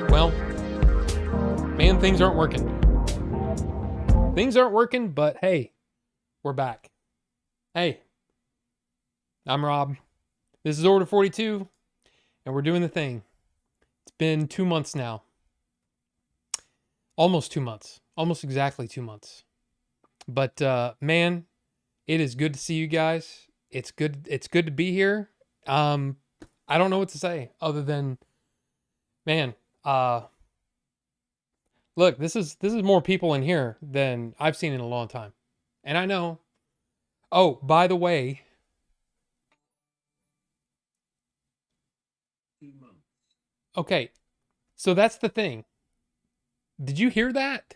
Well, man, things aren't working. Things aren't working, but hey, we're back. Hey, I'm Rob. This is Order 42, and we're doing the thing. It's been 2 months now. Almost 2 months. Almost exactly 2 months. But man, it is good to see you guys. It's good to be here. I don't know what to say other than, man, look, this is more people in here than I've seen in a long time. And I know. Oh, by the way, okay. So that's the thing. Did you hear that?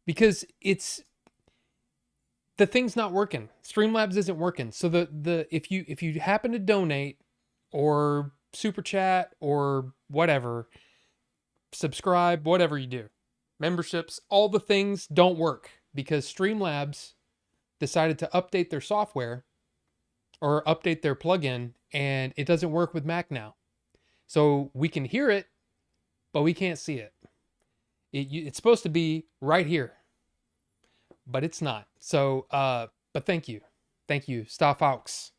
Because the thing's not working. Streamlabs isn't working. So the if you happen to donate or super chat or whatever, subscribe, whatever you do, memberships, all the things don't work because Streamlabs decided to update their software or update their plugin, and it doesn't work with Mac now. So we can hear it, but we can't see it. It's supposed to be right here, but it's not. So, but thank you, Star Fox.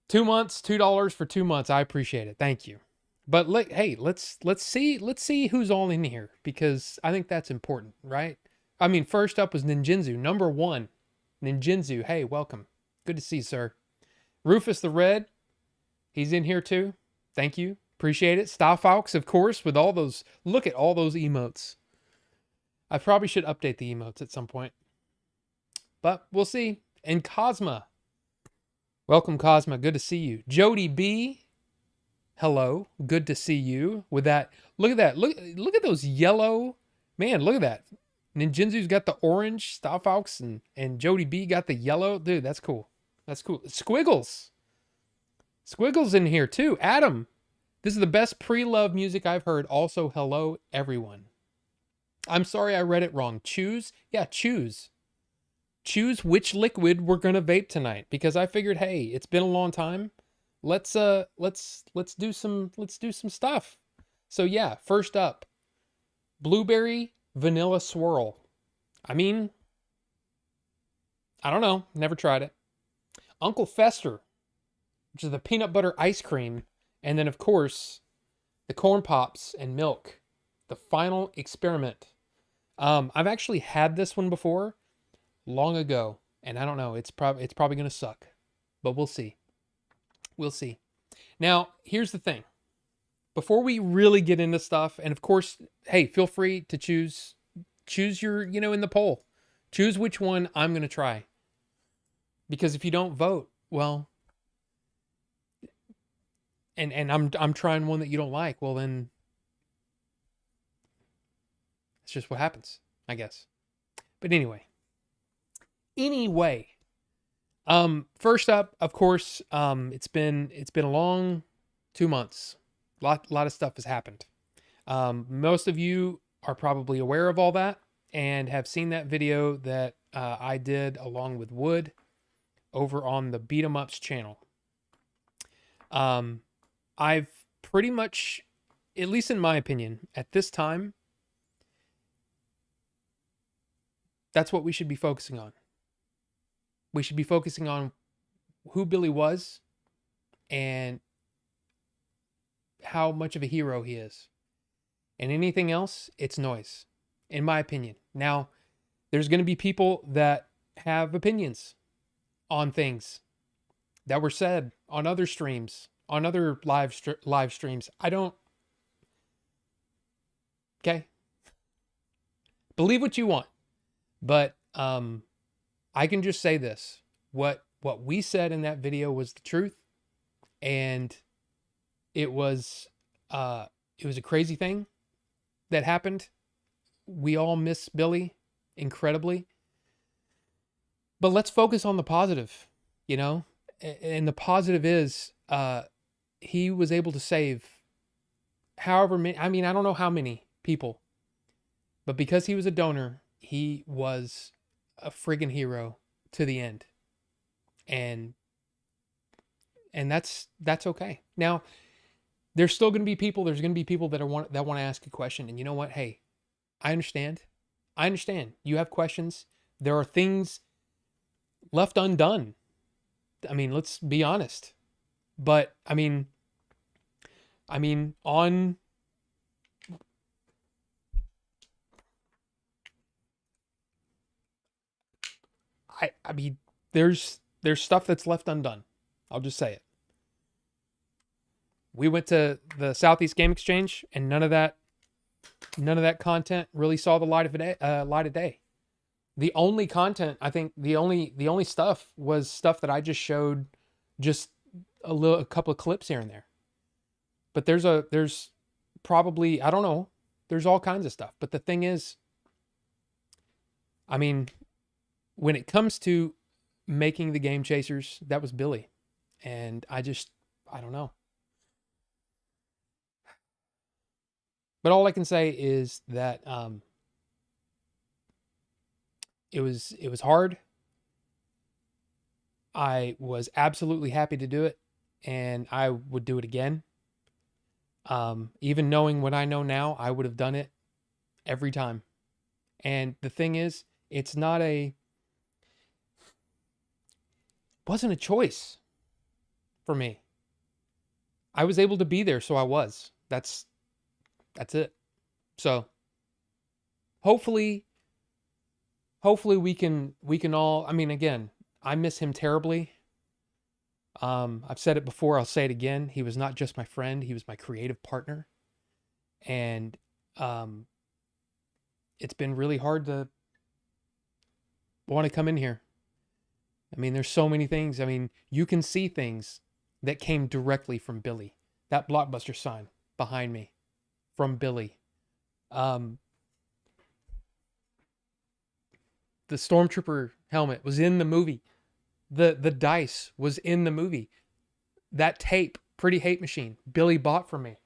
2 months, $2 for 2 months. I appreciate it. Thank you. But hey, let's see who's all in here because I think that's important, right? I mean, first up was Ninjinzu, number 1. Ninjinzu, hey, welcome. Good to see you, sir. Rufus the Red, he's in here too. Thank you. Appreciate it. Star Fox, of course, with all those, look at all those emotes. I probably should update the emotes at some point. But we'll see. And Cosma. Welcome, Cosma. Good to see you. Jody B. Hello. Good to see you. With that, look at that. Look at those yellow. Man, look at that. Ninjinzu's got the orange. Star Fox and Jody B got the yellow. Dude, that's cool. That's cool. Squiggles. Squiggles in here too. Adam. This is the best pre-love music I've heard. Also, hello, everyone. I'm sorry I read it wrong. Choose? Yeah, choose. Choose which liquid we're going to vape tonight because I figured, hey, it's been a long time. Let's do some stuff. So yeah, first up, blueberry vanilla swirl. I mean, I don't know, never tried it. Uncle Fester, which is the peanut butter ice cream, and then of course, the corn pops and milk. The final experiment. I've actually had this one before, long ago, and I don't know. It's probably gonna suck, but we'll see. We'll see. Now, here's the thing. Before we really get into stuff, and of course, hey, feel free to choose your, in the poll. Choose which one I'm gonna try. Because if you don't vote, well, and I'm trying one that you don't like, well then it's just what happens, I guess. But anyway, first up, of course, it's been a long 2 months. Lot of stuff has happened. Most of you are probably aware of all that and have seen that video that I did along with Wood over on the Beat 'em Ups channel. I've pretty much, at least in my opinion, at this time, that's what we should be focusing on. We should be focusing on who Billy was and how much of a hero he is. And anything else, it's noise, in my opinion. Now, there's going to be people that have opinions on things that were said on other streams, on other live streams. I don't. Okay. Believe what you want. But I can just say this. What we said in that video was the truth. And it was a crazy thing that happened. We all miss Billy incredibly. But let's focus on the positive, And the positive is he was able to save however many, I mean, I don't know how many people. But because he was a donor, he was a friggin' hero to the end. And that's okay. Now, there's still going to be people. There's going to be people that want to ask a question, and you know what? Hey, I understand. I understand. You have questions. There are things left undone. I mean, let's be honest. But on I mean, there's stuff that's left undone. I'll just say it. We went to the Southeast Game Exchange, and none of that content really saw the light of day. Light of day. The only content, I think, the only stuff was stuff that I just showed, just a couple of clips here and there. But there's probably, I don't know, there's all kinds of stuff. But the thing is, I mean, when it comes to making the Game Chasers, that was Billy, and I don't know. But all I can say is that it was hard. I was absolutely happy to do it, and I would do it again. Even knowing what I know now, I would have done it every time. And the thing is, it's not a wasn't a choice for me. I was able to be there, so I was. That's it. So hopefully, hopefully we can all. I mean, again, I miss him terribly. I've said it before. I'll say it again. He was not just my friend. He was my creative partner, and um, it's been really hard to want to come in here. I mean, there's so many things. I mean, you can see things that came directly from Billy. That Blockbuster sign behind me from Billy. Um, the Stormtrooper helmet was in the movie. The dice was in the movie. That tape, Pretty Hate Machine, Billy bought for me.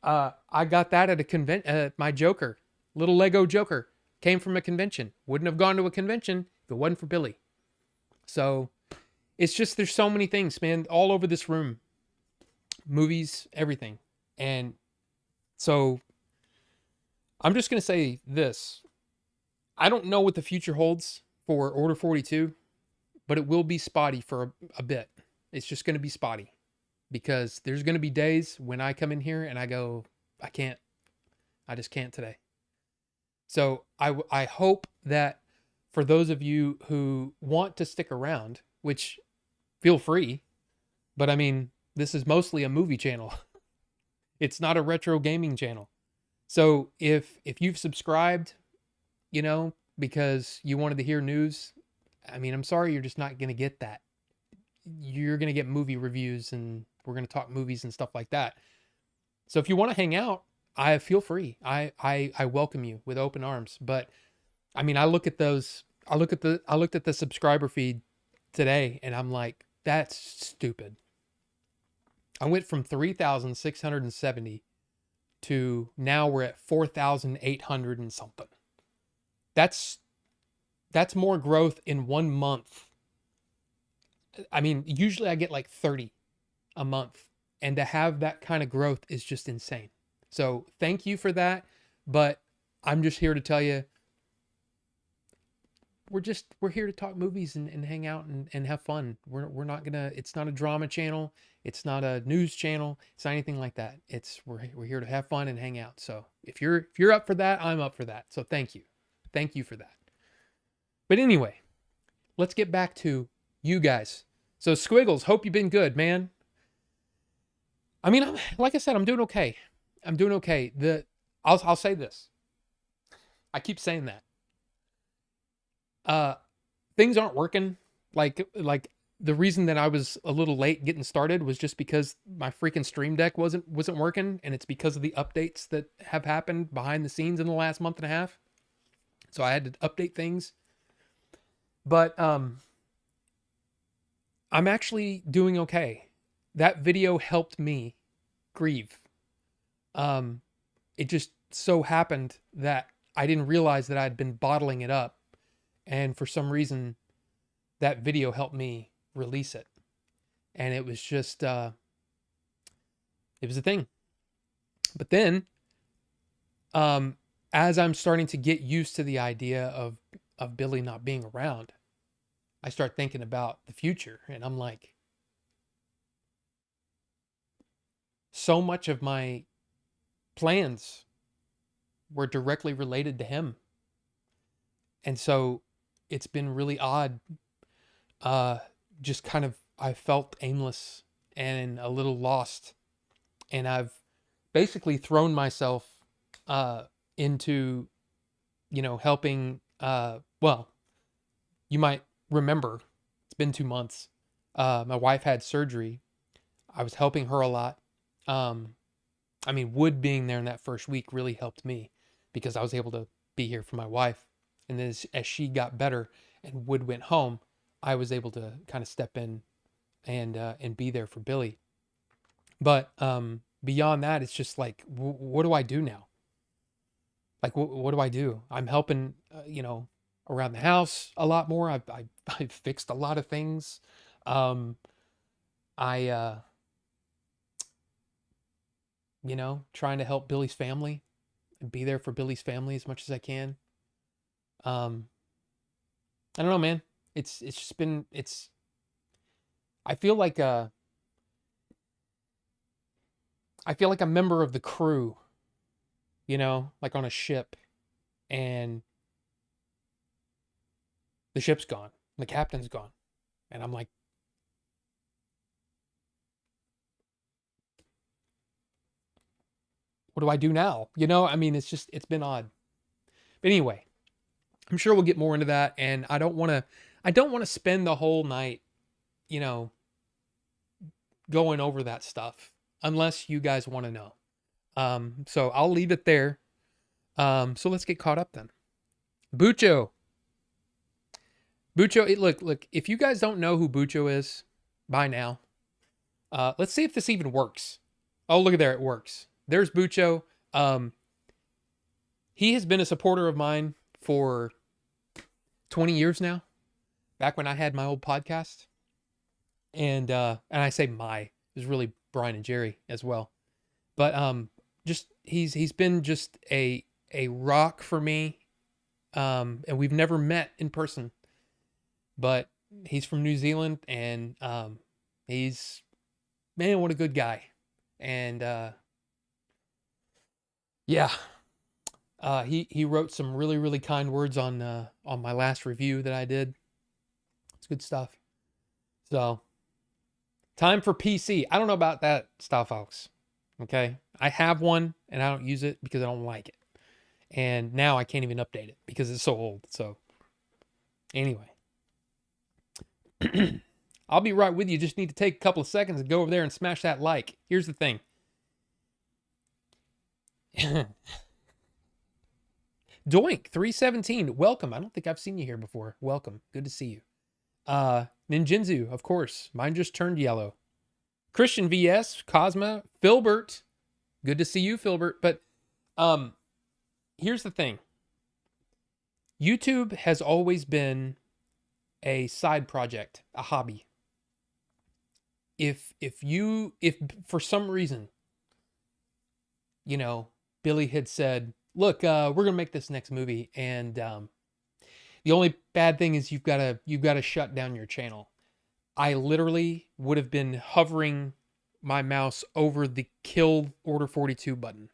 I got that at a convention. My Joker, little Lego Joker, came from a convention. Wouldn't have gone to a convention if it wasn't for Billy. So it's just, there's so many things, man, all over this room. Movies, everything. And so I'm just going to say this. I don't know what the future holds for Order 42, but it will be spotty for a bit. It's just going to be spotty because there's going to be days when I come in here and I go, I just can't today. So I hope that for those of you who want to stick around, which feel free, but I mean, this is mostly a movie channel. It's not a retro gaming channel. So if you've subscribed, because you wanted to hear news, I mean, I'm sorry, you're just not going to get that. You're going to get movie reviews and we're going to talk movies and stuff like that. So if you want to hang out, I feel free. I welcome you with open arms. But I mean, I looked at the subscriber feed today and I'm like, that's stupid. I went from 3,670 to now we're at 4,800 and something. That's more growth in 1 month. I mean, usually I get like 30 a month, and to have that kind of growth is just insane. So thank you for that. But I'm just here to tell you, we're here to talk movies and hang out and have fun. We're not gonna, it's not a drama channel. It's not a news channel. It's not anything like that. We're here to have fun and hang out. So if you're up for that, I'm up for that. So thank you. Thank you for that. But anyway, let's get back to you guys. So Squiggles, hope you've been good, man. I mean, like I said, I'm doing okay. I'm doing okay. I'll say this. I keep saying that. Things aren't working. Like the reason that I was a little late getting started was just because my freaking Stream Deck wasn't working, and it's because of the updates that have happened behind the scenes in the last month and a half. So I had to update things. But I'm actually doing okay. That video helped me grieve. It just so happened that I didn't realize that I'd been bottling it up, and for some reason that video helped me release it. And it was just It was a thing. But then, um, as I'm starting to get used to the idea of Billy not being around, I start thinking about the future, and I'm like, so much of my plans were directly related to him. And so it's been really odd. Uh, just kind of, I felt aimless and a little lost. And I've basically thrown myself uh, into, helping. Well, you might remember it's been 2 months. My wife had surgery. I was helping her a lot. Um, I mean, Wood being there in that first week really helped me because I was able to be here for my wife. And then as she got better and Wood went home, I was able to kind of step in and be there for Billy. But beyond that, it's just like, what do I do now? Like, what do I do? I'm helping, around the house a lot more. I've fixed a lot of things. Um, I trying to help Billy's family and be there for Billy's family as much as I can. Um, I don't know, man. It's just been it's. I feel like a member of the crew, like on a ship, and the ship's gone, the captain's gone, and I'm like, what do I do now? I mean, it's been odd. But anyway, I'm sure we'll get more into that, and I don't want to spend the whole night, you know, going over that stuff unless you guys want to know. So I'll leave it there. So let's get caught up then. Bucho. Look, if you guys don't know who Bucho is by now, let's see if this even works. Oh, look at there, it works. There's Bucho. He has been a supporter of mine for 20 years now, back when I had my old podcast. And I say it was really Brian and Jerry as well. But just he's been just a rock for me. And we've never met in person, but he's from New Zealand, and he's, man, what a good guy. And yeah, he wrote some really really kind words on my last review that I did. It's good stuff. So time for PC. I don't know about that stuff, folks. Okay, I have one and I don't use it because I don't like it, and now I can't even update it because it's so old. So anyway, I'll be right with you. Just need to take a couple of seconds and go over there and smash that like. Here's the thing. Doink 317, welcome. I don't think I've seen you here before. Welcome. Good to see you. Ninjinzu, of course. Mine just turned yellow. Christian VS, Cosma, Filbert. Good to see you, Filbert. But here's the thing. YouTube has always been a side project, a hobby. If for some reason, Billy had said, look, we're gonna make this next movie, and the only bad thing is you've got to shut down your channel. I literally would have been hovering my mouse over the kill Order 42 button,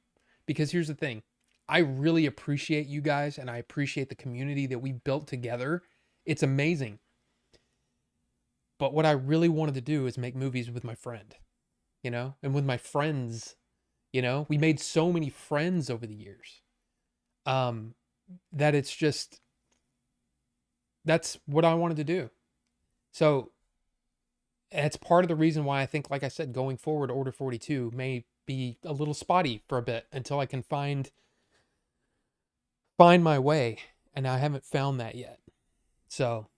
because here's the thing. I really appreciate you guys, and I appreciate the community that we built together. It's amazing. But what I really wanted to do is make movies with my friend, and with my friends, we made so many friends over the years. That it's just, that's what I wanted to do. So that's part of the reason why I think, like I said, going forward, Order 42 may be a little spotty for a bit until I can find my way, and I haven't found that yet. So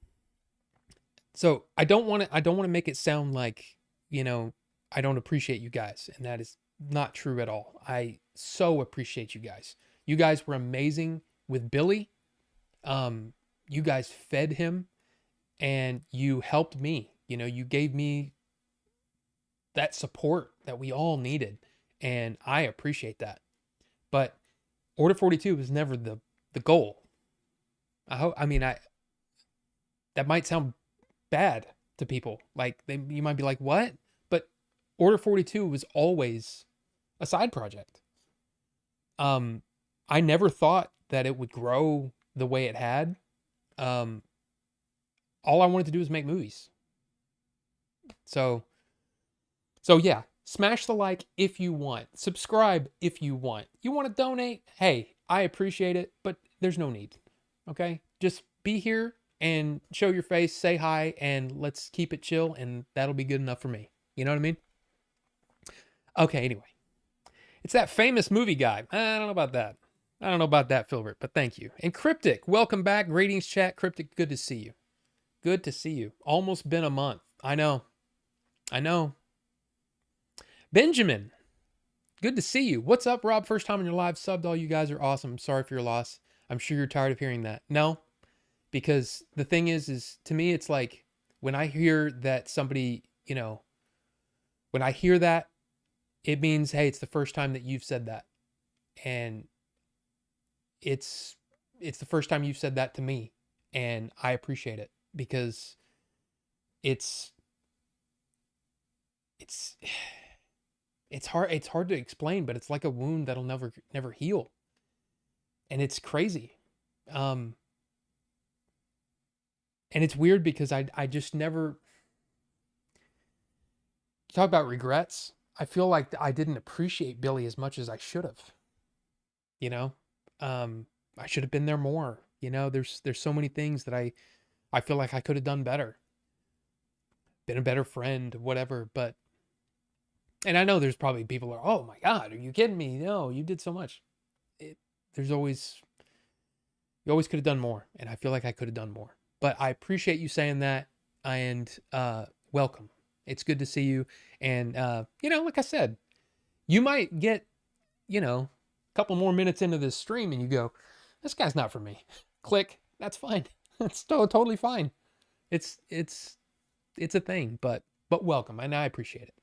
I don't want to make it sound like, I don't appreciate you guys, and that is not true at all. I so appreciate you guys. You guys were amazing with Billy. You guys fed him, and you helped me. You gave me that support that we all needed. and I appreciate that. But Order 42 was never the goal. I mean, that might sound bad to people. Like you might be like, "What?" But Order 42 was always a side project. I never thought that it would grow the way it had. Um, all I wanted to do was make movies. So yeah, smash the like if you want. Subscribe if you want. You want to donate? Hey, I appreciate it, but there's no need. Okay? Just be here and show your face, say hi, and let's keep it chill, and that'll be good enough for me. You know what I mean? Okay, anyway. It's that famous movie guy. I don't know about that. I don't know about that, Filbert, but thank you. And Cryptic, welcome back. Greetings, chat. Cryptic, good to see you. Good to see you. Almost been a month. I know. Benjamin, good to see you. What's up, Rob? First time in your live. Subbed. All you guys are awesome. I'm sorry for your loss. I'm sure you're tired of hearing that. No, because the thing is to me, it's like when I hear that somebody, when I hear that, it means, hey, it's the first time that you've said that. And it's the first time you've said that to me. And I appreciate it because it's hard to explain, but it's like a wound that'll never heal. And it's crazy. And it's weird because I just never talk about regrets. I feel like I didn't appreciate Billy as much as I should have. I should have been there more. There's so many things that I feel like I could have done better. Been a better friend, whatever, but and I know there's probably people who are, oh my God, are you kidding me? No, you did so much. You always could have done more. And I feel like I could have done more. But I appreciate you saying that. And welcome. It's good to see you. And, like I said, you might get, a couple more minutes into this stream and you go, this guy's not for me. Click. That's fine. That's totally fine. It's a thing, but welcome. And I appreciate it.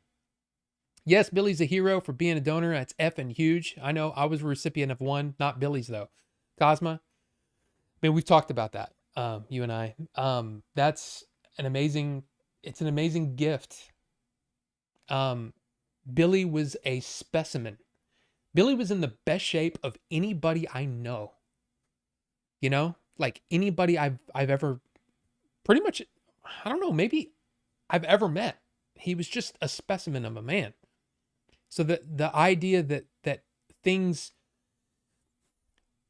Yes, Billy's a hero for being a donor. That's effing huge. I know I was a recipient of one, not Billy's though. Cosma, I mean, we've talked about that, you and I. That's it's an amazing gift. Billy was a specimen. Billy was in the best shape of anybody I know. Like anybody I've ever pretty much, I don't know, maybe I've ever met. He was just a specimen of a man. So the idea that things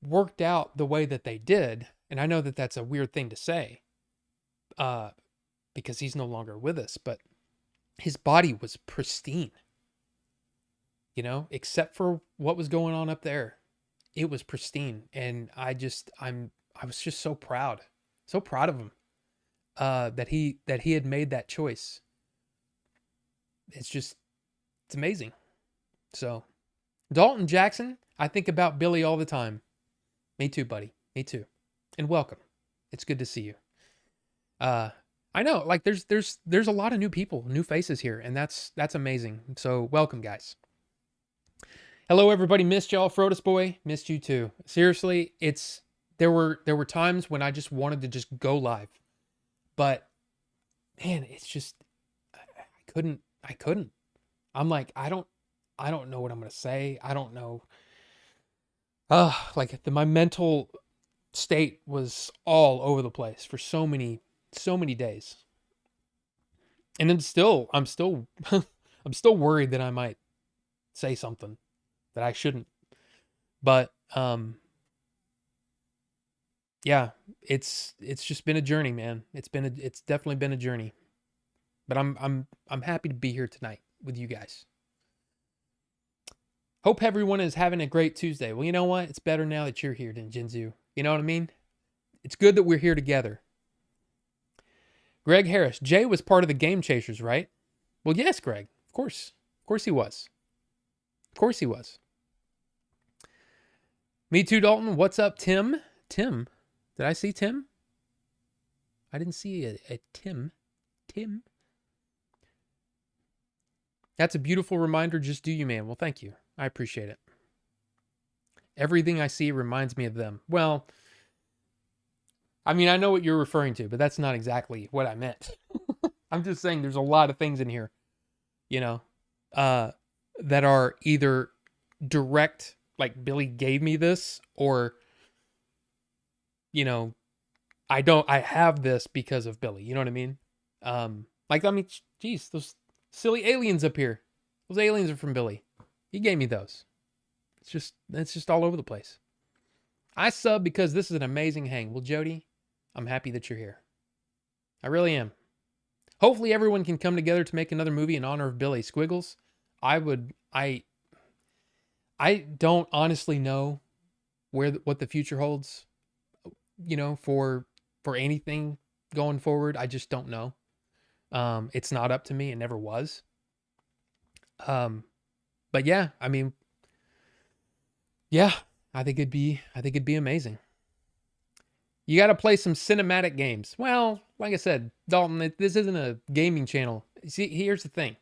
worked out the way that they did, and I know that that's a weird thing to say, because he's no longer with us, but his body was pristine. Except for what was going on up there, it was pristine, and I was just so proud of him, that he had made that choice. It's amazing. So, Dalton Jackson, I think about Billy all the time. Me too, buddy. Me too. And welcome. It's good to see you. I know, like there's a lot of new people, new faces here, and that's amazing. So, welcome, guys. Hello, everybody. Missed y'all. Frodus boy, missed you too. Seriously, there were times when I just wanted to just go live, but man, it's just I couldn't. I'm like, I don't know what I'm gonna say. I don't know. My mental state was all over the place for so many days, and then I'm still I'm still worried that I might say something that I shouldn't. But yeah, it's just been a journey, man. It's definitely been a journey. But I'm happy to be here tonight with you guys. Hope everyone is having a great Tuesday. Well, you know what? It's better now that you're here than Jinzu. You know what I mean? It's good that we're here together. Greg Harris. Jay was part of the Game Chasers, right? Well, yes, Greg. Of course. Of course he was. Of course he was. Me too, Dalton. What's up, Tim? Tim. Did I see Tim? I didn't see a Tim. Tim. That's a beautiful reminder. Just do you, man. Well, thank you. I appreciate it. Everything I see reminds me of them. Well, I mean, I know what you're referring to, but that's not exactly what I meant. I'm just saying there's a lot of things in here, you know, uh, that are either direct, like Billy gave me this, or, you know, I have this because of Billy. You know what I mean? Like, I mean, geez, those silly aliens up here. Those aliens are from Billy. He gave me those. It's just all over the place. I sub because this is an amazing hang. Well, Jody, I'm happy that you're here. I really am. Hopefully everyone can come together to make another movie in honor of Billy. Squiggles, I don't honestly know what the future holds, you know, for anything going forward. I just don't know. It's not up to me. It never was. But yeah, I mean, yeah, I think it'd be amazing. You got to play some cinematic games. Well, like I said, Dalton, this isn't a gaming channel. See, here's the thing.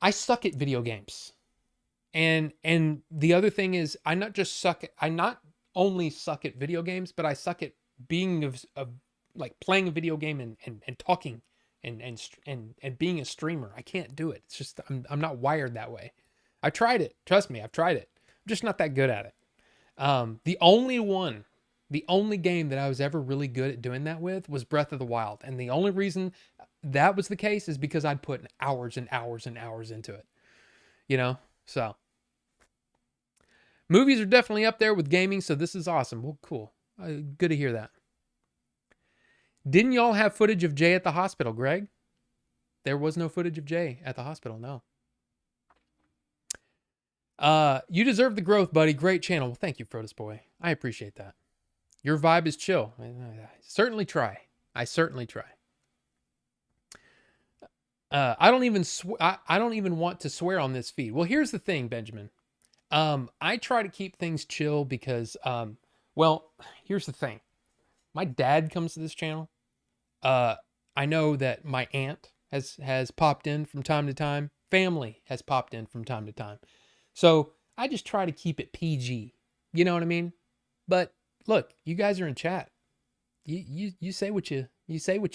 I suck at video games. And the other thing is I not only suck at video games, but I suck at being of like playing a video game and talking and being a streamer. I can't do it. It's just I'm not wired that way. I tried it. Trust me, I've tried it. I'm just not that good at it. The only game that I was ever really good at doing that with was Breath of the Wild. And the only reason that was the case is because I'd put hours and hours and hours into it. You know? So movies are definitely up there with gaming, so this is awesome. Well, cool. Good to hear that. Didn't y'all have footage of Jay at the hospital, Greg? There was no footage of Jay at the hospital, no. You deserve the growth, buddy. Great channel. Well, thank you, Frodus Boy. I appreciate that. Your vibe is chill. I certainly try. I certainly try. I don't even want to swear on this feed. Well, here's the thing, Benjamin. I try to keep things chill because, well, here's the thing. My dad comes to this channel. I know that my aunt has popped in from time to time. Family has popped in from time to time. So I just try to keep it PG. You know what I mean? But look, you guys are in chat. You say what you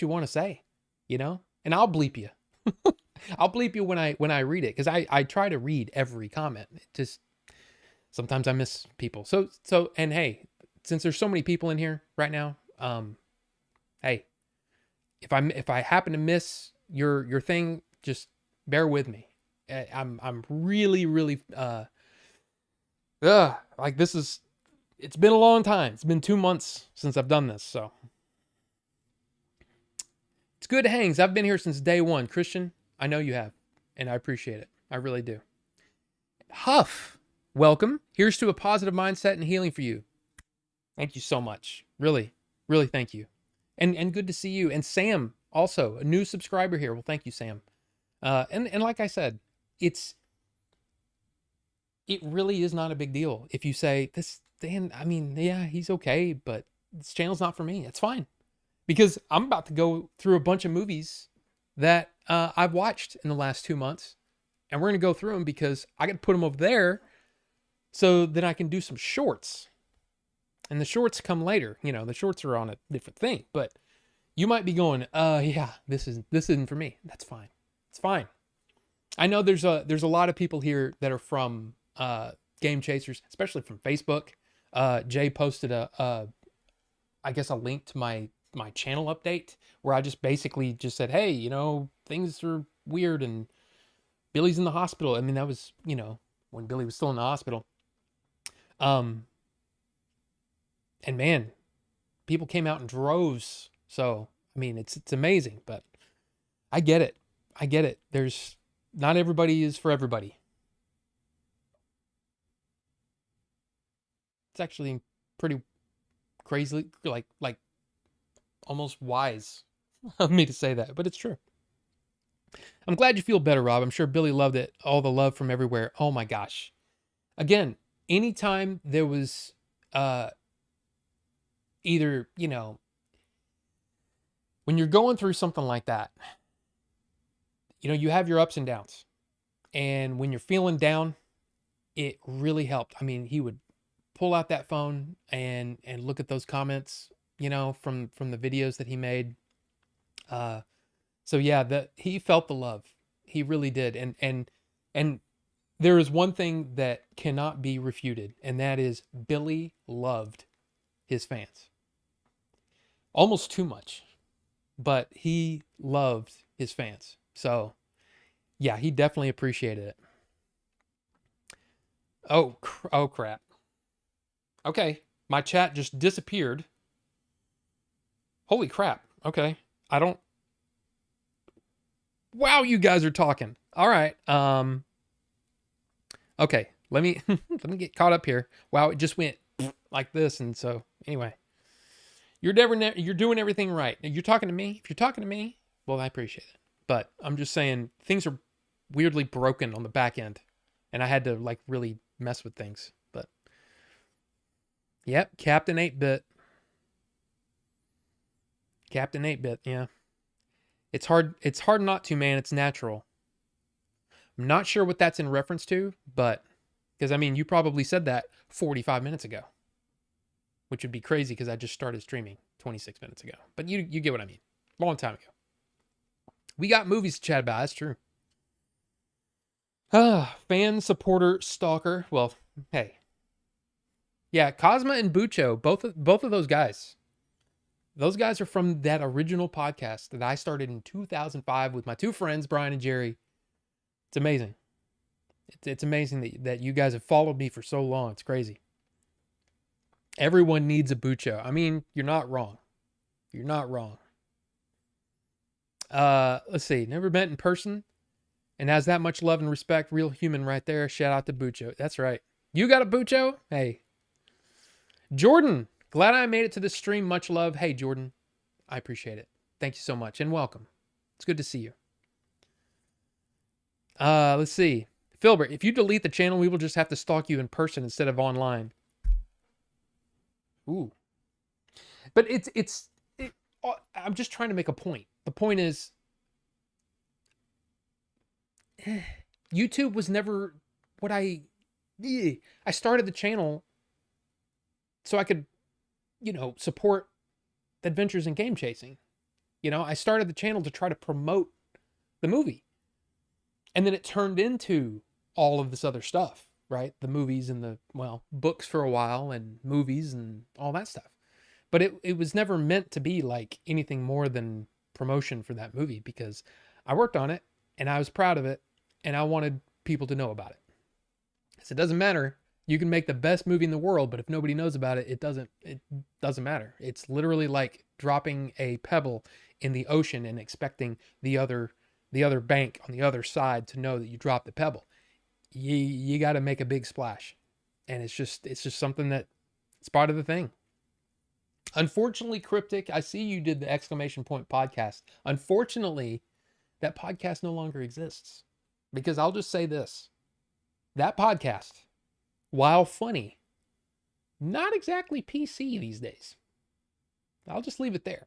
want to say, you know? And I'll bleep you. I'll bleep you when I read it, because I try to read every comment. It just sometimes I miss people. So and hey, since there's so many people in here right now, hey, if I happen to miss your thing, just bear with me. I'm really like this is, it's been a long time. It's been 2 months since I've done this, so it's good hangs. I've been here since day one. Christian, I know you have, and I appreciate it. I really do. Huff, welcome. Here's to a positive mindset and healing for you. Thank you so much. Really thank you. And good to see you. And Sam, also a new subscriber here. Well, thank you, Sam. And like I said, it really is not a big deal if you say this. Dan, I mean, yeah, he's okay, but this channel's not for me. It's fine, because I'm about to go through a bunch of movies that I've watched in the last 2 months, and we're gonna go through them because I got to put them over there so that I can do some shorts. And the shorts come later. You know, the shorts are on a different thing, but you might be going, yeah, this isn't for me. That's fine. It's fine. I know there's a lot of people here that are from Game Chasers, especially from Facebook. Jay posted I guess a link to my channel update where I just basically just said, hey, you know, things are weird and Billy's in the hospital. I mean, that was, you know, when Billy was still in the hospital. And man, people came out in droves. So, I mean, it's amazing, but I get it. There's not everybody is for everybody. It's actually pretty crazy, like almost wise of me to say that, but it's true. I'm glad you feel better, Rob. I'm sure Billy loved it. All the love from everywhere. Oh my gosh. Again, anytime there was either, you know, when you're going through something like that, you know, you have your ups and downs. And when you're feeling down, it really helped. I mean, he would pull out that phone and look at those comments, from the videos that he made. Uh, so yeah, he felt the love. He really did. And there is one thing that cannot be refuted, and that is Billy loved his fans. Almost too much, but he loved his fans. So yeah, he definitely appreciated it. Oh crap. Okay, my chat just disappeared. Holy crap. Okay. I don't Wow, you guys are talking. All right. Okay, let me let me get caught up here. Wow, it just went like this, and so anyway. You're doing everything right. You're talking to me. If you're talking to me, well, I appreciate it. But I'm just saying things are weirdly broken on the back end, and I had to like really mess with things. But yep, Captain 8-bit. Captain 8-bit, yeah. It's hard not to, man. It's natural. I'm not sure what that's in reference to, but because I mean, you probably said that 45 minutes ago, which would be crazy because I just started streaming 26 minutes ago. But you get what I mean. Long time ago. We got movies to chat about. That's true. Fan, supporter, stalker. Well, hey. Yeah, Cosma and Bucho, both of those guys. Those guys are from that original podcast that I started in 2005 with my two friends, Brian and Jerry. It's amazing. It's amazing that you guys have followed me for so long. It's crazy. Everyone needs a Bucho. I mean, you're not wrong. You're not wrong. Let's see. Never met in person and has that much love and respect. Real human right there. Shout out to Bucho. That's right. You got a Bucho? Hey. Jordan. Glad I made it to the stream. Much love. Hey, Jordan. I appreciate it. Thank you so much and welcome. It's good to see you. Let's see. Filbert, if you delete the channel, we will just have to stalk you in person instead of online. Ooh. But I'm just trying to make a point. The point is, YouTube was never what I started the channel so I could, support adventures in game chasing. I started the channel to try to promote the movie. And then it turned into all of this other stuff, right? The movies and books for a while and movies and all that stuff. But it was never meant to be like anything more than promotion for that movie because I worked on it and I was proud of it and I wanted people to know about it. So it doesn't matter. You can make the best movie in the world, but if nobody knows about it, it doesn't matter. It's literally like dropping a pebble in the ocean and expecting the other bank on the other side to know that you dropped the pebble. You got to make a big splash. And it's just something that it's part of the thing. Unfortunately, Cryptic, I see you did the exclamation point podcast. Unfortunately, that podcast no longer exists because I'll just say this. That podcast, while funny, not exactly PC these days. I'll just leave it there.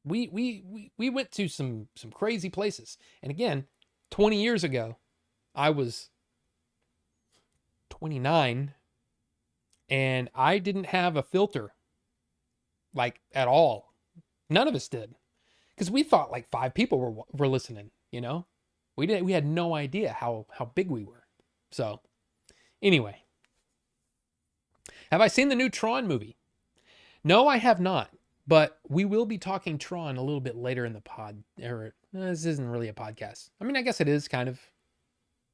We went to some crazy places. And again, 20 years ago, I was 29 and I didn't have a filter like at all. None of us did. Because we thought like 5 people were listening, We had no idea how big we were. So, anyway. Have I seen the new Tron movie? No, I have not. But we will be talking Tron a little bit later in the pod. This isn't really a podcast. I mean, I guess it is kind of.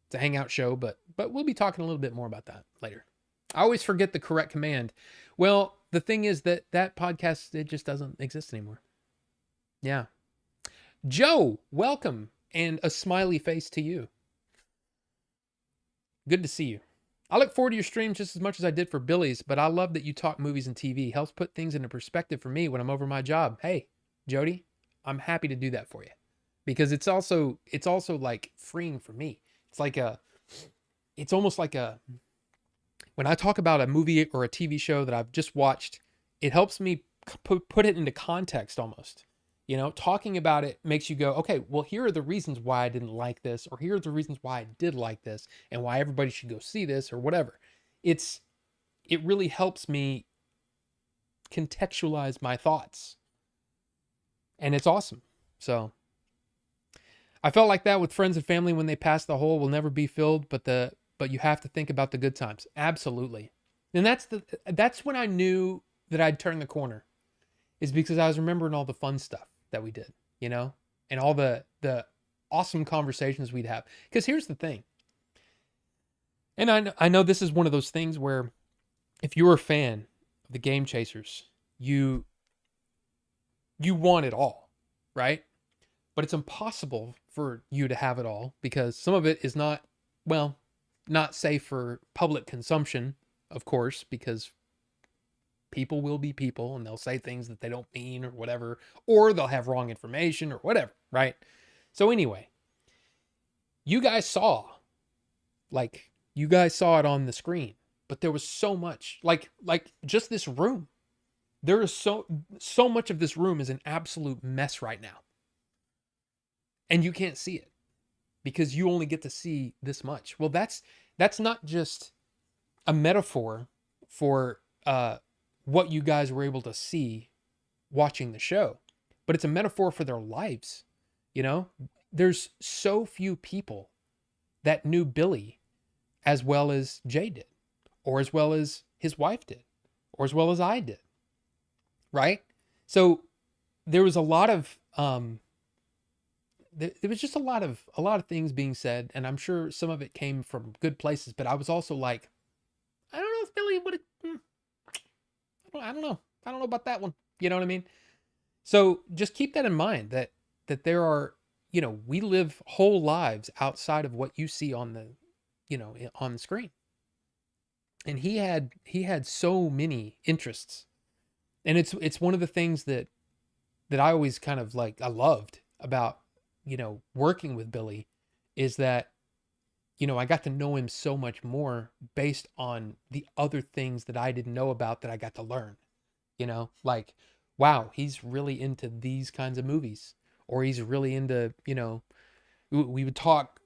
It's a hangout show, but we'll be talking a little bit more about that later. I always forget the correct command. Well, the thing is that podcast, it just doesn't exist anymore. Yeah. Joe, welcome. And a smiley face to you. Good to see you. I look forward to your streams just as much as I did for Billy's, but I love that you talk movies and TV. Helps put things into perspective for me when I'm over my job. Hey, Jody, I'm happy to do that for you because it's also like freeing for me. It's almost like when I talk about a movie or a TV show that I've just watched, it helps me put it into context almost. Talking about it makes you go, okay, well, here are the reasons why I didn't like this, or here are the reasons why I did like this, and why everybody should go see this, or whatever. It really helps me contextualize my thoughts, and it's awesome. So I felt like that with friends and family when they passed. The hole will never be filled, but you have to think about the good times. Absolutely. And that's when I knew that I'd turned the corner, is because I was remembering all the fun stuff that we did, and all the awesome conversations we'd have. Because here's the thing, and I know this is one of those things where if you're a fan of the Game Chasers, you want it all, right? But it's impossible for you to have it all, because some of it is not, well, not safe for public consumption, of course, because people will be people and they'll say things that they don't mean or whatever, or they'll have wrong information or whatever, right? So anyway, you guys saw it on the screen, but there was so much, like just this room. There is so much of this room is an absolute mess right now. And you can't see it because you only get to see this much. Well, that's not just a metaphor for what you guys were able to see watching the show, but it's a metaphor for their lives. There's so few people that knew Billy as well as Jay did, or as well as his wife did, or as well as I did, right? So there was a lot of there was just a lot of things being said, and I'm sure some of it came from good places, but I was also like, I don't know if Billy would have, I don't know about that one. You know what I mean? So just keep that in mind, that there are, we live whole lives outside of what you see on the, on the screen. And he had so many interests. And it's one of the things that I always kind of I loved about, working with Billy, is that, I got to know him so much more based on the other things that I didn't know about that I got to learn. Wow, he's really into these kinds of movies, or he's really into, we would talk,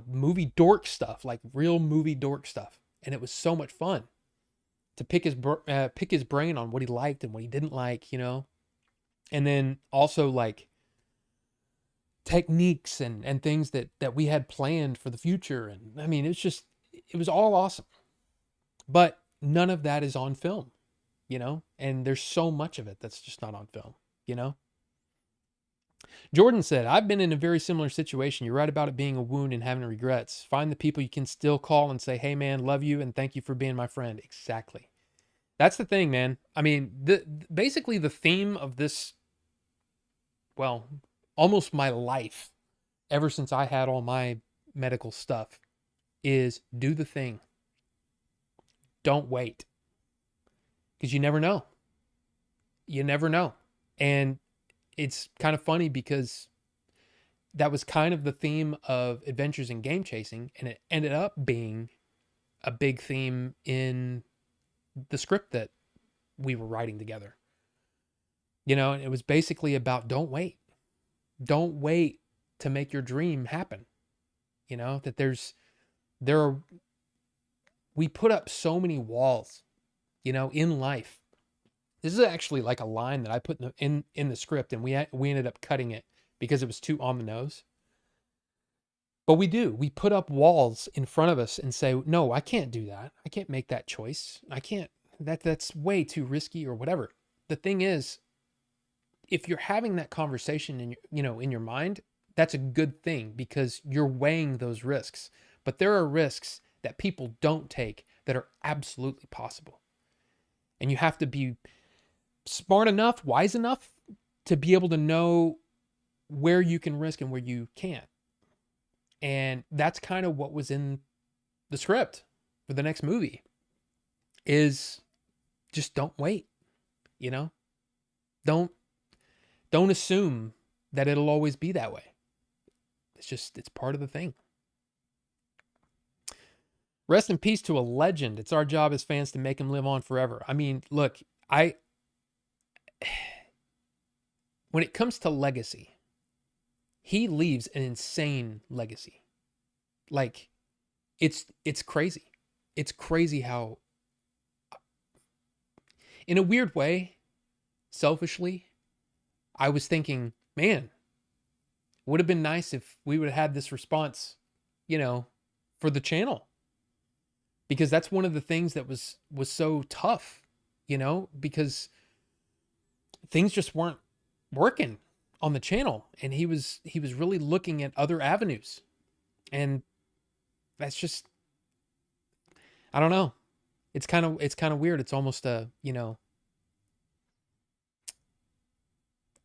movie dork stuff, like real movie dork stuff. And it was so much fun to pick his brain on what he liked and what he didn't like, and then also techniques and things that we had planned for the future. And I mean, it was all awesome, but none of that is on film, and there's so much of it that's just not on film. Jordan said, I've been in a very similar situation. You're right about it being a wound and having regrets. Find the people you can still call and say, hey man, love you and thank you for being my friend. Exactly. That's the thing, man. I mean, basically the theme of this, well, almost my life, ever since I had all my medical stuff, is do the thing. Don't wait. Because you never know. You never know. And it's kind of funny because that was kind of the theme of Adventures in Game Chasing, and it ended up being a big theme in the script that we were writing together. It was basically about don't wait. Don't wait to make your dream happen. That we put up so many walls, in life. This is actually like a line that I put in the script, and we ended up cutting it because it was too on the nose. But we put up walls in front of us and say, no, I can't do that. I can't make that choice. I can't, that's way too risky or whatever. The thing is, if you're having that conversation in your mind, that's a good thing because you're weighing those risks. But there are risks that people don't take that are absolutely possible. And you have to be smart enough, wise enough to be able to know where you can risk and where you can't. And that's kind of what was in the script for the next movie, is just don't wait, don't assume that it'll always be that way. It's part of the thing. Rest in peace to a legend. It's our job as fans to make him live on forever. I mean, look, when it comes to legacy, he leaves an insane legacy. Like it's crazy. It's crazy how, in a weird way, selfishly, I was thinking, man, would have been nice if we would have had this response, you know, for the channel. Because that's one of the things that was so tough, because things just weren't working on the channel, and he was really looking at other avenues. And that's just, I don't know. It's kind of weird. It's almost I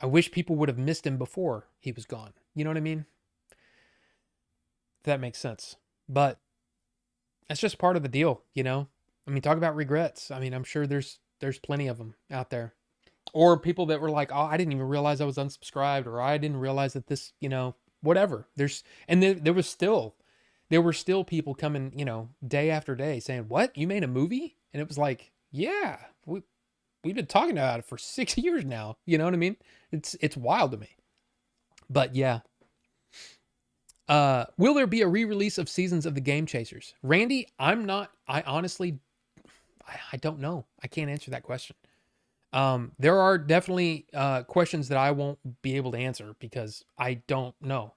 wish people would have missed him before he was gone. You know what I mean? If that makes sense. But that's just part of the deal, I mean, talk about regrets. I mean, I'm sure there's plenty of them out there. Or people that were like, "Oh, I didn't even realize I was unsubscribed," or "I didn't realize that this, whatever." There were still people coming, day after day saying, "What? You made a movie?" And it was like, "Yeah, we've been talking about it for 6 years now." You know what I mean? It's wild to me. But yeah. Will there be a re-release of seasons of the Game Chasers? Randy, I honestly, I don't know. I can't answer that question. There are definitely questions that I won't be able to answer because I don't know.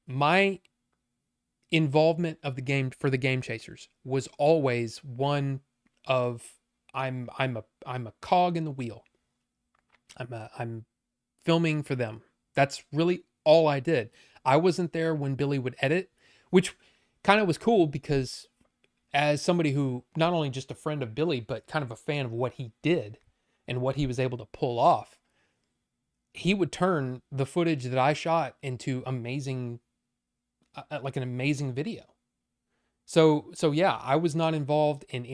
My involvement of the game for the Game Chasers was always one of I'm a cog in the wheel. I'm filming for them. That's really all I did. I wasn't there when Billy would edit, which kind of was cool because as somebody who not only just a friend of Billy, but kind of a fan of what he did and what he was able to pull off, he would turn the footage that I shot into amazing, like an amazing video. So yeah, I was not involved in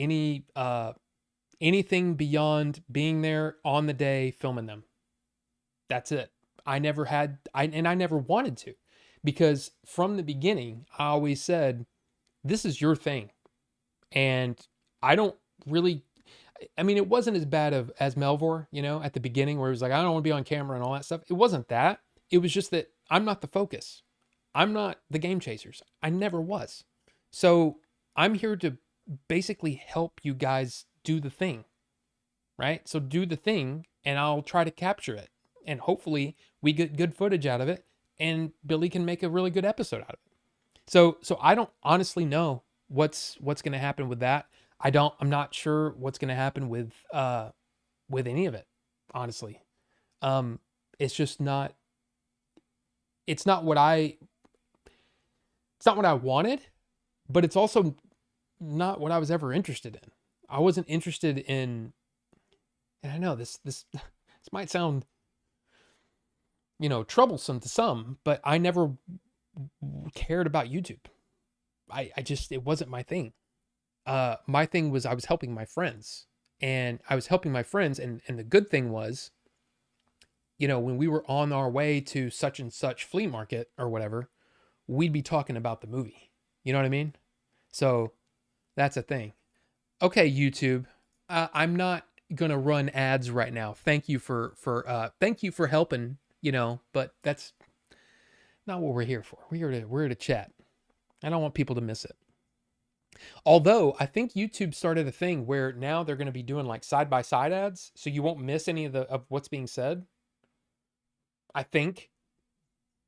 anything beyond being there on the day filming them. That's it. I never wanted to, because from the beginning, I always said, this is your thing. And I don't really, I mean, it wasn't as bad as Melvor, at the beginning where it was like, I don't want to be on camera and all that stuff. It wasn't that. It was just that I'm not the focus. I'm not the Game Chasers. I never was. So I'm here to basically help you guys do the thing, right? So do the thing and I'll try to capture it. And hopefully we get good footage out of it and Billy can make a really good episode out of it. So I don't honestly know what's going to happen with that. I'm not sure what's going to happen with any of it, honestly. It's just not, it's not what I wanted, but it's also not what I was ever interested in. I wasn't interested in, and I know this might sound, troublesome to some, but I never cared about YouTube. It wasn't my thing. My thing was I was helping my friends, and the good thing was, when we were on our way to such and such flea market or whatever, we'd be talking about the movie. You know what I mean? So that's a thing. Okay, YouTube. I'm not gonna run ads right now. Thank you for helping, but that's not what we're here for. We're here to chat. I don't want people to miss it. Although I think YouTube started a thing where now they're going to be doing like side-by-side ads, so you won't miss any of what's being said. I think.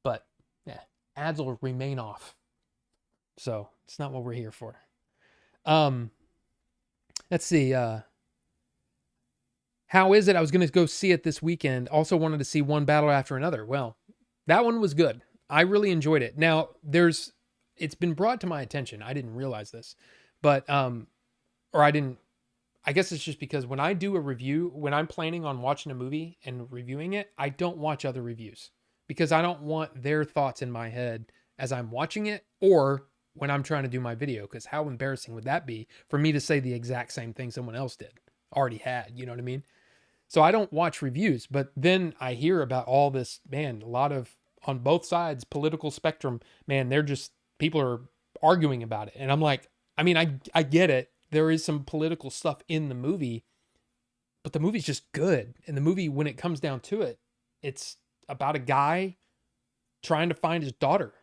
But yeah, ads will remain off. So it's not what we're here for. Let's see. How is it? I was going to go see it this weekend. Also wanted to see One Battle After Another. Well, that one was good. I really enjoyed it. Now, it's been brought to my attention. I didn't realize this, but, I guess it's just because when I do a review, when I'm planning on watching a movie and reviewing it, I don't watch other reviews because I don't want their thoughts in my head as I'm watching it or when I'm trying to do my video. Because how embarrassing would that be for me to say the exact same thing someone else already had, you know what I mean? So I don't watch reviews, but then I hear about all this, man, a lot of, on both sides, political spectrum, man, people are arguing about it. And I'm like, I mean, I get it. There is some political stuff in the movie, but the movie's just good. And the movie, when it comes down to it, It's about a guy trying to find his daughter.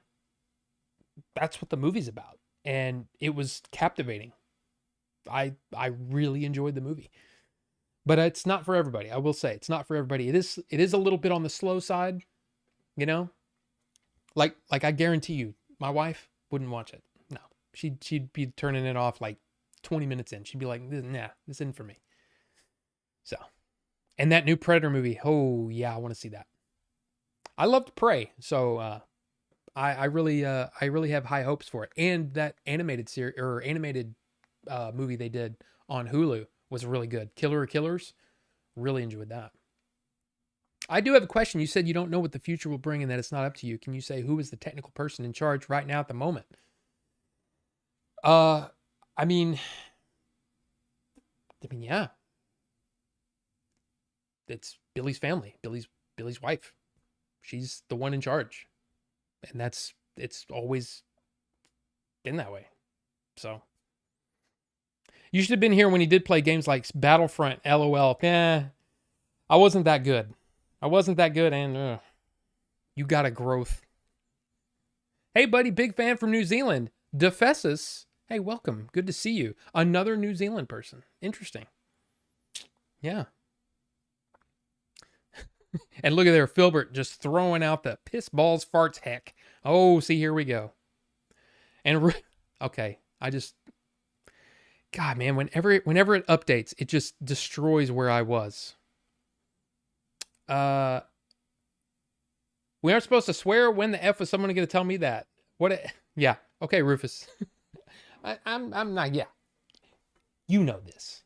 That's what the movie's about. And it was captivating. I really enjoyed the movie. But it's not for everybody. I will say it's not for everybody. It is a little bit on the slow side, you know? Like I guarantee you, my wife wouldn't watch it. No. She'd be turning it off like 20 minutes in. She'd be like, "Nah, this isn't for me." So, and that new Predator movie, oh yeah, I want to see that. I loved Prey, so I really have high hopes for it. And that animated series or animated movie they did on Hulu was really good. Killer of Killers, really enjoyed that. I do have a question. You said you don't know what the future will bring and that it's not up to you. Can you say who is the technical person in charge right now at the moment? Uh, I mean, yeah, it's Billy's family, Billy's wife. She's the one in charge, and it's always been that way. So you should have been here when he did play games like Battlefront. LOL. I wasn't that good. And you got a growth. Hey, buddy, big fan from New Zealand. Defessus. Hey, welcome. Good to see you. Another New Zealand person. Interesting. Yeah. And look at there, Filbert just throwing out the piss balls farts heck. Oh, see, here we go. And okay, God, man, whenever it updates, it just destroys where I was. We aren't supposed to swear. When the F was someone going to tell me that? Yeah. Okay, Rufus. I'm not. Yeah. You know this.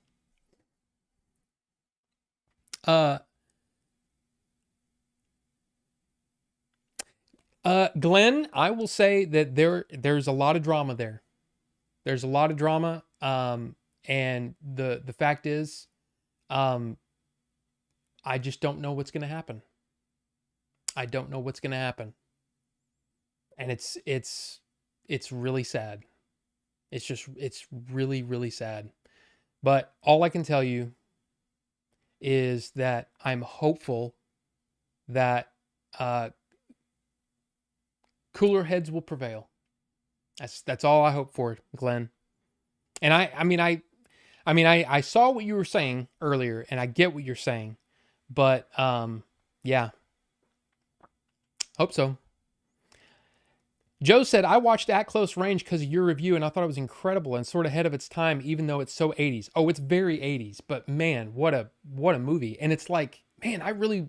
Glenn, I will say that there's a lot of drama there. There's a lot of drama. And the fact is, I just don't know what's going to happen. I don't know what's going to happen. And it's really sad. It's really, really sad. But all I can tell you is that I'm hopeful that cooler heads will prevail. That's all I hope for, Glenn. And I saw what you were saying earlier, and I get what you're saying, but yeah, hope so. Joe said, I watched At Close Range because of your review, and I thought it was incredible and sort of ahead of its time, even though it's so 80s. Oh, it's very 80s, but man, what a movie. And it's like, man, I really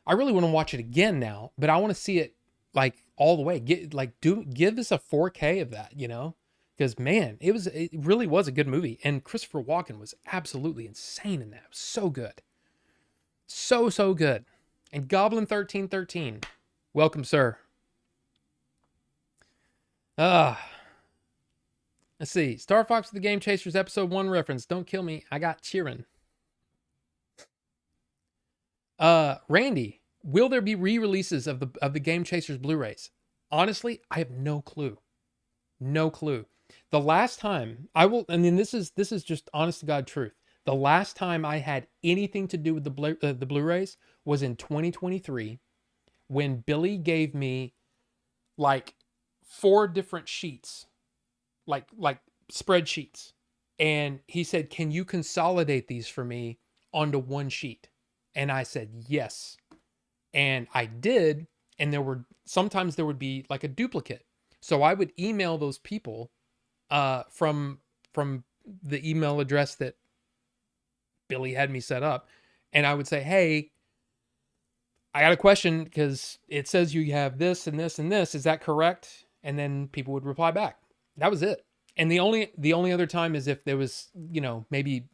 want to watch it again now, but I want to see it like all the way. Give us a 4K of that, because man, it really was a good movie. And Christopher Walken was absolutely insane in that. It was so good. So good. And Goblin 1313. Welcome, sir. Let's see. Star Fox of the Game Chasers episode 1 reference. Don't kill me. I got cheering. Randy, will there be re-releases of the Game Chasers Blu-rays? Honestly, I have no clue. No clue. The last time this is just honest to God truth. The last time I had anything to do with the Blu-rays was in 2023 when Billy gave me like 4 different sheets, like spreadsheets. And he said, "Can you consolidate these for me onto one sheet?" And I said, "Yes." And I did. And sometimes there would be like a duplicate. So I would email those people from the email address that Billy had me set up. And I would say, "Hey, I got a question because it says you have this and this and this. Is that correct?" And then people would reply back. That was it. And the only other time is if there was, maybe,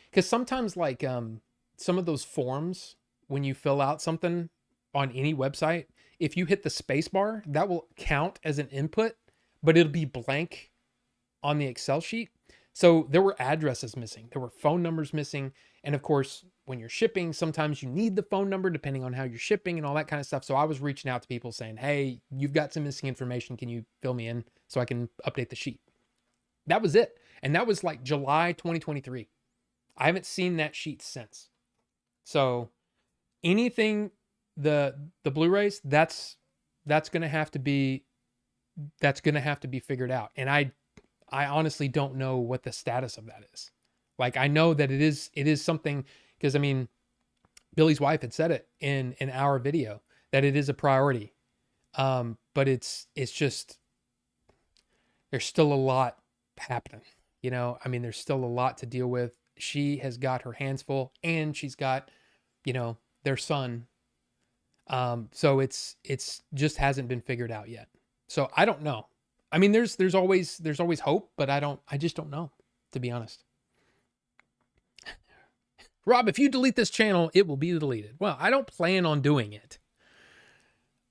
because sometimes like some of those forms, when you fill out something on any website, if you hit the space bar, that will count as an input, but it'll be blank on the Excel sheet. So there were addresses missing. There were phone numbers missing. And of course, when you're shipping, sometimes you need the phone number depending on how you're shipping and all that kind of stuff. So I was reaching out to people saying, "Hey, you've got some missing information. Can you fill me in so I can update the sheet?" That was it. And that was like July 2023. I haven't seen that sheet since. So anything, the Blu-rays, that's going to have to be figured out. And I honestly don't know what the status of that is. Like, I know that it is something, because I mean, Billy's wife had said it in our video that it is a priority. But it's just, there's still a lot happening. I mean, there's still a lot to deal with. She has got her hands full, and she's got, their son. So it's just hasn't been figured out yet. So I don't know. I mean, there's always hope, but I just don't know, to be honest. Rob, if you delete this channel, it will be deleted. Well, I don't plan on doing it.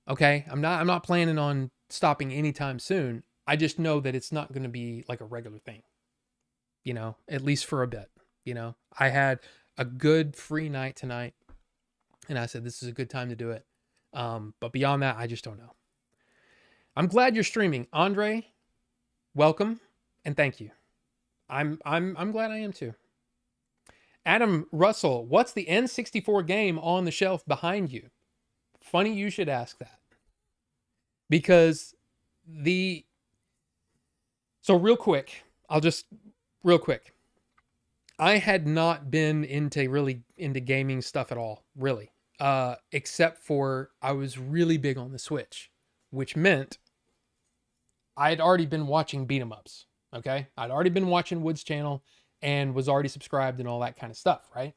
Okay? I'm not planning on stopping anytime soon. I just know that it's not going to be like a regular thing. At least for a bit. I had a good free night tonight, and I said this is a good time to do it. But beyond that, I just don't know. I'm glad you're streaming, Andre. Welcome and thank you. I'm glad I am too. Adam Russell, what's the N64 game on the shelf behind you? Funny you should ask that. Because so real quick, I had not been into gaming stuff at all, really. Except for I was really big on the Switch, which meant I had already been watching beat 'em ups. Okay. I'd already been watching Wood's channel and was already subscribed and all that kind of stuff. Right.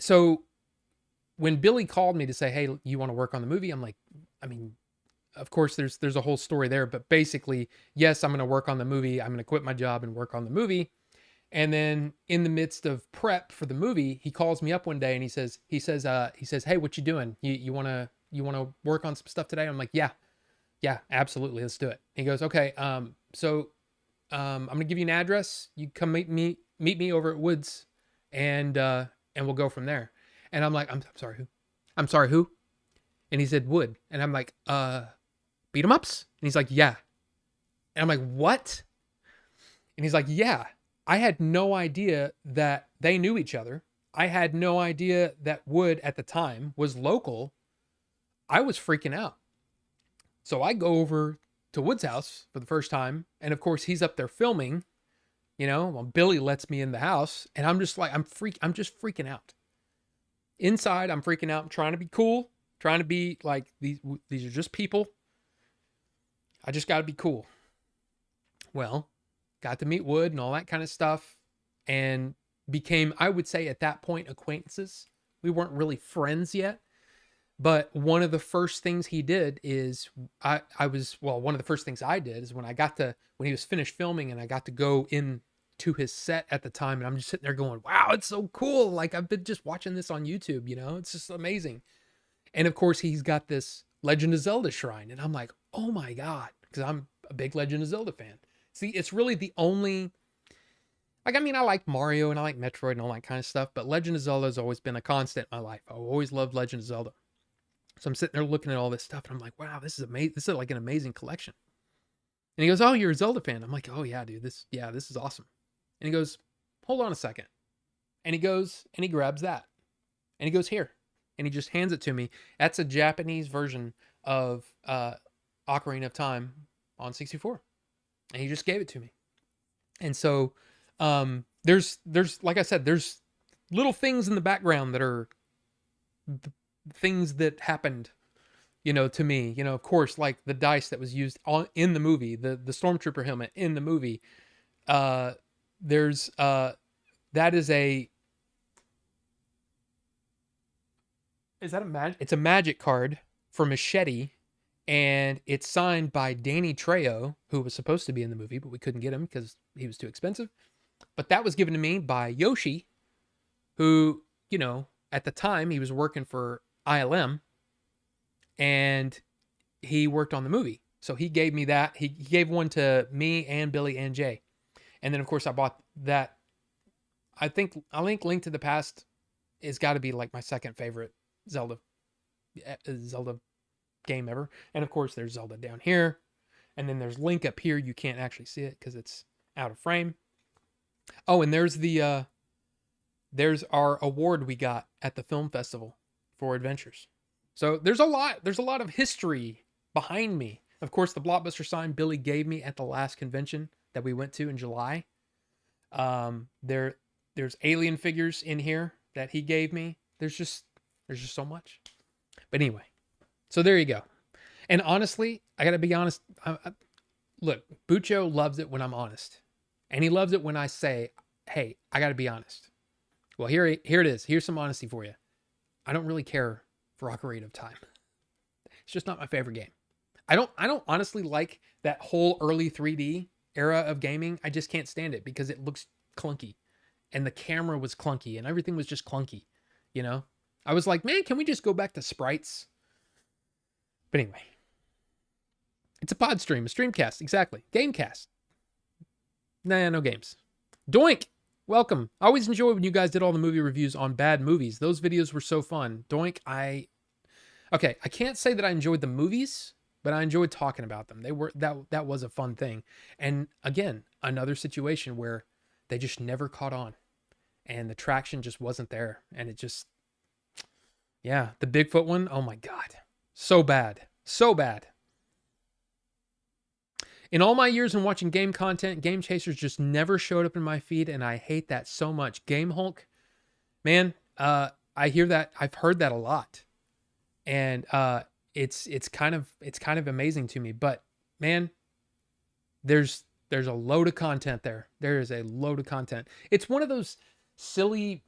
So when Billy called me to say, hey, you want to work on the movie? I'm like, I mean, of course there's a whole story there, but basically, yes, I'm going to work on the movie. I'm going to quit my job and work on the movie. And then in the midst of prep for the movie, he calls me up one day and he says, hey, what you doing? You want to work on some stuff today? I'm like, yeah, absolutely. Let's do it. He goes, okay. So I'm going to give you an address. You come meet me over at Woods, and we'll go from there. And I'm like, I'm sorry, who? I'm sorry, who? And he said, Wood. And I'm like, beat 'em ups? And he's like, yeah. And I'm like, what? And he's like, yeah. I had no idea that they knew each other. I had no idea that Wood at the time was local. I was freaking out. So I go over to Wood's house for the first time. And of course he's up there filming, while Billy lets me in the house. And I'm just like, I'm just freaking out. Inside, I'm freaking out. I'm trying to be cool, trying to be like, these are just people. I just got to be cool. Well, got to meet Wood and all that kind of stuff, and became, I would say at that point, acquaintances. We weren't really friends yet, but one of the first things he did is one of the first things I did is when he was finished filming and I got to go in to his set at the time, and I'm just sitting there going, wow, it's so cool. Like, I've been just watching this on YouTube, it's just amazing. And of course he's got this Legend of Zelda shrine, and I'm like, oh my God, because I'm a big Legend of Zelda fan. See, it's really the only, I like Mario and I like Metroid and all that kind of stuff, but Legend of Zelda has always been a constant in my life. I've always loved Legend of Zelda. So I'm sitting there looking at all this stuff, and I'm like, wow, this is amazing. This is like an amazing collection. And he goes, oh, you're a Zelda fan. I'm like, oh yeah, dude, this is awesome. And he goes, hold on a second. And he goes and he grabs that. And he goes, here. And he just hands it to me. That's a Japanese version of Ocarina of Time on 64. And he just gave it to me. And so there's like I said, there's little things in the background that are things that happened, to me, of course, like the dice that was used in the movie, the Stormtrooper helmet in the movie. There's that is that a magic? It's a magic card for Machete. And it's signed by Danny Trejo, who was supposed to be in the movie, but we couldn't get him because he was too expensive. But that was given to me by Yoshi, who, at the time he was working for ILM, and he worked on the movie. So he gave me that. He gave one to me and Billy and Jay. And then, of course, I bought that. I think Link to the Past has got to be like my second favorite Zelda game ever. And of course there's Zelda down here, and then there's Link up here. You can't actually see it because it's out of frame. Oh, and there's the there's our award we got at the film festival for adventures. So there's a lot of history behind me. Of course, the Blockbuster sign Billy gave me at the last convention that we went to in July. There's alien figures in here that he gave me. There's just so much. But anyway, so there you go. And honestly, I got to be honest. Look, Bucho loves it when I'm honest. And he loves it when I say, hey, I got to be honest. Well, here it is. Here's some honesty for you. I don't really care for Ocarina of Time. It's just not my favorite game. I don't honestly like that whole early 3D era of gaming. I just can't stand it because it looks clunky. And the camera was clunky and everything was just clunky, you know? I was like, man, can we just go back to sprites? But anyway. It's a pod stream, a streamcast, exactly. Gamecast. Nah, no games. Doink! Welcome. I always enjoyed when you guys did all the movie reviews on bad movies. Those videos were so fun. Doink, I can't say that I enjoyed the movies, but I enjoyed talking about them. They were that was a fun thing. And again, another situation where they just never caught on. And the traction just wasn't there. And it just, yeah, the Bigfoot one, oh my God. So bad. So bad. In all my years in watching game content, Game Chasers just never showed up in my feed, and I hate that so much. Game Hulk, man, I hear that. I've heard that a lot. And it's kind of amazing to me. But man, there's a load of content there. There is a load of content. It's one of those silly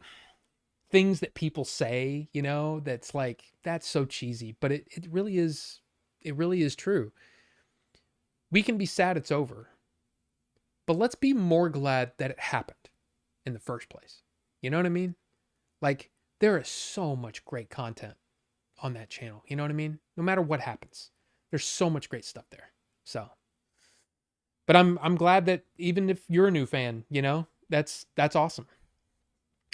things that people say, you know, that's like, that's so cheesy, but it really is true. We can be sad it's over, but let's be more glad that it happened in the first place. You know what I mean? Like, there is so much great content on that channel. You know what I mean? No matter what happens, there's so much great stuff there. So, but I'm glad that even if you're a new fan, you know, that's awesome.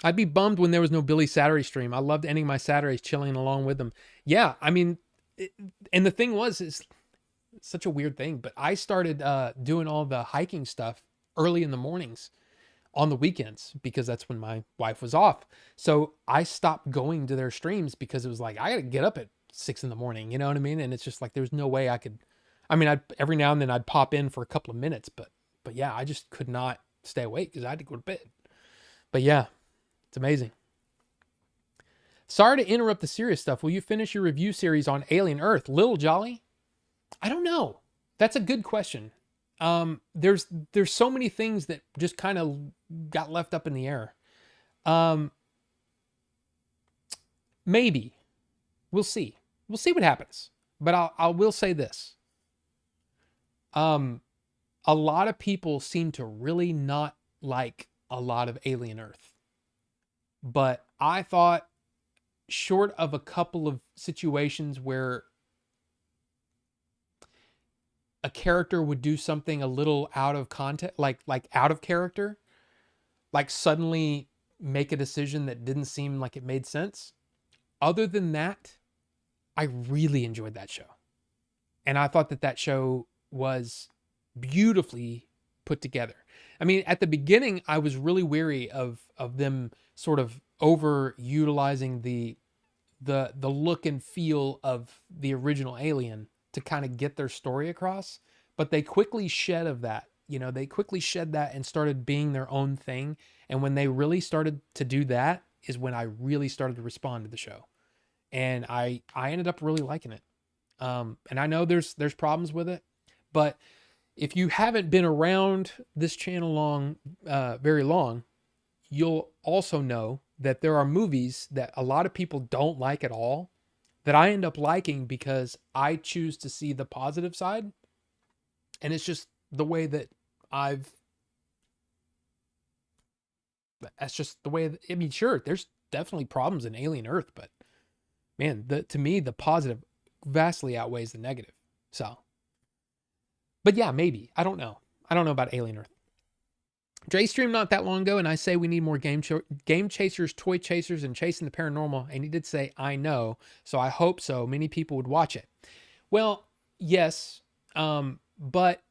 I'd be bummed when there was no Billy Saturday stream. I loved ending my Saturdays chilling along with them. Yeah, I mean, and the thing was, it's such a weird thing, but I started doing all the hiking stuff early in the mornings on the weekends because that's when my wife was off. So I stopped going to their streams because it was like, I got to get up at 6 a.m. You know what I mean? And it's just like, there's no way I could, I mean, every now and then I'd pop in for a couple of minutes, but yeah, I just could not stay awake because I had to go to bed. But yeah, it's amazing. Sorry to interrupt the serious stuff. Will you finish your review series on Alien Earth? Lil Jolly? I don't know. That's a good question. There's so many things that just kind of got left up in the air. Maybe. We'll see. We'll see what happens. But I will say this. A lot of people seem to really not like a lot of Alien Earth. But I thought, short of a couple of situations where a character would do something a little out of context, like out of character, like suddenly make a decision that didn't seem like it made sense. Other than that, I really enjoyed that show. And I thought that show was beautifully put together. I mean, at the beginning, I was really weary of them sort of overutilizing the look and feel of the original Alien to kind of get their story across, but they quickly shed of that. You know, they quickly shed that and started being their own thing. And when they really started to do that is when I really started to respond to the show. And I ended up really liking it. And I know there's problems with it, but if you haven't been around this channel very long, you'll also know that there are movies that a lot of people don't like at all that I end up liking because I choose to see the positive side. And it's just the way that that's just the way, I mean, sure, there's definitely problems in Alien Earth, but man, to me, the positive vastly outweighs the negative. So, but yeah, maybe, I don't know about Alien Earth. Dre streamed not that long ago, and I say we need more game chasers, toy chasers, and chasing the paranormal. And he did say, I know. So I hope so. Many people would watch it. Well, yes. But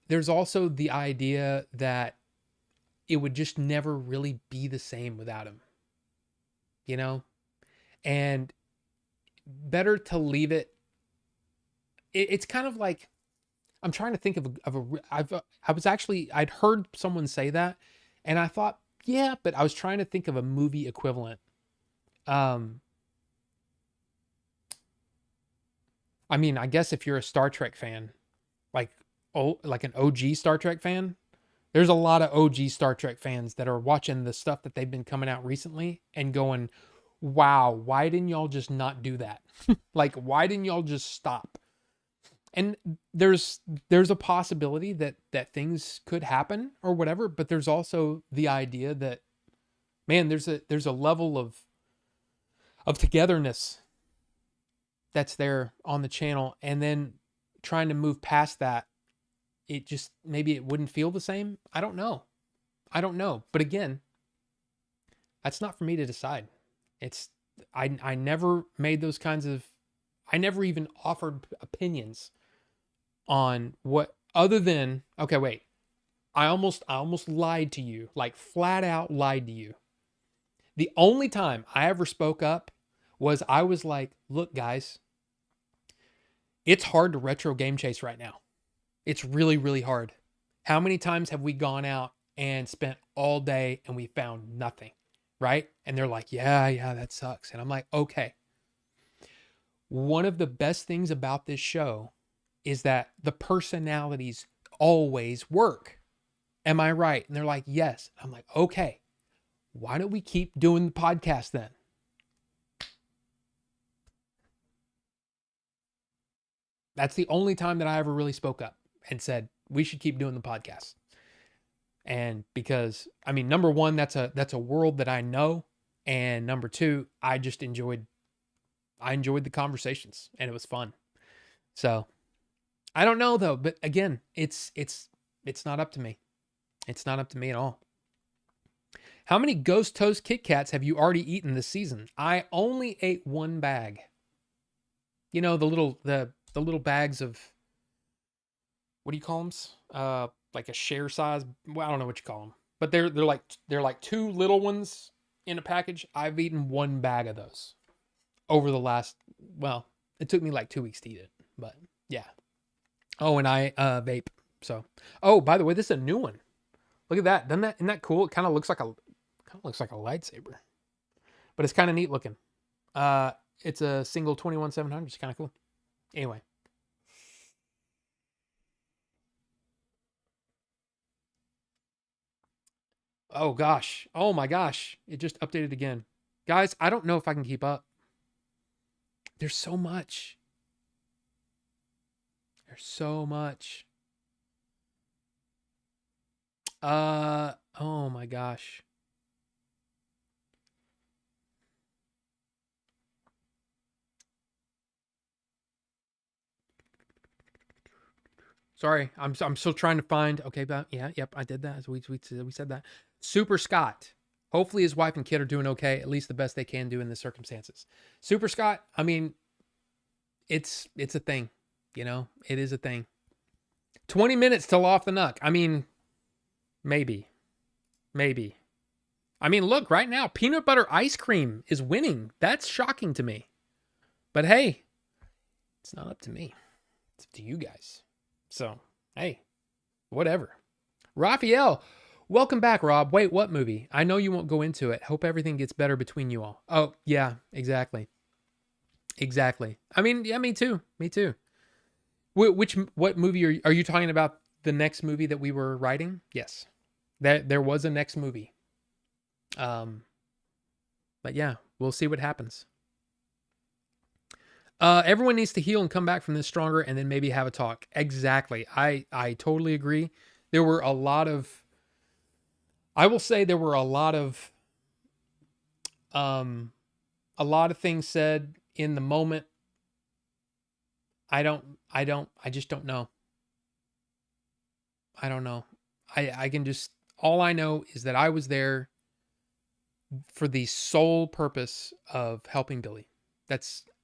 there's also the idea that it would just never really be the same without him, you know? And better to leave it. It's kind of like, I'm trying to think I'd heard someone say that, and I thought, yeah, but I was trying to think of a movie equivalent. Um, I mean, I guess if you're a Star Trek fan, like, like an OG Star Trek fan, there's a lot of OG Star Trek fans that are watching the stuff that they've been coming out recently and going, wow, why didn't y'all just not do that? Like, why didn't y'all just stop? And there's a possibility that things could happen or whatever, but there's also the idea that, man, there's a level of togetherness that's there on the channel, and then trying to move past that, it just, maybe it wouldn't feel the same. I don't know. But again, that's not for me to decide. It's, I never made those kinds of, I never even offered opinions on what, other than, okay, wait, I almost lied to you, like flat out lied to you. The only time I ever spoke up was, I was like, look guys, it's hard to retro game chase right now. It's really, really hard. How many times have we gone out and spent all day and we found nothing, right? And they're like, yeah, that sucks. And I'm like, okay. One of the best things about this show is that the personalities always work. Am I right? And they're like, yes. I'm like, okay, why don't we keep doing the podcast then? That's the only time that I ever really spoke up and said, we should keep doing the podcast. And because, I mean, number one, that's a world that I know. And number two, I enjoyed the conversations, and it was fun. So I don't know though, but again, it's not up to me. It's not up to me at all. How many Ghost Toast Kit Kats have you already eaten this season? I only ate one bag. You know, the little bags of, what do you call them? Like a share size. Well, I don't know what you call them, but they're like two little ones in a package. I've eaten one bag of those over the last, well, it took me like 2 weeks to eat it, but yeah. Oh, and I vape. So, oh, by the way, this is a new one. Look at that. Isn't that cool? It kind of looks like a lightsaber, but it's kind of neat looking. It's a single 21700. It's kind of cool. Anyway. Oh gosh. Oh my gosh. It just updated again. Guys, I don't know if I can keep up. There's so much. There's so much. Oh my gosh. Sorry, I'm still trying to find. Okay, but yeah, yep, I did that. We said that. Super Scott. Hopefully his wife and kid are doing okay, at least the best they can do in the circumstances. Super Scott, I mean, it's a thing, you know, it is a thing. 20 minutes till off the nuck. I mean, maybe. I mean, look, right now, peanut butter ice cream is winning. That's shocking to me. But hey, it's not up to me. It's up to you guys. So, hey, whatever. Raphael, welcome back, Rob. Wait, what movie? I know you won't go into it. Hope everything gets better between you all. Oh, yeah, exactly. I mean, yeah, me too. What movie are you talking about? The next movie that we were writing? Yes. There was a next movie. But yeah, we'll see what happens. Everyone needs to heal and come back from this stronger, and then maybe have a talk. Exactly. I totally agree. There were a lot of, I will say there were a lot of things said in the moment. I just don't know. I don't know. I can just, all I know is that I was there for the sole purpose of helping Billy.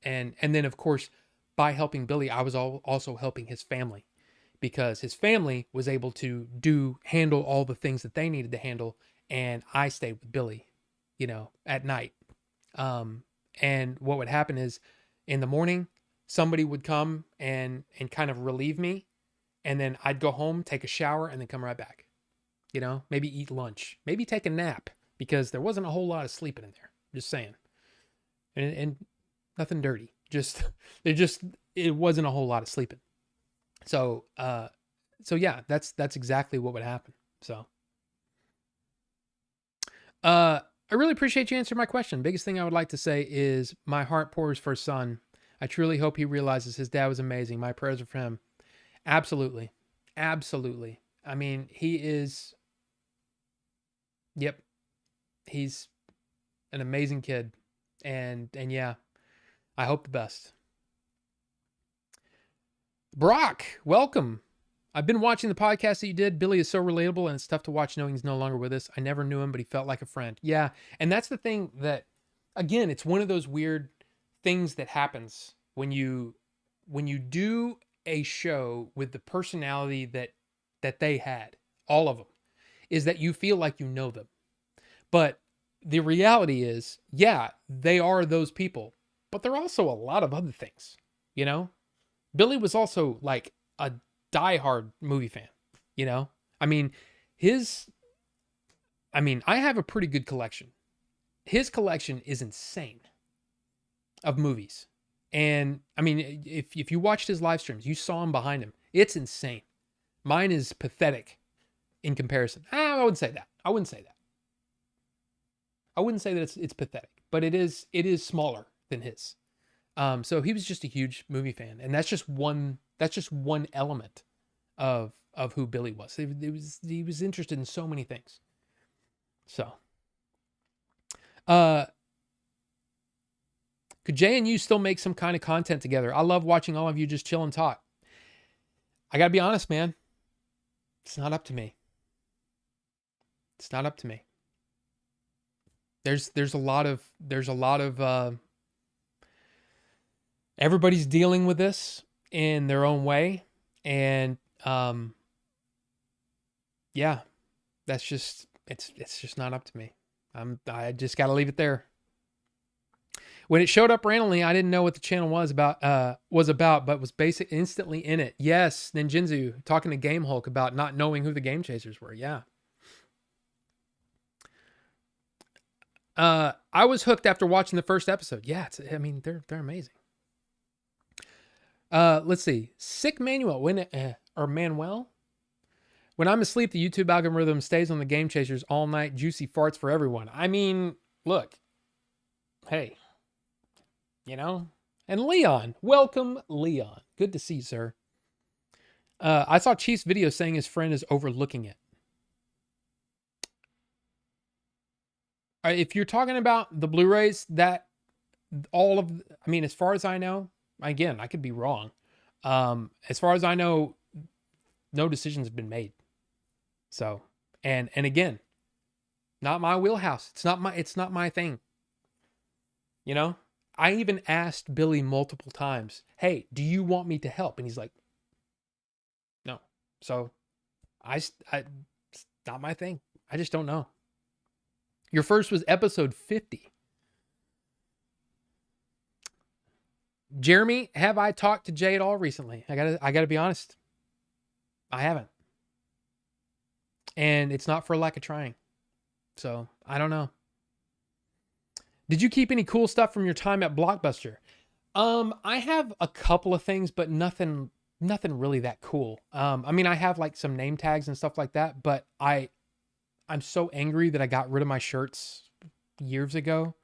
And then of course, by helping Billy, I was also helping his family, because his family was able to handle all the things that they needed to handle. And I stayed with Billy, at night. And what would happen is in the morning, somebody would come and kind of relieve me. And then I'd go home, take a shower, and then come right back. Maybe eat lunch, maybe take a nap, because there wasn't a whole lot of sleeping in there. Just saying. And nothing dirty. It wasn't a whole lot of sleeping. So yeah, that's exactly what would happen. So, I really appreciate you answering my question. Biggest thing I would like to say is my heart pours for his son. I truly hope he realizes his dad was amazing. My prayers are for him. Absolutely. Absolutely. I mean, he is, yep. He's an amazing kid. And yeah, I hope the best. Brock, welcome. I've been watching the podcast that you did. Billy is so relatable, and it's tough to watch knowing he's no longer with us. I never knew him, but he felt like a friend. Yeah, and that's the thing that, again, it's one of those weird things that happens when you do a show with the personality that they had, all of them, is that you feel like you know them. But the reality is, yeah, they are those people, but they're also a lot of other things, Billy was also like a diehard movie fan, I mean, I have a pretty good collection. His collection is insane of movies. And I mean, if you watched his live streams, you saw him behind him. It's insane. Mine is pathetic in comparison. I wouldn't say that. I wouldn't say that it's pathetic, but it is smaller than his. So he was just a huge movie fan, and that's just one element of who Billy was. He was interested in so many things. So, could Jay and you still make some kind of content together? I love watching all of you just chill and talk. I gotta be honest, man. It's not up to me. It's not up to me. There's a lot of everybody's dealing with this in their own way. And, yeah, that's just, it's just not up to me. I just got to leave it there. When it showed up randomly, I didn't know what the channel was about, but was instantly in it. Yes. Ninjinzu talking to Game Hulk about not knowing who the Game Chasers were. Yeah. I was hooked after watching the first episode. Yeah, they're amazing. Let's see. Sick Manuel Manuel. When I'm asleep, the YouTube algorithm stays on the Game Chasers all night. Juicy farts for everyone. I mean, look. Hey. And Leon. Welcome, Leon. Good to see you, sir. I saw Chief's video saying his friend is overlooking it. If you're talking about the Blu-rays, as far as I know, again, I could be wrong. As far as I know, no decisions have been made. So, and again, not my wheelhouse. It's not my thing. I even asked Billy multiple times, "Hey, do you want me to help?" And he's like, "No." So, it's not my thing. I just don't know. Your first was episode 50. Jeremy, have I talked to Jay at all recently? I gotta be honest. I haven't. And it's not for lack of trying. So, I don't know. Did you keep any cool stuff from your time at Blockbuster? I have a couple of things, but nothing really that cool. I have like some name tags and stuff like that, but I'm so angry that I got rid of my shirts years ago.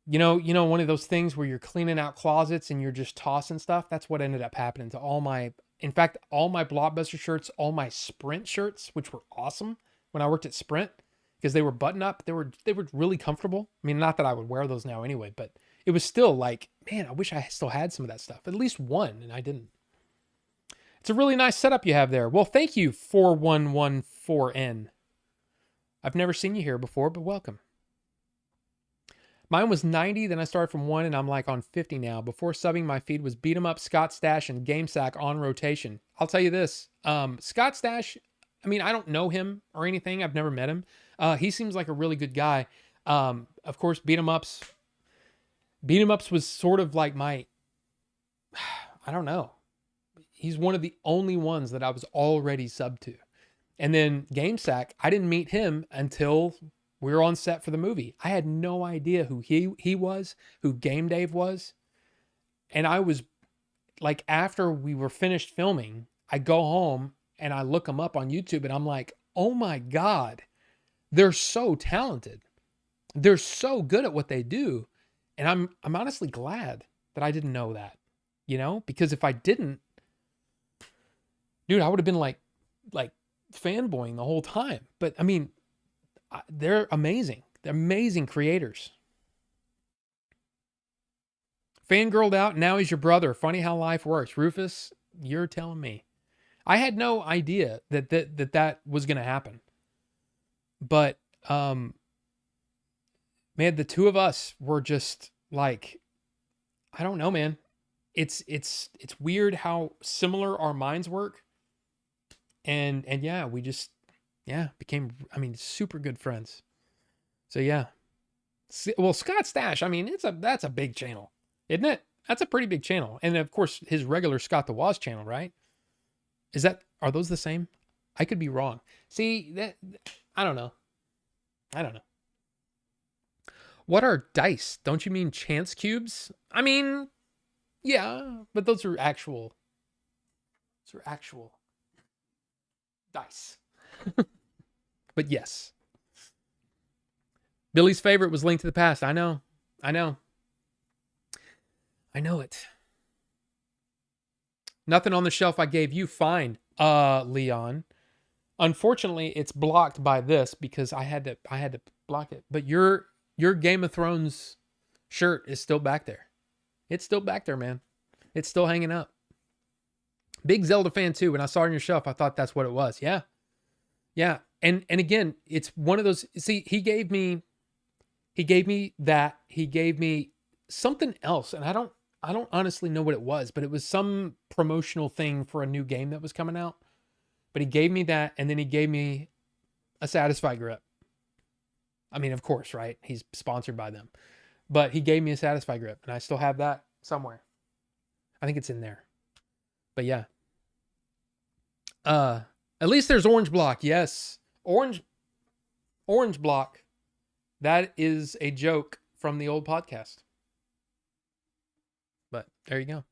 One of those things where you're cleaning out closets and you're just tossing stuff. That's what ended up happening to all my Blockbuster shirts, all my Sprint shirts, which were awesome when I worked at Sprint because they were button up. They were really comfortable. Not that I would wear those now anyway, but it was still like, man, I wish I still had some of that stuff. At least one, and I didn't. It's a really nice setup you have there. Well, thank you, 4114N. I've never seen you here before, but welcome. Mine was 90, then I started from 1, and I'm like on 50 now. Before subbing, my feed was Beat 'em Up, Scott Stash, and Game Sack on rotation. I'll tell you this. Scott Stash, I mean, I don't know him or anything. I've never met him. He seems like a really good guy. Of course, Beat 'em Ups. Beat 'em Ups was sort of like my, I don't know. He's one of the only ones that I was already subbed to. And then Game Sack, I didn't meet him until we were on set for the movie. I had no idea who he was, who Game Dave was. And I was like, after we were finished filming, I go home and I look them up on YouTube and I'm like, oh my God, they're so talented. They're so good at what they do. And I'm honestly glad that I didn't know that, you know, because if I didn't, dude, I would have been like fanboying the whole time. But I mean, they're amazing. They're amazing creators. Fangirled out. Now he's your brother. Funny how life works. Rufus, you're telling me. I had no idea that was going to happen. But, man, the two of us were just like, I don't know, man. It's weird how similar our minds work. And yeah, we just, became, I mean, super good friends. So yeah. Well, Scott Stash, I mean, that's a big channel, isn't it? That's a pretty big channel. And of course, his regular Scott the Woz channel, right? Are those the same? I could be wrong. See, I don't know. What are dice? Don't you mean chance cubes? I mean, yeah, but those are actual dice. But yes. Billy's favorite was Link to the Past. I know it. Nothing on the shelf I gave you. Fine, Leon. Unfortunately, it's blocked by this because I had to block it. But your Game of Thrones shirt is still back there. It's still back there, man. It's still hanging up. Big Zelda fan too. When I saw it on your shelf, I thought that's what it was. Yeah. Yeah. And again, it's one of those, see, he gave me that. He gave me something else. And I don't honestly know what it was, but it was some promotional thing for a new game that was coming out. But he gave me that, and then he gave me a Satisfy grip. I mean, of course, right? He's sponsored by them. But he gave me a Satisfy grip, and I still have that somewhere. I think it's in there. But yeah. At least there's Orange Block. Yes. Orange Block. That is a joke from the old podcast. But there you go.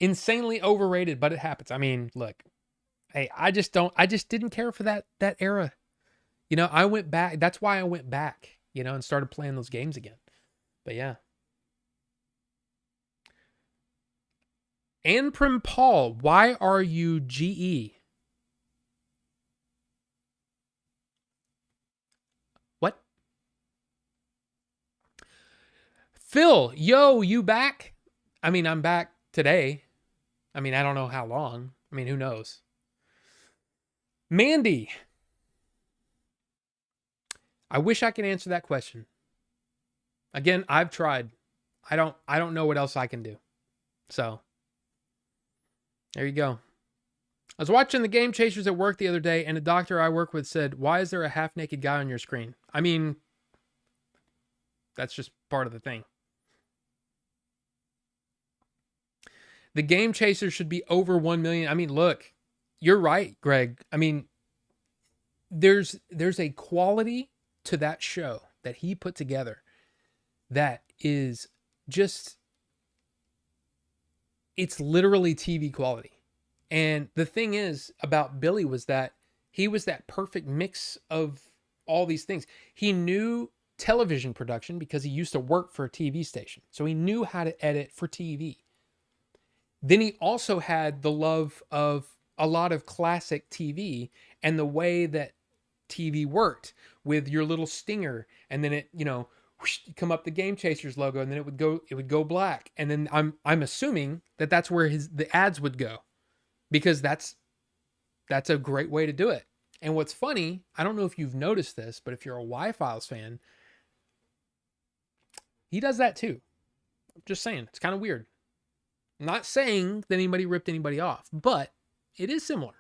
Insanely overrated, but it happens. I mean, look, hey, I just didn't care for that era. You know, I went back. That's why I went back, you know, and started playing those games again. But yeah. Anprim Paul, why are you GE? What? Phil, yo, you back? I mean, I'm back today. I mean, I don't know how long. I mean, who knows? Mandy. I wish I could answer that question. Again, I've tried. I don't know what else I can do. So, there you go. I was watching the Game Chasers at work the other day, and a doctor I work with said, "Why is there a half-naked guy on your screen?" I mean, that's just part of the thing. The Game Chasers should be over 1 million. I mean, look, you're right, Greg. I mean, there's a quality to that show that he put together that is just, it's literally TV quality. And the thing is about Billy was that he was that perfect mix of all these things. He knew television production because he used to work for a TV station. So he knew how to edit for TV. Then he also had the love of a lot of classic TV and the way that TV worked with your little stinger. And then it, you know, whoosh, come up the Game Chasers logo, and then it would go black. And then I'm assuming that that's where the ads would go, because that's a great way to do it. And what's funny, I don't know if you've noticed this, but if you're a Y-Files fan, He does that too. I'm just saying, it's kind of weird. I'm not saying that anybody ripped anybody off, but it is similar.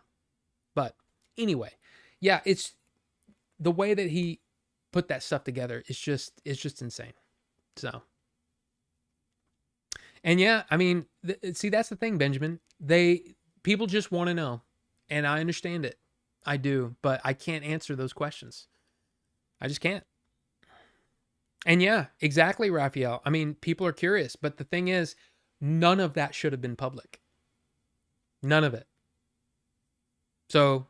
But anyway, yeah, it's the way that he put that stuff together is just insane. So, and yeah, I mean, see, that's the thing, Benjamin. People just want to know, and I understand it. I do, but I can't answer those questions. I just can't. And yeah, exactly, Raphael. I mean, people are curious, but the thing is, none of that should have been public. None of it. So,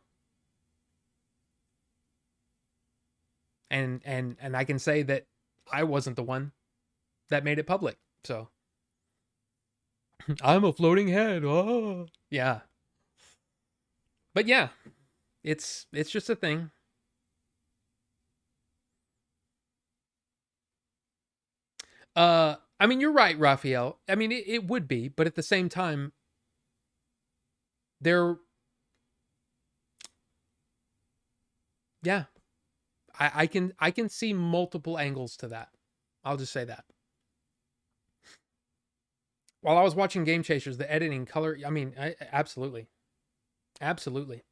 and I can say that I wasn't the one that made it public. So, I'm a floating head. Oh, yeah. But yeah, it's just a thing. I mean, you're right, Raphael. I mean, it would be, but at the same time, yeah, I can see multiple angles to that. I'll just say that. While I was watching Game Chasers, the editing, color, I mean, absolutely. Absolutely.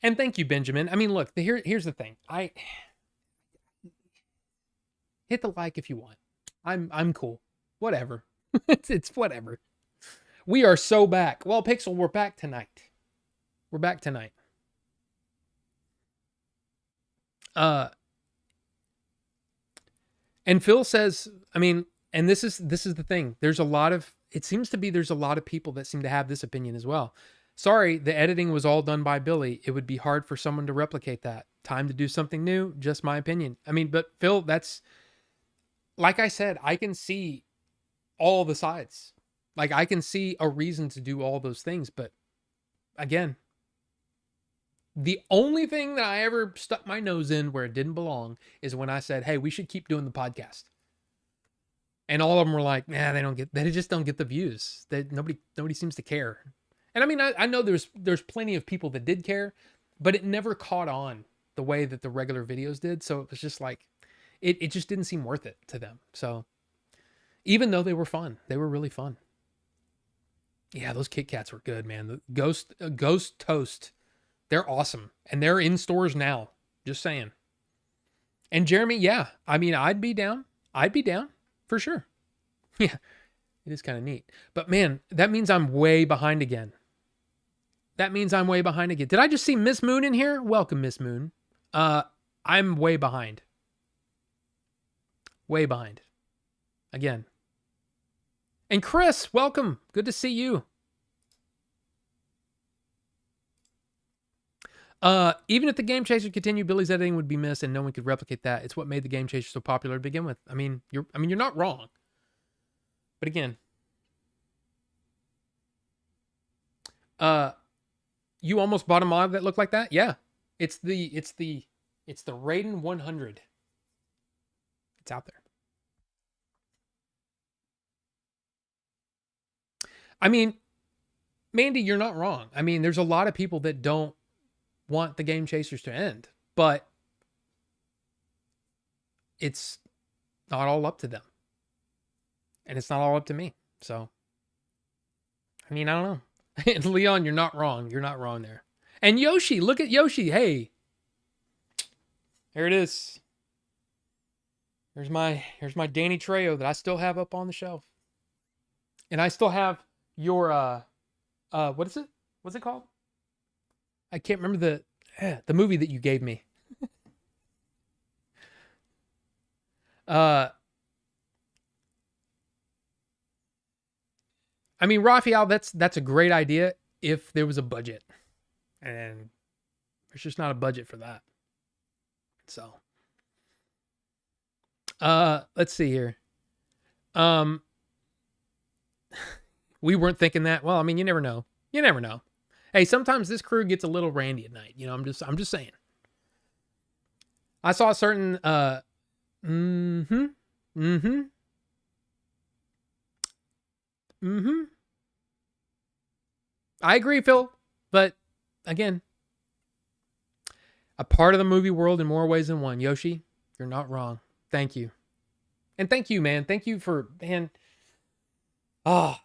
And thank you, Benjamin. I mean, look, here's the thing. I hit the like if you want. I'm cool. Whatever. it's whatever. We are so back. Well, Pixel, we're back tonight. We're back tonight. And Phil says, I mean, and this is the thing. There's a lot of people that seem to have this opinion as well. Sorry, the editing was all done by Billy. It would be hard for someone to replicate that. Time to do something new. Just my opinion. I mean, but Phil, that's, like I said, I can see all the sides. Like, I can see a reason to do all those things. But again, the only thing that I ever stuck my nose in where it didn't belong is when I said, hey, we should keep doing the podcast. And all of them were like, nah, they just don't get the views. Nobody seems to care. And I mean, I know there's plenty of people that did care, but it never caught on the way that the regular videos did. So it was just like, it just didn't seem worth it to them. So even though they were fun, they were really fun. Yeah, those Kit Kats were good, man. The Ghost Toast, they're awesome. And they're in stores now. Just saying. And Jeremy, yeah, I mean, I'd be down for sure. Yeah, it is kind of neat. But man, that means I'm way behind again. Did I just see Miss Moon in here? Welcome, Miss Moon. I'm way behind. Way behind. Again. And Chris, welcome. Good to see you. Even if the Game Chaser continued, Billy's editing would be missed and no one could replicate that. It's what made the Game Chaser so popular to begin with. I mean, you're not wrong. But again, you almost bought a mod that looked like that? Yeah. It's the Raiden 100. It's out there. I mean, Mandy, you're not wrong. I mean, there's a lot of people that don't want the Game Chasers to end, but it's not all up to them. And it's not all up to me. So, I mean, I don't know. Leon, you're not wrong. You're not wrong there. And Yoshi, look at Yoshi. Hey, here it is. Here's my Danny Trejo that I still have up on the shelf. And I still have your, what is it? What's it called? I can't remember the movie that you gave me. I mean, Raphael, that's a great idea if there was a budget. And there's just not a budget for that. So, let's see here. We weren't thinking that. Well, I mean, you never know. You never know. Hey, sometimes this crew gets a little randy at night. You know, I'm just saying. I saw a certain I agree, Phil. But again, a part of the movie world in more ways than one. Yoshi, you're not wrong. Thank you. And thank you, man. Thank you for, man. Ah,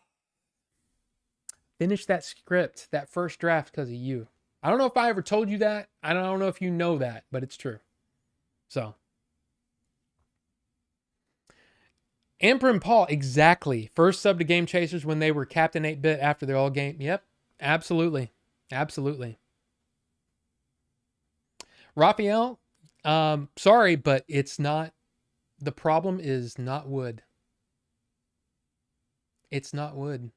finish that script, that first draft because of you. I don't know if I ever told you that. I don't know if you know that, but it's true. So, Amber and Paul, exactly. First sub to Game Chasers when they were Captain 8-Bit after their all game. Yep, absolutely. Absolutely. Raphael, sorry, but it's not, the problem is not wood. It's not wood.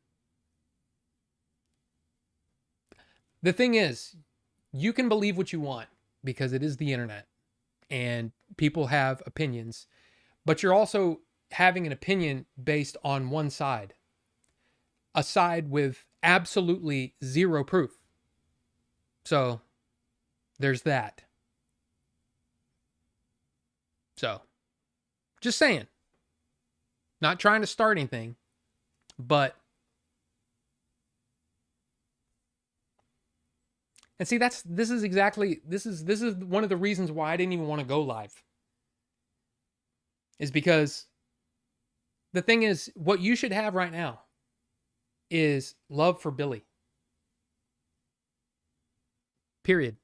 The thing is, you can believe what you want because it is the internet and people have opinions, but you're also having an opinion based on one side, a side with absolutely zero proof. So there's that. So just saying, not trying to start anything, but, and see, this is one of the reasons why I didn't even want to go live, is because the thing is, what you should have right now is love for Billy. Period.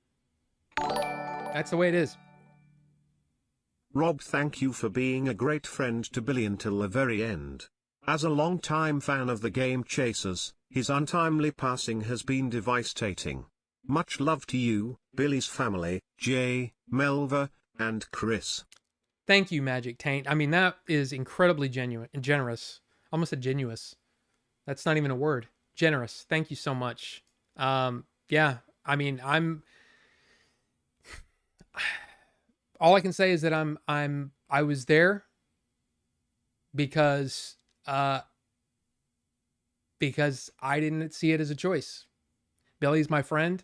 That's the way it is. Rob, thank you for being a great friend to Billy until the very end. As a long-time fan of the Game Chasers, his untimely passing has been devastating. Much love to you, Billy's family, Jay, Melva, and Chris. Thank you, Magic Taint. I mean, that is incredibly genuine and generous. Almost a genuous. That's not even a word. Generous. Thank you so much. Yeah, I mean, all I can say is that I was there because I didn't see it as a choice. Billy's my friend,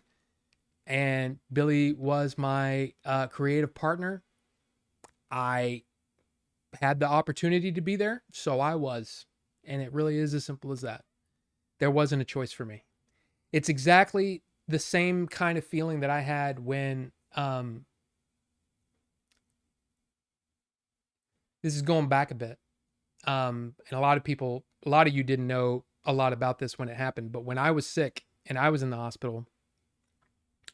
and Billy was my creative partner. I had the opportunity to be there, so I was. And it really is as simple as that. There wasn't a choice for me. It's exactly the same kind of feeling that I had when this is going back a bit. And a lot of you didn't know a lot about this when it happened, but when I was sick and I was in the hospital,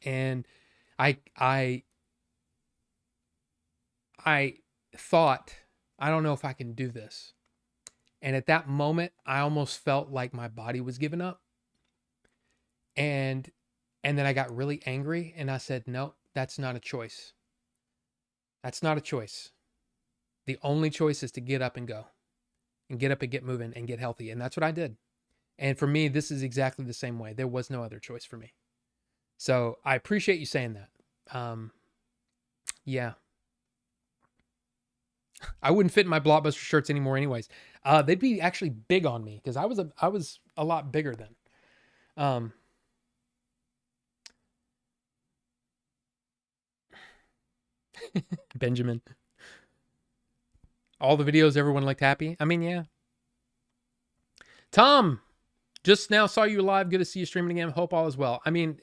and I thought, I don't know if I can do this. And at that moment, I almost felt like my body was giving up. And then I got really angry and I said, no, that's not a choice. That's not a choice. The only choice is to get up and go, and get up and get moving and get healthy. And that's what I did. And for me, this is exactly the same way. There was no other choice for me. So I appreciate you saying that. Yeah. I wouldn't fit in my Blockbuster shirts anymore anyways. They'd be actually big on me because I was a lot bigger then. Benjamin. All the videos, everyone looked happy. I mean, yeah. Tom, just now saw you live. Good to see you streaming again. Hope all is well. I mean,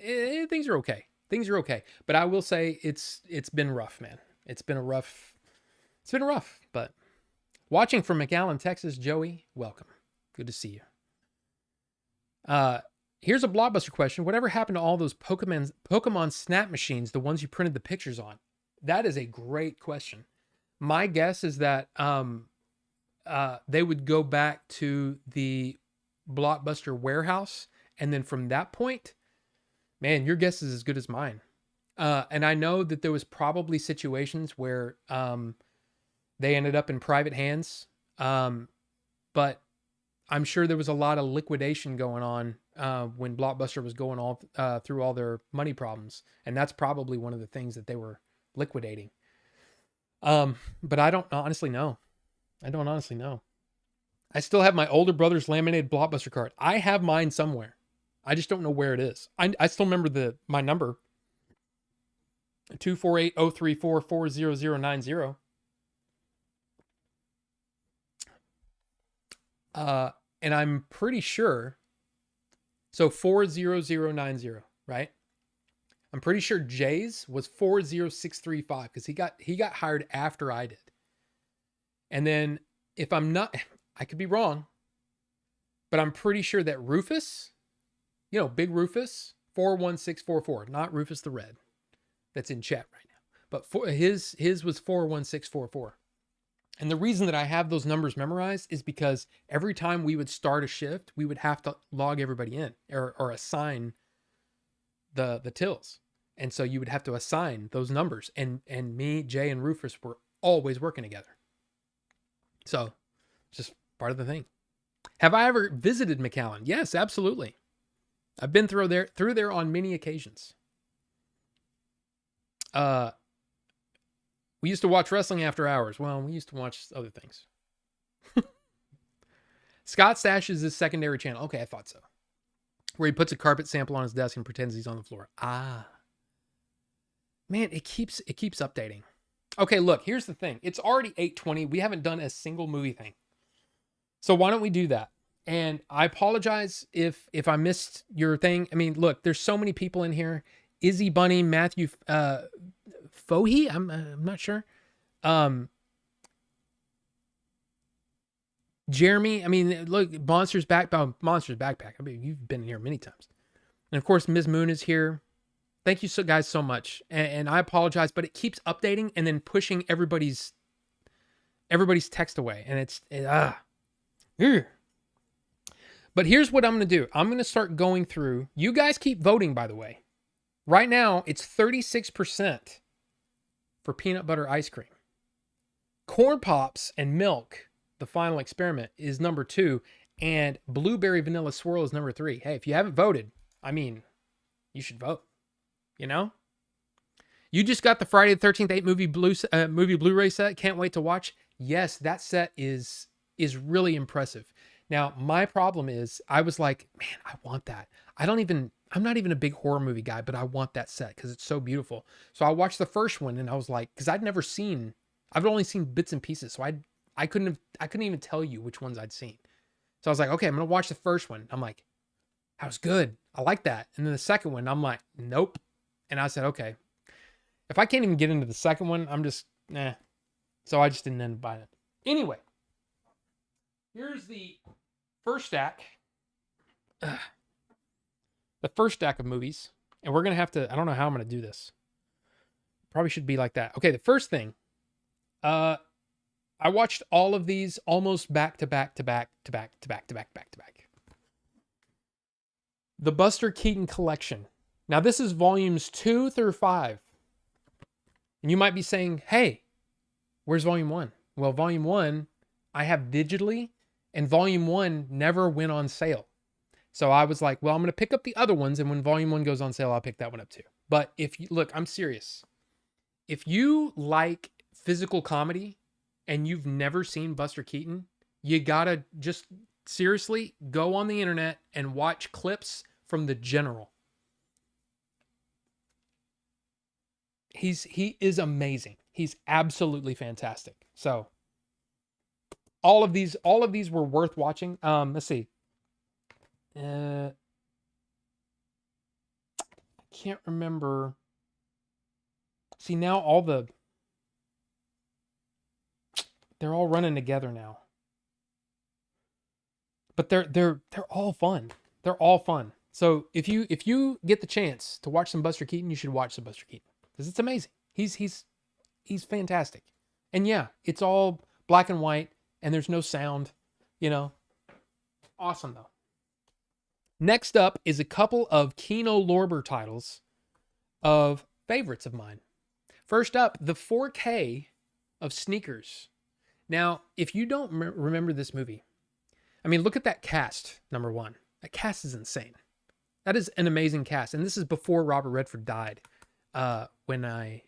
things are okay. Things are okay. But I will say it's been rough, man. It's been rough, but watching from McAllen, Texas, Joey, welcome. Good to see you. Here's a Blockbuster question. Whatever happened to all those Pokemon Snap machines, the ones you printed the pictures on? That is a great question. My guess is that they would go back to the Blockbuster warehouse, and then from that point, man, your guess is as good as mine. And I know that there was probably situations where they ended up in private hands, but I'm sure there was a lot of liquidation going on when Blockbuster was going all through all their money problems, and that's probably one of the things that they were liquidating. But I don't honestly know. I still have my older brother's laminated Blockbuster card. I have mine somewhere. I just don't know where it is. I still remember my number. 248-034-40090. And I'm pretty sure, so 40090, right? I'm pretty sure Jay's was 40635 because he got hired after I did. And then if I'm not, I could be wrong, but I'm pretty sure that Rufus, Big Rufus, 41644, not Rufus the Red, that's in chat right now, but his was 41644. And the reason that I have those numbers memorized is because every time we would start a shift, we would have to log everybody in or assign the tills. And so you would have to assign those numbers. And me, Jay, and Rufus were always working together. So it's just part of the thing. Have I ever visited McAllen? Yes, absolutely. I've been through there on many occasions. We used to watch wrestling after hours. Well, we used to watch other things. Scott stashes his secondary channel. Okay, I thought so. Where he puts a carpet sample on his desk and pretends he's on the floor. Ah. Man, it keeps updating. Okay, look, here's the thing. It's already 8:20. We haven't done a single movie thing. So why don't we do that? And I apologize if I missed your thing. I mean, look, there's so many people in here. Izzy Bunny, Matthew Fohey, I'm not sure. Jeremy, I mean, look, Monsters Backpack. I mean, you've been here many times. And of course, Ms. Moon is here. Thank you guys so much. And I apologize, but it keeps updating and then pushing everybody's text away. And But here's what I'm going to do. I'm going to start going through. You guys keep voting, by the way. Right now, it's 36% for peanut butter ice cream. Corn Pops and milk, the final experiment, is number 2. And blueberry vanilla swirl is number 3. Hey, if you haven't voted, I mean, you should vote. You just got the Friday the 13th 8 movie Blu-ray set. Can't wait to watch. Yes, that set is really impressive. Now, my problem is I was like, man, I want that. I'm not even a big horror movie guy, but I want that set because it's so beautiful. So I watched the first one and I was like, because I've only seen bits and pieces. So I couldn't even tell you which ones I'd seen. So I was like, okay, I'm going to watch the first one. I'm like, that was good. I like that. And then the second one, I'm like, nope. And I said, okay, if I can't even get into the second one, I'm just, nah. So I just didn't end up buying it. Anyway, here's the first stack. The first stack of movies. And we're going to have to, I don't know how I'm going to do this. Probably should be like that. Okay, the first thing. I watched all of these almost back to back to back to back to back to back back to back. The Buster Keaton Collection. Now, this is volumes 2 through 5. And you might be saying, hey, where's volume 1? Well, volume 1, I have digitally, and volume 1 never went on sale. So I was like, well, I'm going to pick up the other ones, and when volume 1 goes on sale, I'll pick that one up too. But look, I'm serious. If you like physical comedy and you've never seen Buster Keaton, you gotta just seriously go on the internet and watch clips from The General. He is amazing. He's absolutely fantastic. So all of these were worth watching. Let's see. I can't remember. See, now they're all running together now. But they're all fun. They're all fun. So if you get the chance to watch some Buster Keaton, you should watch some Buster Keaton because it's amazing. He's fantastic. And yeah, it's all black and white and there's no sound, Awesome though. Next up is a couple of Kino Lorber titles of favorites of mine. First up, the 4K of Sneakers. Now, if you don't remember this movie, I mean, look at that cast, number one. That cast is insane. That is an amazing cast. And this is before Robert Redford died when I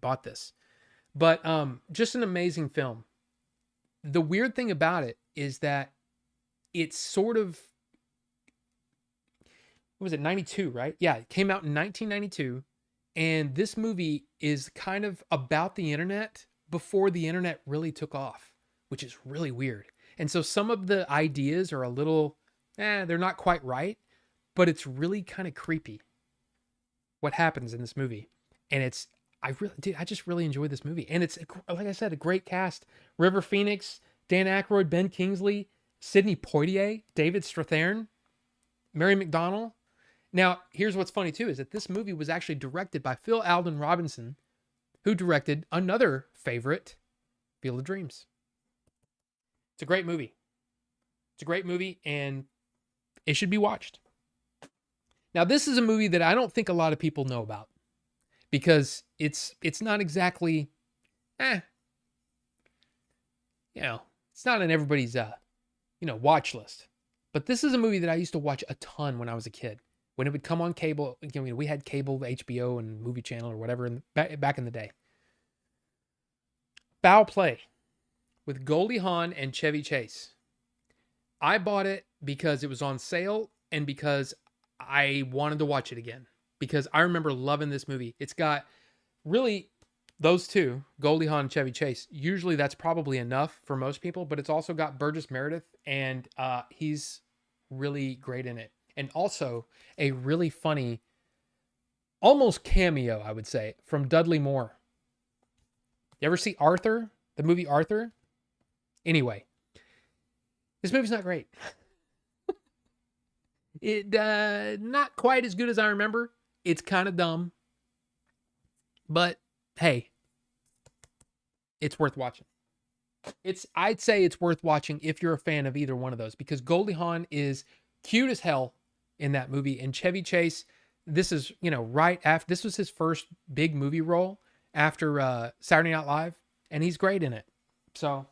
bought this. But just an amazing film. The weird thing about it is that it's sort of, what was it, 92, right? Yeah, it came out in 1992. And this movie is kind of about the internet before the internet really took off, which is really weird. And so some of the ideas are a little, they're not quite right, but it's really kind of creepy what happens in this movie. And I just really enjoyed this movie. And it's, like I said, a great cast. River Phoenix, Dan Aykroyd, Ben Kingsley, Sidney Poitier, David Strathairn, Mary McDonnell. Now, here's what's funny too, is that this movie was actually directed by Phil Alden Robinson, who directed another favorite, Field of Dreams. It's a great movie. It's a great movie, and it should be watched. Now, this is a movie that I don't think a lot of people know about because it's not exactly, it's not on everybody's watch list. But this is a movie that I used to watch a ton when I was a kid. When it would come on cable, we had cable, HBO, and Movie Channel or whatever back in the day. Foul Play with Goldie Hawn and Chevy Chase. I bought it because it was on sale and because I wanted to watch it again. Because I remember loving this movie. It's got really those two, Goldie Hawn and Chevy Chase. Usually that's probably enough for most people, but it's also got Burgess Meredith, and he's really great in it. And also a really funny, almost cameo, I would say, from Dudley Moore. You ever see Arthur? The movie Arthur? Anyway, this movie's not great. It not quite as good as I remember. It's kind of dumb. But hey, it's worth watching. I'd say it's worth watching if you're a fan of either one of those, because Goldie Hawn is cute as hell in that movie, and Chevy Chase, this is, right after, this was his first big movie role after Saturday Night Live, and he's great in it. So,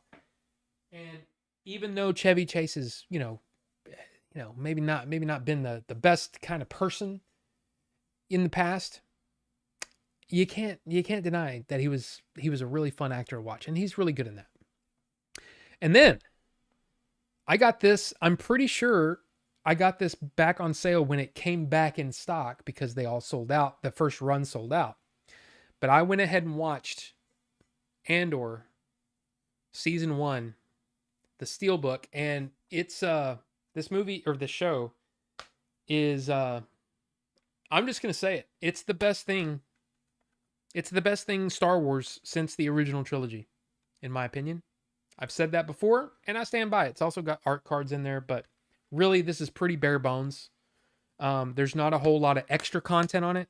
and even though Chevy Chase is, maybe not been the best kind of person in the past, you can't deny that he was a really fun actor to watch, and he's really good in that. And then I got this, I'm pretty sure I got this back on sale when it came back in stock because they all sold out. The first run sold out. But I went ahead and watched Andor season 1, the Steelbook, and it's this movie, or the show, is I'm just gonna say it. It's the best thing. It's the best thing Star Wars since the original trilogy, in my opinion. I've said that before, and I stand by it. It's also got art cards in there, but really, this is pretty bare bones. There's not a whole lot of extra content on it,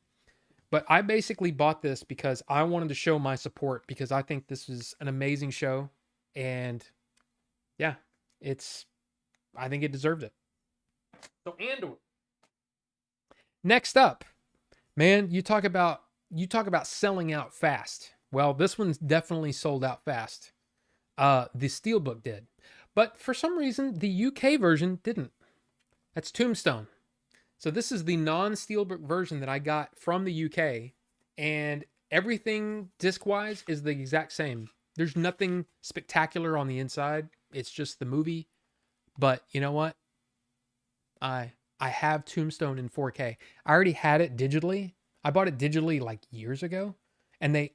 but I basically bought this because I wanted to show my support, because I think this is an amazing show, and yeah, I think it deserved it. So Andor. Next up, man, you talk about selling out fast. Well, this one's definitely sold out fast. The Steelbook did, but for some reason the UK version didn't. That's Tombstone. So this is the non-Steelbook version that I got from the UK, and everything disc-wise is the exact same. There's nothing spectacular on the inside. It's just the movie. But you know what? I have Tombstone in 4K. I already had it digitally. I bought it digitally like years ago, and they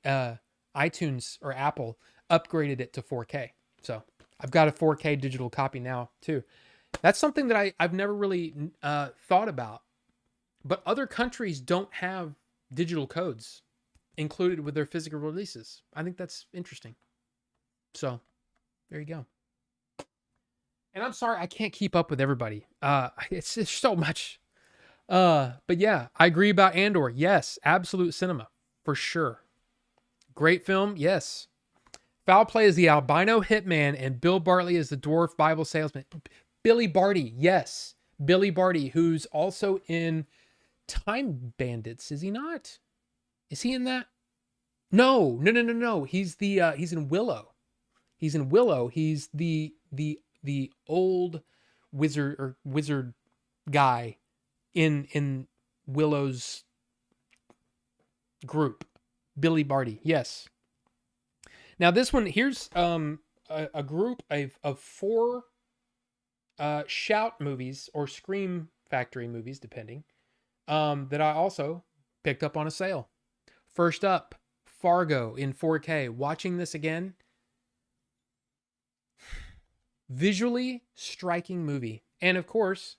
iTunes or Apple upgraded it to 4K. So I've got a 4K digital copy now too. That's something that I've never really thought about. But other countries don't have digital codes included with their physical releases. I think that's interesting. So there you go. And I'm sorry, I can't keep up with everybody. It's just so much. But yeah, I agree about Andor. Yes, absolute cinema for sure. Great film. Yes. Foul Play is the albino hitman, and Bill Bartley is the dwarf Bible salesman. Billy Barty. Yes. Billy Barty, who's also in Time Bandits. Is he not? Is he in that? No. He's in Willow. He's in Willow. He's the old wizard guy in Willow's group. Billy Barty. Yes. Now this one, here's a group of 4 Shout movies or Scream Factory movies, depending, that I also picked up on a sale. First up, Fargo in 4K. Watching this again, visually striking movie. And of course,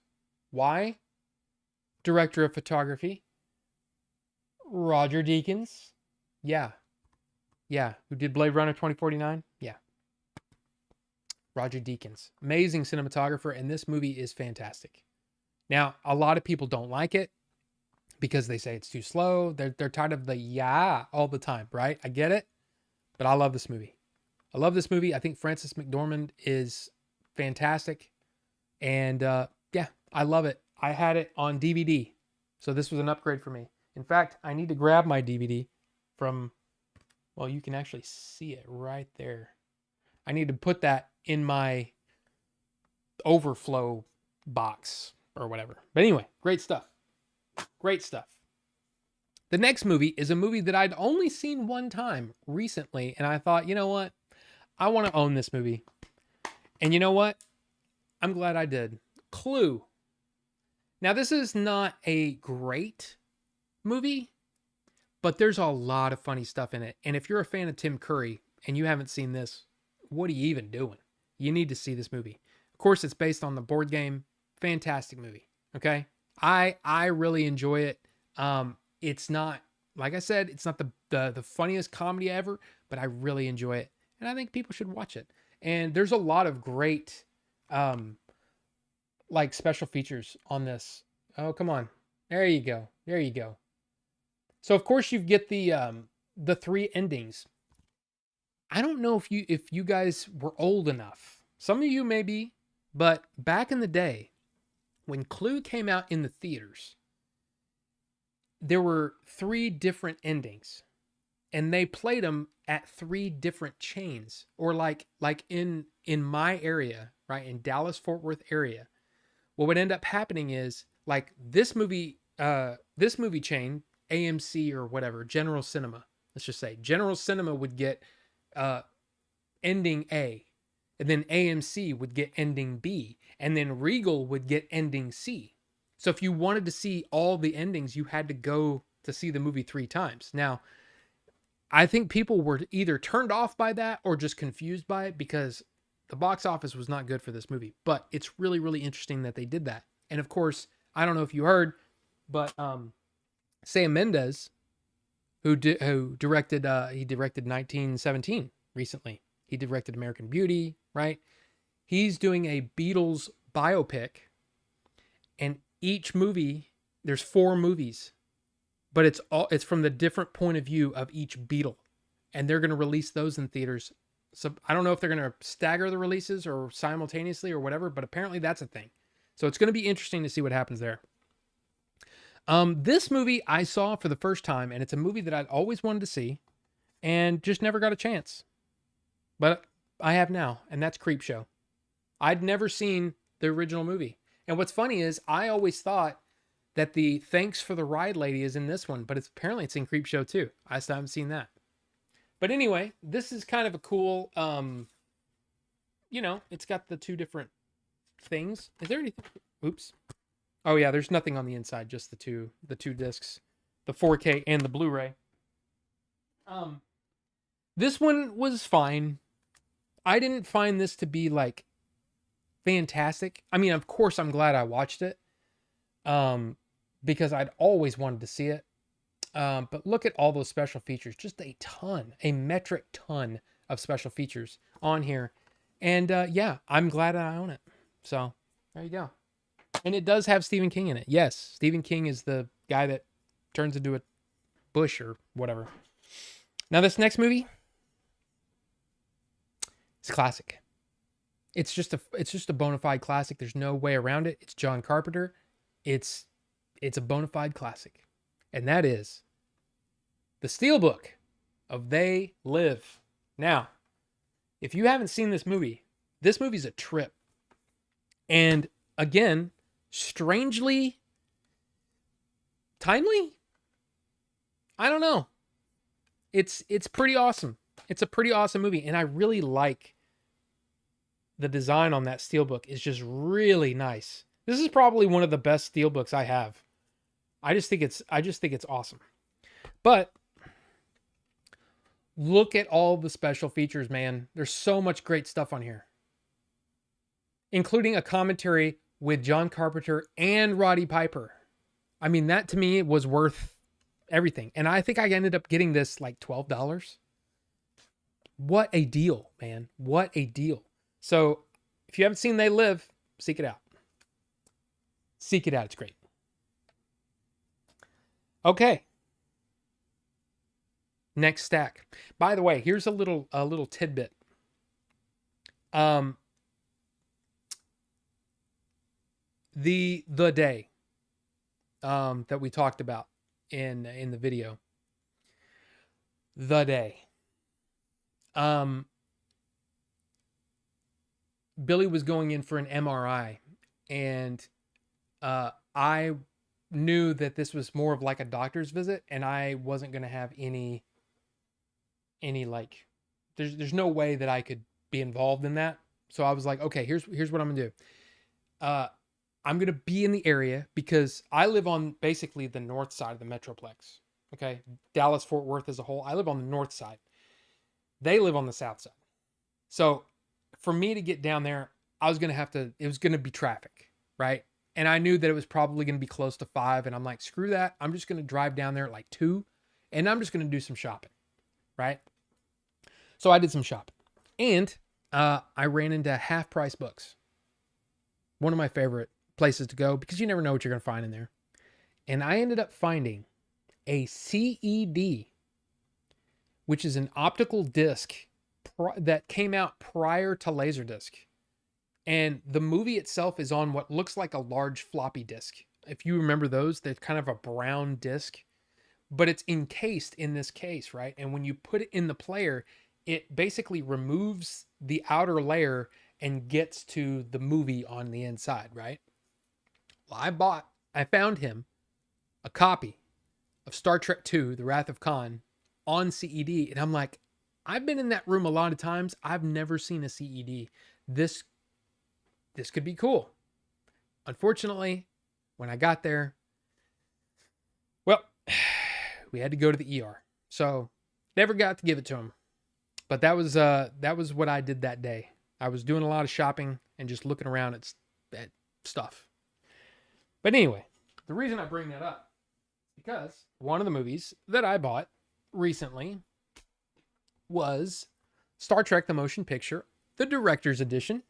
why? Director of photography, Roger Deakins. Yeah. Who did Blade Runner 2049? Yeah. Roger Deakins, amazing cinematographer, and this movie is fantastic. Now, a lot of people don't like it because they say it's too slow. They're tired of the yeah all the time, right? I get it, but I love this movie. I love this movie. I think Frances McDormand is fantastic, and yeah, I love it. I had it on DVD, so this was an upgrade for me. In fact, I need to grab my DVD from. Well, you can actually see it right there. I need to put that in my overflow box or whatever. But anyway, great stuff. Great stuff. The next movie is a movie that I'd only seen one time recently, and I thought, you know what? I want to own this movie. And you know what? I'm glad I did. Clue. Now, this is not a great movie, but there's a lot of funny stuff in it. And if you're a fan of Tim Curry and you haven't seen this, what are you even doing? You need to see this movie. Of course, it's based on the board game. Fantastic movie. Okay. I really enjoy it. It's not, like I said, it's not the funniest comedy ever, but I really enjoy it. And I think people should watch it. And there's a lot of great, like special features on this. Oh, come on. There you go. There you go. So of course you get the three endings. I don't know if you guys were old enough. Some of you may be, but back in the day, when Clue came out in the theaters, there were three different endings, and they played them at three different chains. Or like in my area, right, in Dallas Fort Worth area, what would end up happening is like this movie chain, AMC or whatever, General Cinema, let's just say General Cinema would get ending A, and then AMC would get ending B, and then Regal would get ending C. So if you wanted to see all the endings, you had to go to see the movie three times. Now, I think people were either turned off by that or just confused by it because the box office was not good for this movie. But it's really, really interesting that they did that. And of course, I don't know if you heard, but Sam Mendes, who directed, he directed 1917 recently. He directed American Beauty, right? He's doing a Beatles biopic, and each movie, there's 4 movies, but it's from the different point of view of each Beatle, and they're going to release those in theaters. So I don't know if they're going to stagger the releases or simultaneously or whatever, but apparently that's a thing. So it's going to be interesting to see what happens there. This movie I saw for the first time, and it's a movie that I'd always wanted to see and just never got a chance. But I have now, and that's Creepshow. I'd never seen the original movie. And what's funny is I always thought that the Thanks for the Ride lady is in this one, but apparently it's in Creepshow too. I still haven't seen that. But anyway, this is kind of a cool, it's got the 2 different things. Is there anything? Oops. Oh yeah, there's nothing on the inside, just the two discs, the 4K and the Blu-ray. This one was fine. I didn't find this to be like fantastic. I mean, of course I'm glad I watched it. Because I'd always wanted to see it. But look at all those special features, just a metric ton of special features on here. And yeah, I'm glad I own it. So there you go. And it does have Stephen King in it. Yes, Stephen King is the guy that turns into a bush or whatever. Now this next movie, it's classic. It's just a bona fide classic. There's no way around it. It's John Carpenter. It's a bona fide classic. And that is the Steelbook of They Live. Now, if you haven't seen this movie's a trip. And again, strangely timely? I don't know. It's pretty awesome. It's a pretty awesome movie, and I really like the design on that Steelbook. Is just really nice. This is probably one of the best Steelbooks I have. I just think it's awesome. But look at all the special features, man. There's so much great stuff on here, including a commentary with John Carpenter and Roddy Piper. I mean, that to me was worth everything. And I think I ended up getting this like $12. What a deal, man. What a deal. So if you haven't seen They Live, seek it out. Seek it out. It's great. Okay. Next stack. By the way, here's a little tidbit. Um, the day that we talked about in the video. The day. Billy was going in for an MRI, and I knew that this was more of like a doctor's visit, and I wasn't going to have any like, there's no way that I could be involved in that. So I was like, okay, here's what I'm gonna do. I'm gonna be in the area because I live on basically the north side of the Metroplex. Okay, Dallas Fort Worth as a whole, I live on the north side. They live on the south side. So for me to get down there, I was gonna have to. It was gonna be traffic, right? And I knew that it was probably gonna be close to 5. And I'm like, screw that. I'm just gonna drive down there at like 2, and I'm just gonna do some shopping, right? So I did some shopping, and I ran into Half Price Books, one of my favorite places to go because you never know what you're gonna find in there. And I ended up finding a CED, which is an optical disc that came out prior to Laserdisc. And the movie itself is on what looks like a large floppy disk. If you remember those, they're kind of a brown disc, but it's encased in this case, right? And when you put it in the player, it basically removes the outer layer and gets to the movie on the inside, right? Well, I found him a copy of Star Trek II, The Wrath of Khan on CED. And I'm like, I've been in that room a lot of times. I've never seen a CED. This could be cool. Unfortunately, when I got there, well, we had to go to the ER. So never got to give it to him. But that was what I did that day. I was doing a lot of shopping and just looking around at stuff. But anyway, the reason I bring that up is because one of the movies that I bought recently was Star Trek the Motion Picture, the director's edition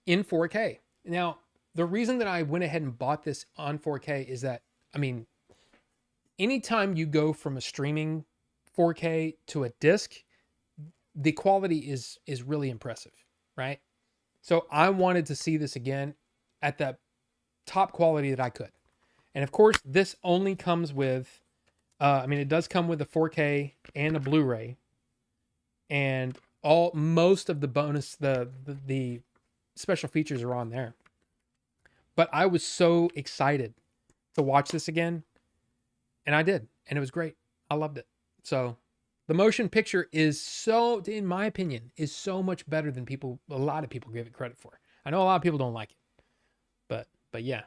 in 4K. Now, the reason that I went ahead and bought this on 4K is that, I mean, anytime you go from a streaming 4K to a disc, the quality is really impressive, right? So I wanted to see this again at the top quality that I could. And of course, this only comes with, it does come with a 4K and a Blu-ray, and most of the bonus, the special features are on there. But I was so excited to watch this again, and I did, and it was great. I loved it. So the motion picture is in my opinion, is so much better than a lot of people give it credit for. I know a lot of people don't like it, but yeah.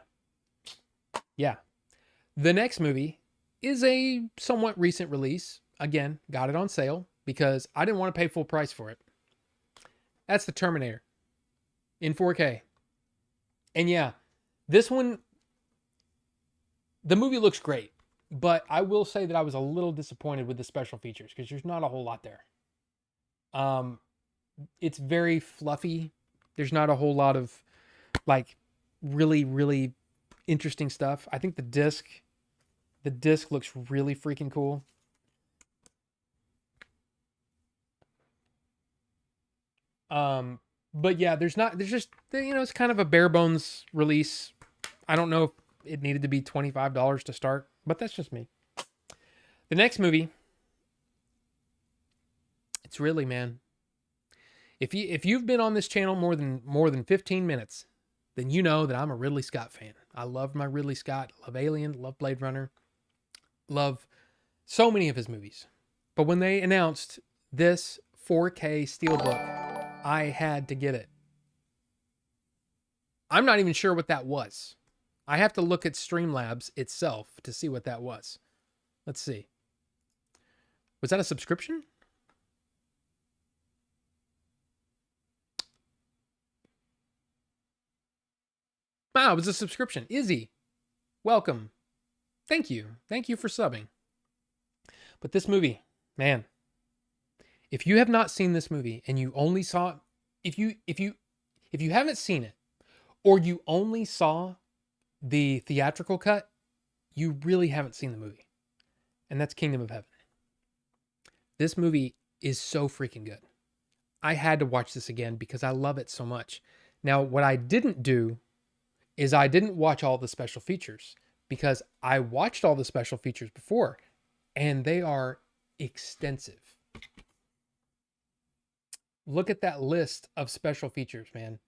The next movie is a somewhat recent release. Again, got it on sale because I didn't want to pay full price for it. That's The Terminator in 4K. And yeah, this one, the movie looks great, but I will say that I was a little disappointed with the special features because there's not a whole lot there. It's very fluffy. There's not a whole lot of like really, really interesting stuff. I think the disc looks really freaking cool. But yeah, there's just, it's kind of a bare bones release. I don't know if it needed to be $25 to start, but that's just me. The next movie, it's really, man, if you've been on this channel more than 15 minutes, then you know that I'm a Ridley Scott fan. I love my Ridley Scott, love Alien, love Blade Runner, love so many of his movies. But when they announced this 4K Steelbook, I had to get it. I'm not even sure what that was. I have to look at Streamlabs itself to see what that was. Let's see. Was that a subscription? Wow, it was a subscription. Izzy, welcome. Thank you. Thank you for subbing. But this movie, man, if you have not seen this movie and you only saw, if you If you haven't seen it, or you only saw the theatrical cut, you really haven't seen the movie. And that's Kingdom of Heaven. This movie is so freaking good. I had to watch this again because I love it so much. Now, what I didn't do is I didn't watch all the special features because I watched all the special features before and they are extensive. Look at that list of special features, man.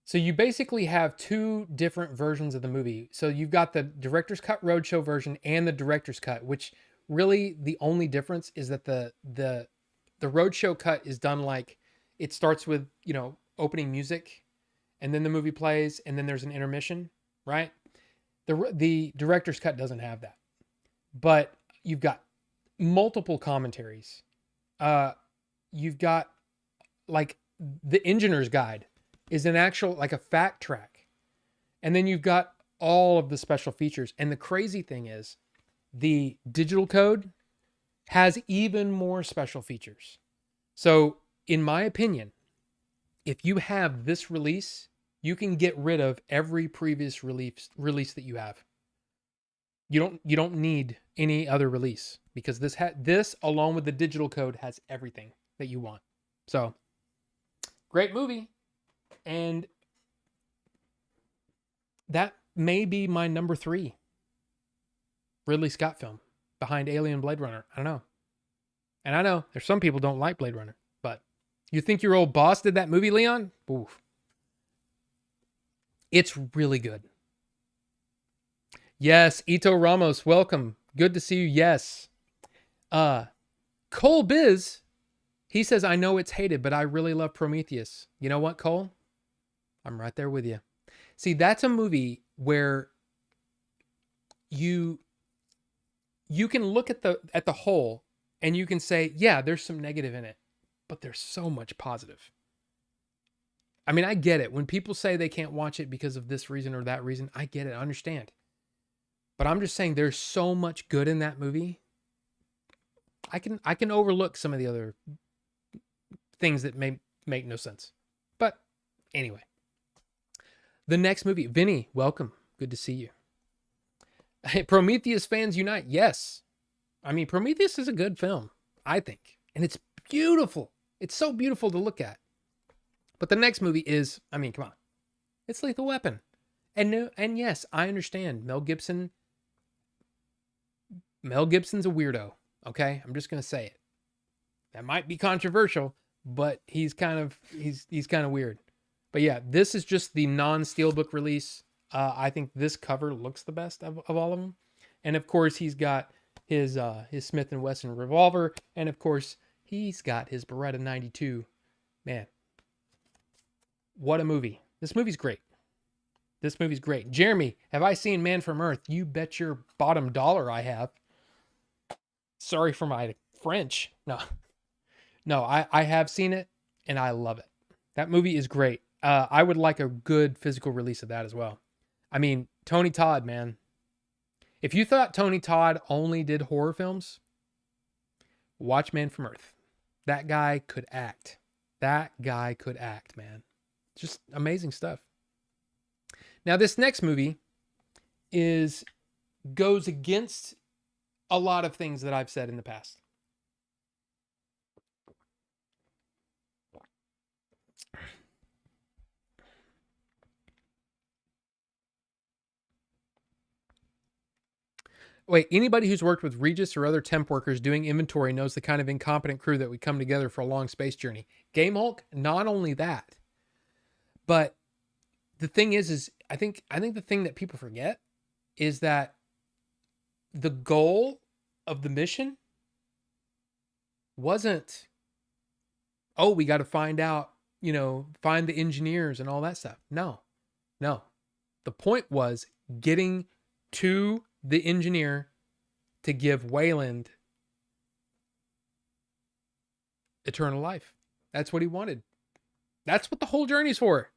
So you basically have two different versions of the movie. So you've got the director's cut roadshow version and the director's cut, which really the only difference is that the roadshow cut is done like it starts with, opening music and then the movie plays and then there's an intermission, right? The director's cut doesn't have that. But you've got multiple commentaries. You've got like the engineer's guide is an actual like a fact track. And then you've got all of the special features. And the crazy thing is the digital code has even more special features. So in my opinion, if you have this release, you can get rid of every previous release that you have. You don't need any other release because this along with the digital code has everything that you want. So great movie. And that may be my number 3 Ridley Scott film behind Alien, Blade Runner. I don't know. And I know there's some people don't like Blade Runner, but you think your old boss did that movie, Leon? Oof. It's really good. Yes, Ito Ramos, welcome. Good to see you. Yes. Cole Biz, he says, I know it's hated, but I really love Prometheus. You know what, Cole? I'm right there with you. See, that's a movie where you can look at the whole and you can say, yeah, there's some negative in it, but there's so much positive. I mean, I get it. When people say they can't watch it because of this reason or that reason, I get it. I understand. But I'm just saying there's so much good in that movie. I can overlook some of the other things that may make no sense. But anyway. The next movie, Vinny, welcome. Good to see you. Prometheus fans unite. Yes. I mean, Prometheus is a good film, I think. And it's beautiful. It's so beautiful to look at. But the next movie is, I mean, come on. It's Lethal Weapon. And yes, I understand. Mel Gibson's a weirdo. Okay? I'm just going to say it. That might be controversial, but he's kind of weird. But yeah, this is just the non-steelbook release. I think this cover looks the best of all of them. And of course, he's got his Smith & Wesson revolver. And of course, he's got his Beretta 92. Man, what a movie. This movie's great. Jeremy, have I seen Man from Earth? You bet your bottom dollar I have. Sorry for my French. No, I have seen it and I love it. That movie is great. I would like a good physical release of that as well. I mean, Tony Todd, man. If you thought Tony Todd only did horror films, watch Man from Earth. That guy could act. Man. Just amazing stuff. Now, this next movie goes against a lot of things that I've said in the past. Wait, anybody who's worked with Regis or other temp workers doing inventory knows the kind of incompetent crew that would come together for a long space journey. Game Hulk, not only that, but the thing is I think the thing that people forget is that the goal of the mission wasn't, oh, we got to find out, find the engineers and all that stuff. No. The point was getting to the engineer to give Wayland eternal life. That's what he wanted. That's what the whole journey's for.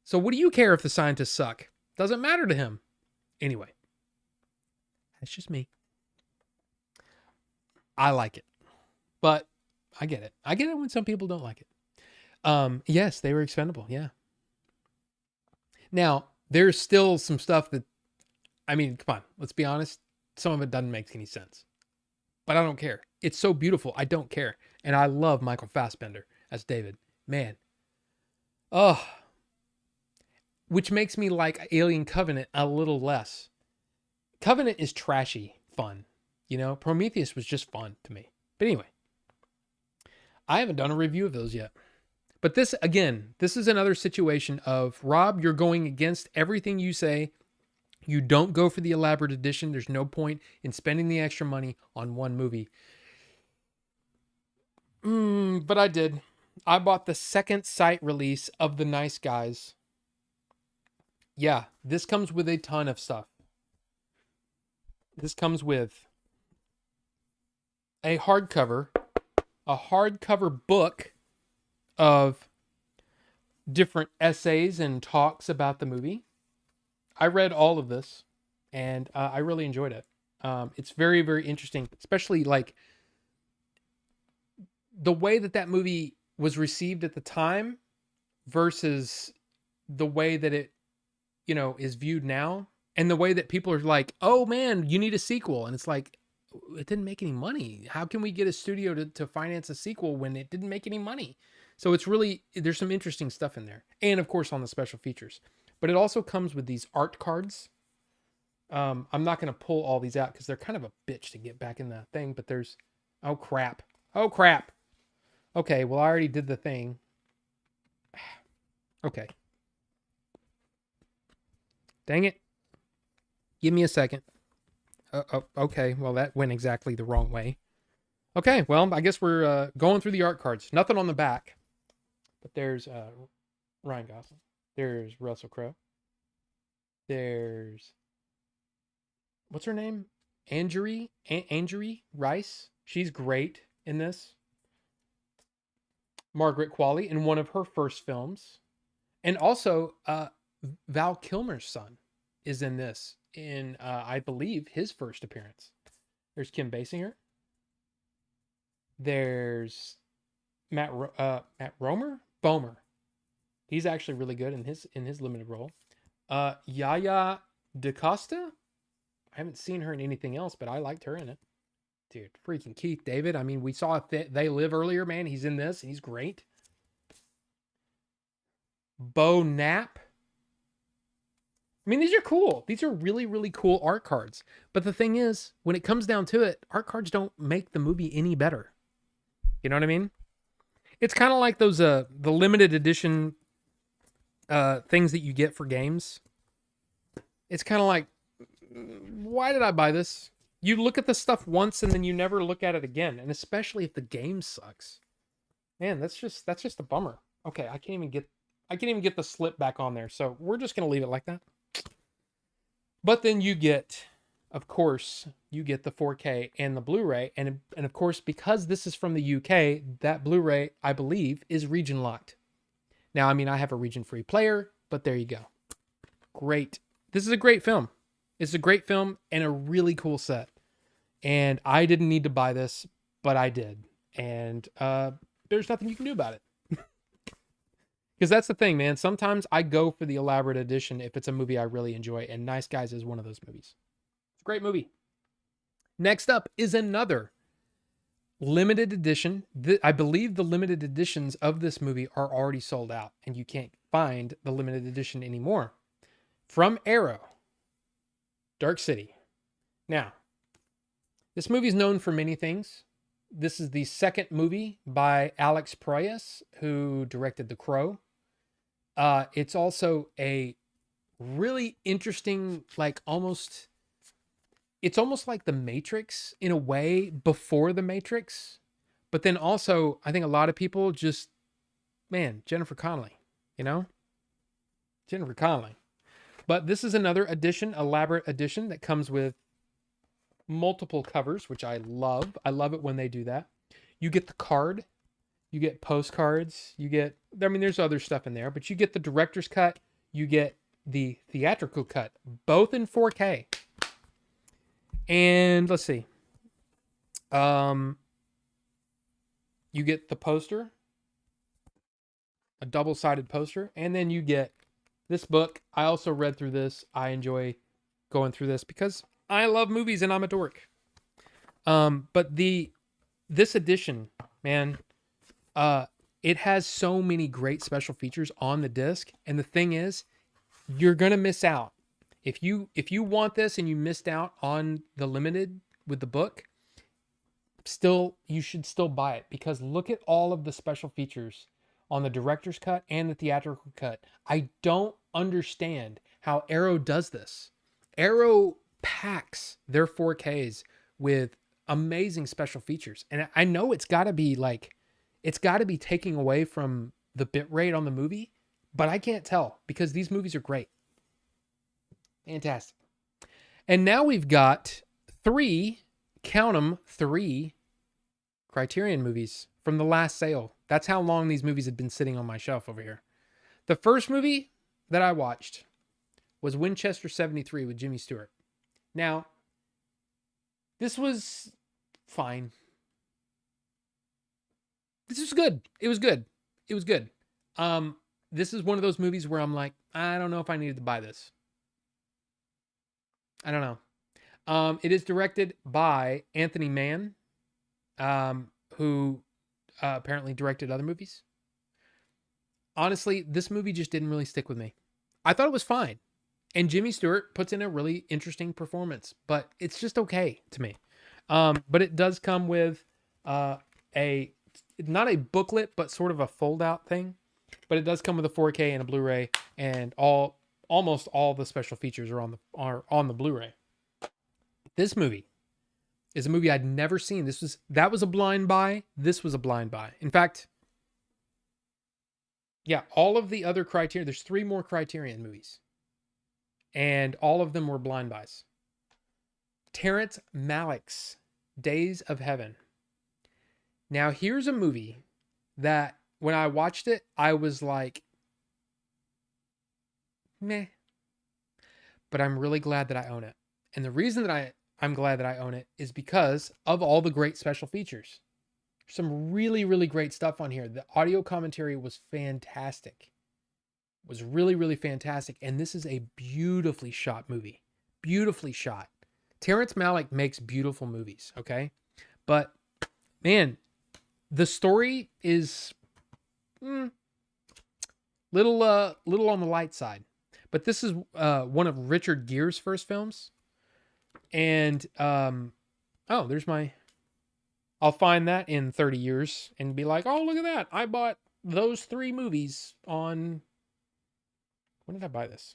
So what do you care if the scientists suck? Doesn't matter to him. Anyway, that's just me. I like it. But I get it. I get it when some people don't like it. Yes, they were expendable. Yeah. Now, there's still some stuff that, I mean, come on, let's be honest. Some of it doesn't make any sense, but I don't care. It's so beautiful. I don't care. And I love Michael Fassbender as David. Man. Oh, which makes me like Alien Covenant a little less. Covenant is trashy fun. You know, Prometheus was just fun to me. But anyway, I haven't done a review of those yet. But this, again, this is another situation of Rob, you're going against everything you say. You don't go for the elaborate edition. There's no point in spending the extra money on one movie. But I did. I bought the second sight release of The Nice Guys. Yeah, this comes with a ton of stuff. This comes with a hardcover book of different essays and talks about the movie. I read all of this, and I really enjoyed it. It's very, very interesting, especially like the way that movie was received at the time versus the way that it, is viewed now, and the way that people are like, "Oh man, you need a sequel," and it's like, it didn't make any money. How can we get a studio to finance a sequel when it didn't make any money? So it's really, there's some interesting stuff in there, and of course on the special features. But it also comes with these art cards. I'm not going to pull all these out because they're kind of a bitch to get back in the thing. But there's, oh crap. Okay, well I already did the thing. Okay. Dang it. Give me a second. Okay, well that went exactly the wrong way. Okay, well I guess we're going through the art cards. Nothing on the back. But there's Ryan Gosling. There's Russell Crowe. There's, what's her name? Anjuri Rice. She's great in this. Margaret Qualley in one of her first films. And also Val Kilmer's son is in this in I believe his first appearance. There's Kim Basinger. There's Matt Bomer. He's actually really good in his limited role. Yaya DaCosta. I haven't seen her in anything else, but I liked her in it. Dude, freaking Keith David. I mean, we saw They Live earlier, man. He's in this. He's great. Bo Knapp. I mean, these are cool. These are really, really cool art cards. But the thing is, when it comes down to it, art cards don't make the movie any better. You know what I mean? It's kind of like those the limited edition things that you get for games. It's kind of like, why did I buy this? You look at the stuff once and then you never look at it again, and especially if the game sucks. Man, that's just a bummer. Okay, I can't even get the slip back on there, so we're just gonna leave it like that. But then you get, of course, the 4K and the Blu-ray, and of course, because this is from the UK, that Blu-ray, I believe, is region locked. Now, I mean, I have a region-free player, but there you go. Great. This is a great film. It's a great film and a really cool set. And I didn't need to buy this, but I did. And there's nothing you can do about it. Because that's the thing, man. Sometimes I go for the elaborate edition if it's a movie I really enjoy, and Nice Guys is one of those movies. It's a great movie. Next up is another limited edition. I believe the limited editions of this movie are already sold out, and you can't find the limited edition anymore. From Arrow, Dark City. Now, this movie is known for many things. This is the second movie by Alex Proyas, who directed The Crow. It's also a really interesting, it's almost like The Matrix in a way before The Matrix. But then also, I think a lot of people just, man, Jennifer Connelly, Jennifer Connelly. But this is another elaborate edition that comes with multiple covers, which I love. I love it when they do that. You get the card. You get postcards. There's other stuff in there, but you get the director's cut. You get the theatrical cut, both in 4K. And let's see. You get the poster. a double-sided poster, and then you get this book. I also read through this. I enjoy going through this because I love movies and I'm a dork. But this edition, man, it has so many great special features on the disc, and the thing is, you're gonna miss out if you want this and you missed out on the limited with the book. Still, you should still buy it because look at all of the special features on the director's cut and the theatrical cut. I don't understand how Arrow does this. Arrow packs their 4Ks with amazing special features. And I know it's got to be taking away from the bit rate on the movie, but I can't tell because these movies are great. Fantastic. And now we've got count them, three Criterion movies from the last sale. That's how long these movies had been sitting on my shelf over here. The first movie that I watched was Winchester 73 with Jimmy Stewart. Now, this was fine. This was good. It was good. It was good. This is one of those movies where I'm like, I don't know if I needed to buy this. I don't know. It is directed by Anthony Mann, who apparently directed other movies. Honestly, this movie just didn't really stick with me. I thought it was fine. And Jimmy Stewart puts in a really interesting performance, but it's just okay to me. But it does come with not a booklet, but sort of a fold-out thing. But it does come with a 4K and a Blu-ray, and almost all the special features are on the Blu-ray. This movie is a movie I'd never seen. That was a blind buy. This was a blind buy. In fact, yeah, all of the other Criterion, there's 3 more Criterion movies. And all of them were blind buys. Terrence Malick's Days of Heaven. Now, here's a movie that when I watched it, I was like, meh. But I'm really glad that I own it. And the reason that I'm glad that I own it is because of all the great special features. Some really, really great stuff on here. The audio commentary was fantastic. Was really, really fantastic. And this is a beautifully shot movie. Beautifully shot. Terrence Malick makes beautiful movies, okay? But, man, the story is little on the light side. But this is one of Richard Gere's first films. And, there's my... I'll find that in 30 years and be like, oh, look at that. I bought those 3 movies on... When did I buy this?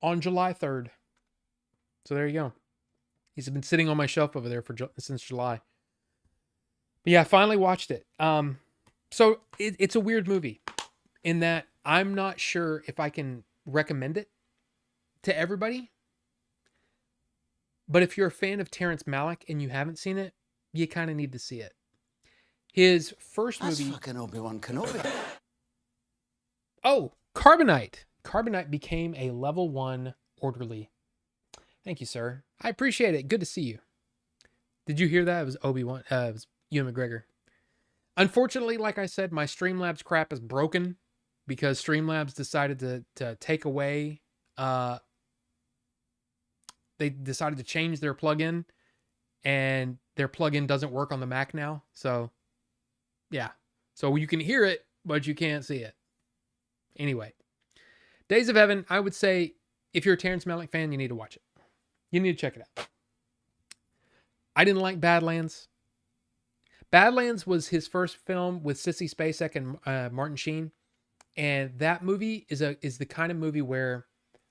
On July 3rd. So there you go. He's been sitting on my shelf over there since July. But yeah, I finally watched it. So it's a weird movie in that I'm not sure if I can recommend it to everybody. But if you're a fan of Terrence Malick and you haven't seen it, you kind of need to see it. His first movie... That's fucking Obi-Wan Kenobi. Oh, Carbonite. Carbonite became a level 1 orderly. Thank you, sir. I appreciate it. Good to see you. Did you hear that? It was Obi-Wan. It was Ewan McGregor. Unfortunately, like I said, my Streamlabs crap is broken because Streamlabs decided to take away... they decided to change their plugin, and their plugin doesn't work on the Mac now. So, yeah. So you can hear it, but you can't see it. Anyway, Days of Heaven, I would say if you're a Terrence Malick fan, you need to watch it. You need to check it out. I didn't like Badlands. Badlands was his first film with Sissy Spacek and Martin Sheen. And that movie is the kind of movie where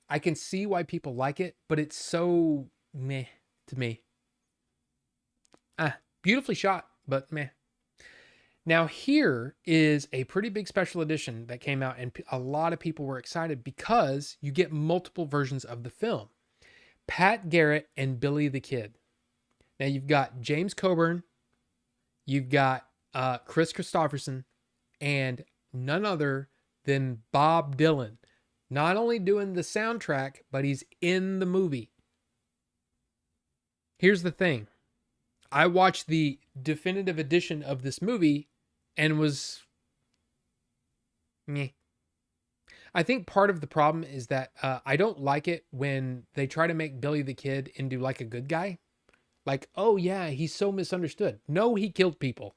I can see why people like it, but it's so meh to me. Beautifully shot, but meh. Now here is a pretty big special edition that came out, and a lot of people were excited because you get multiple versions of the film. Pat Garrett and Billy the Kid. Now you've got James Coburn, you've got Chris Christopherson, and none other than Bob Dylan. Not only doing the soundtrack, but he's in the movie. Here's the thing. I watched the definitive edition of this movie and was Meh. I think part of the problem is that I don't like it when they try to make Billy the Kid into like a good guy. Like, oh yeah, he's so misunderstood. No, he killed people.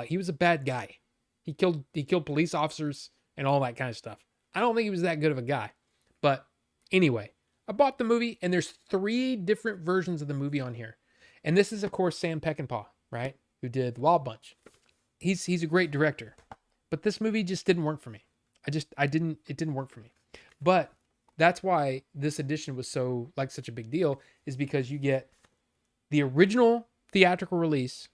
He was a bad guy. He killed police officers and all that kind of stuff. I don't think he was that good of a guy. But anyway, I bought the movie and there's 3 different versions of the movie on here. And this is of course Sam Peckinpah, right? Who did Wild Bunch. He's a great director. But this movie just didn't work for me. It didn't work for me. But that's why this edition was so like such a big deal, is because you get the original theatrical release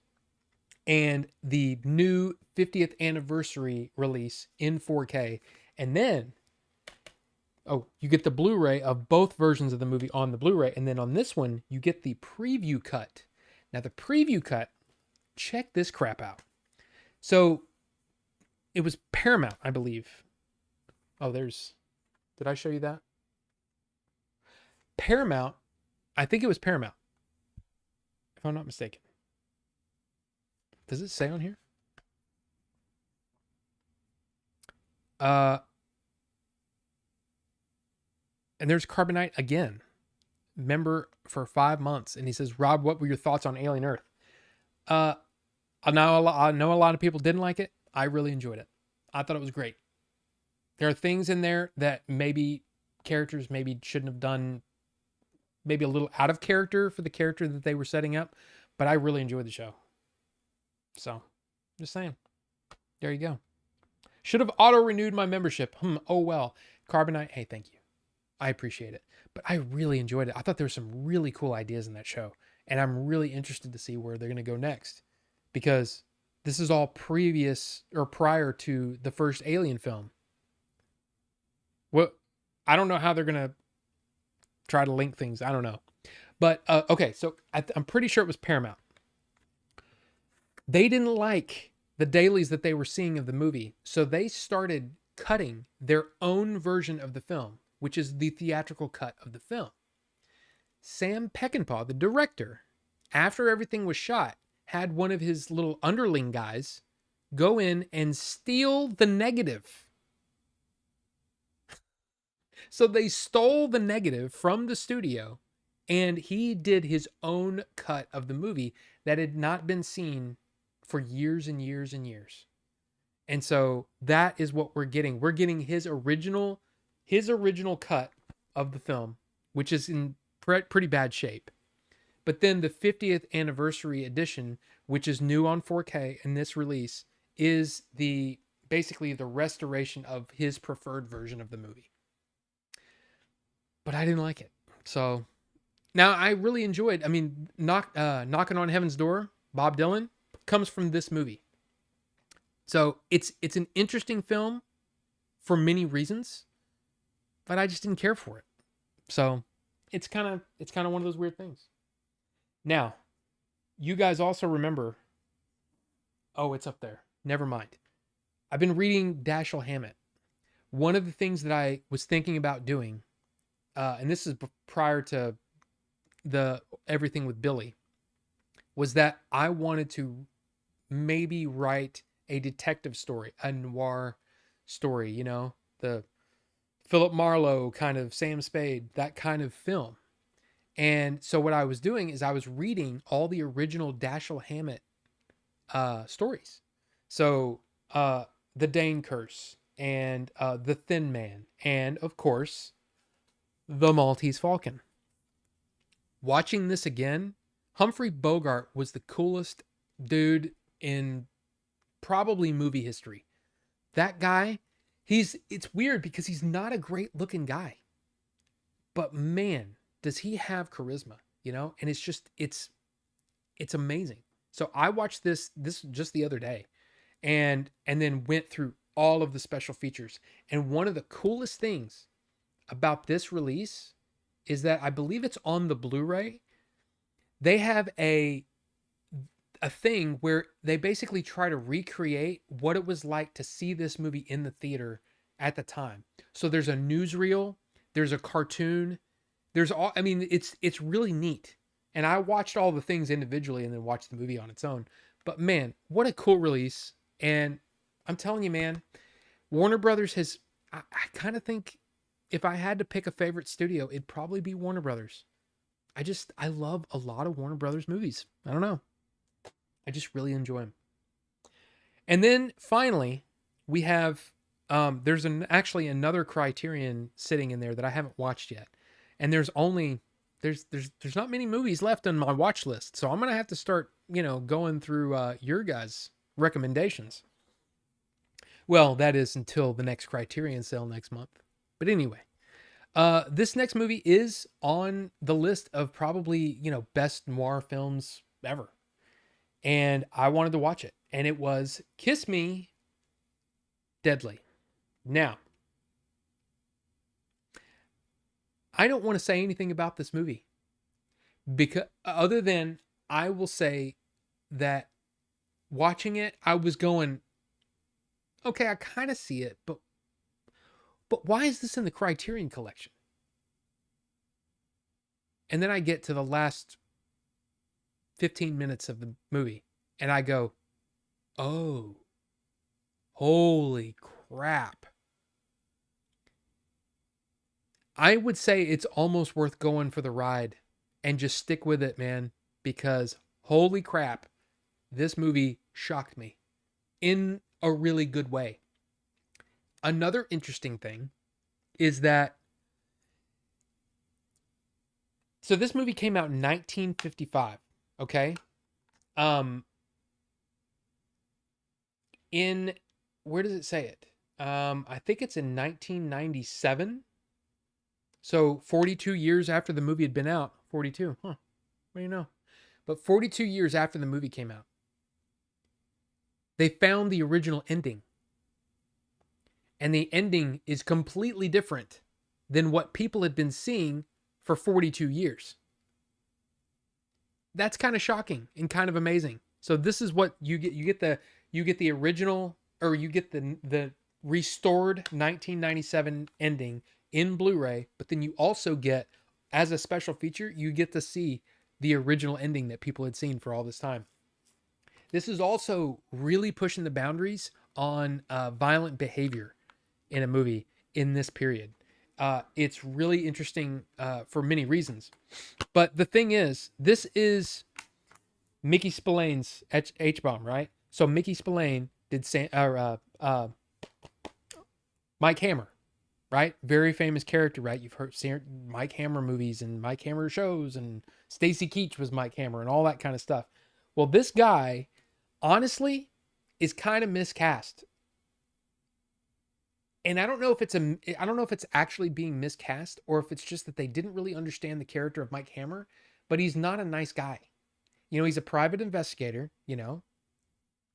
and the new 50th anniversary release in 4K. And then, oh, you get the Blu-ray of both versions of the movie on the Blu-ray. And then on this one, you get the preview cut. Now, the preview cut, check this crap out. So it was Paramount, I believe. Oh, did I show you that? Paramount, I think it was Paramount, if I'm not mistaken. Does it say on here? And there's Carbonite again, member for 5 months, and he says, "Rob, what were your thoughts on Alien Earth?" I know a lot of people didn't like it. I really enjoyed it. I thought it was great. There are things in there that maybe characters maybe shouldn't have done, maybe a little out of character for the character that they were setting up, but I really enjoyed the show. So, just saying. There you go. Should have auto-renewed my membership. Oh well. Carbonite, hey, thank you. I appreciate it. But I really enjoyed it. I thought there were some really cool ideas in that show. And I'm really interested to see where they're going to go next. Because this is all previous or prior to the first Alien film. Well, I don't know how they're going to try to link things. I don't know. But, okay, so I'm pretty sure it was Paramount. They didn't like the dailies that they were seeing of the movie. So they started cutting their own version of the film, which is the theatrical cut of the film. Sam Peckinpah, the director, after everything was shot, had one of his little underling guys go in and steal the negative. So they stole the negative from the studio, and he did his own cut of the movie that had not been seen for years and years and years. And so that is what we're getting. We're getting his original cut of the film, which is in pretty bad shape. But then the 50th anniversary edition, which is new on 4K in this release, is basically the restoration of his preferred version of the movie. But I didn't like it. So now I really enjoyed, I mean, Knocking on Heaven's Door, Bob Dylan, comes from this movie. So it's an interesting film for many reasons, but I just didn't care for it. So it's kind of one of those weird things. Now, you guys also remember, oh, it's up there. Never mind. I've been reading Dashiell Hammett. One of the things that I was thinking about doing, and this is prior to the everything with Billy, was that I wanted to maybe write a detective story, a noir story, you know, the Philip Marlowe kind of Sam Spade, that kind of film. And so what I was doing is I was reading all the original Dashiell Hammett stories. So The Dane Curse and The Thin Man and, of course, The Maltese Falcon. Watching this again, Humphrey Bogart was the coolest dude in probably movie history. That guy, it's weird because he's not a great looking guy. But man, does he have charisma, you know? And it's amazing. So I watched this just the other day and then went through all of the special features. And one of the coolest things about this release is that I believe it's on the Blu-ray. They have a thing where they basically try to recreate what it was like to see this movie in the theater at the time. So there's a newsreel, there's a cartoon, it's really neat. And I watched all the things individually and then watched the movie on its own. But man, what a cool release. And I'm telling you, man, Warner Brothers has, I kind of think if I had to pick a favorite studio, it'd probably be Warner Brothers. I love a lot of Warner Brothers movies. I don't know. I just really enjoy them. And then finally, we have there's actually another Criterion sitting in there that I haven't watched yet, and there's not many movies left on my watch list, so I'm gonna have to start going through your guys' recommendations. Well, that is until the next Criterion sale next month. But anyway, this next movie is on the list of probably best noir films ever, and I wanted to watch it, and it was Kiss Me Deadly. Now, I don't want to say anything about this movie because other than I will say that watching it, I was going, okay, I kind of see it, but why is this in the Criterion Collection? And then I get to the last 15 minutes of the movie and I go, oh, holy crap. I would say it's almost worth going for the ride and just stick with it, man, because holy crap, this movie shocked me in a really good way. Another interesting thing is that so this movie came out in 1955, okay? In where does it say it? I think it's in 1997. So 42 years after the movie had been out, 42. Huh. What do you know? But 42 years after the movie came out, they found the original ending. And the ending is completely different than what people had been seeing for 42 years. That's kind of shocking and kind of amazing. So this is what you get. You get the original, or you get the restored 1997 ending in Blu-ray, but then you also get, as a special feature, you get to see the original ending that people had seen for all this time. This is also really pushing the boundaries on violent behavior in a movie in this period. It's really interesting for many reasons. But the thing is, this is Mickey Spillane's H-Bomb, right? So Mickey Spillane did Mike Hammer, right? Very famous character, right? You've heard Mike Hammer movies and Mike Hammer shows, and Stacy Keach was Mike Hammer and all that kind of stuff. Well, this guy, honestly, is kind of miscast. And I don't know if it's actually being miscast or if it's just that they didn't really understand the character of Mike Hammer, but he's not a nice guy. He's a private investigator,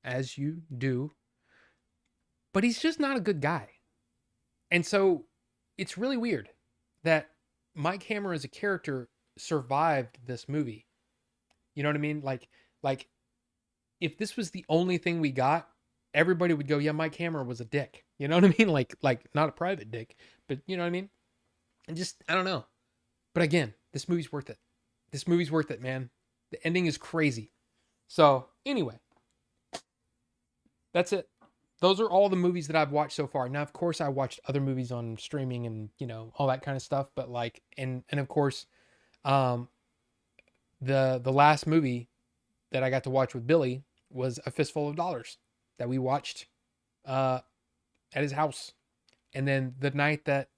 as you do, but he's just not a good guy. And so it's really weird that Mike Hammer as a character survived this movie. You know what I mean? Like if this was the only thing we got, everybody would go, yeah, Mike Hammer was a dick. You know what I mean? Like not a private dick, but you know what I mean? And just, I don't know. But again, this movie's worth it. This movie's worth it, man. The ending is crazy. So anyway, that's it. Those are all the movies that I've watched so far. Now, of course, I watched other movies on streaming and, all that kind of stuff. But like, and of course, the last movie that I got to watch with Billy was A Fistful of Dollars that we watched at his house. And then the night that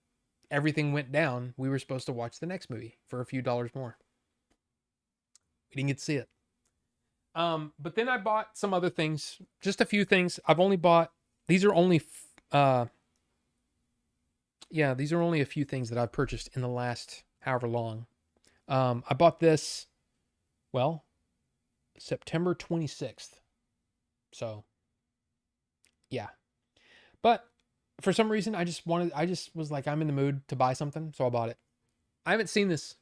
everything went down, we were supposed to watch the next movie for a few dollars more. We didn't get to see it. But then I bought some other things, just a few things. These are only a few things that I've purchased in the last however long. I bought this, September 26th. So, yeah. But for some reason, I just was like, I'm in the mood to buy something, so I bought it. I haven't seen this.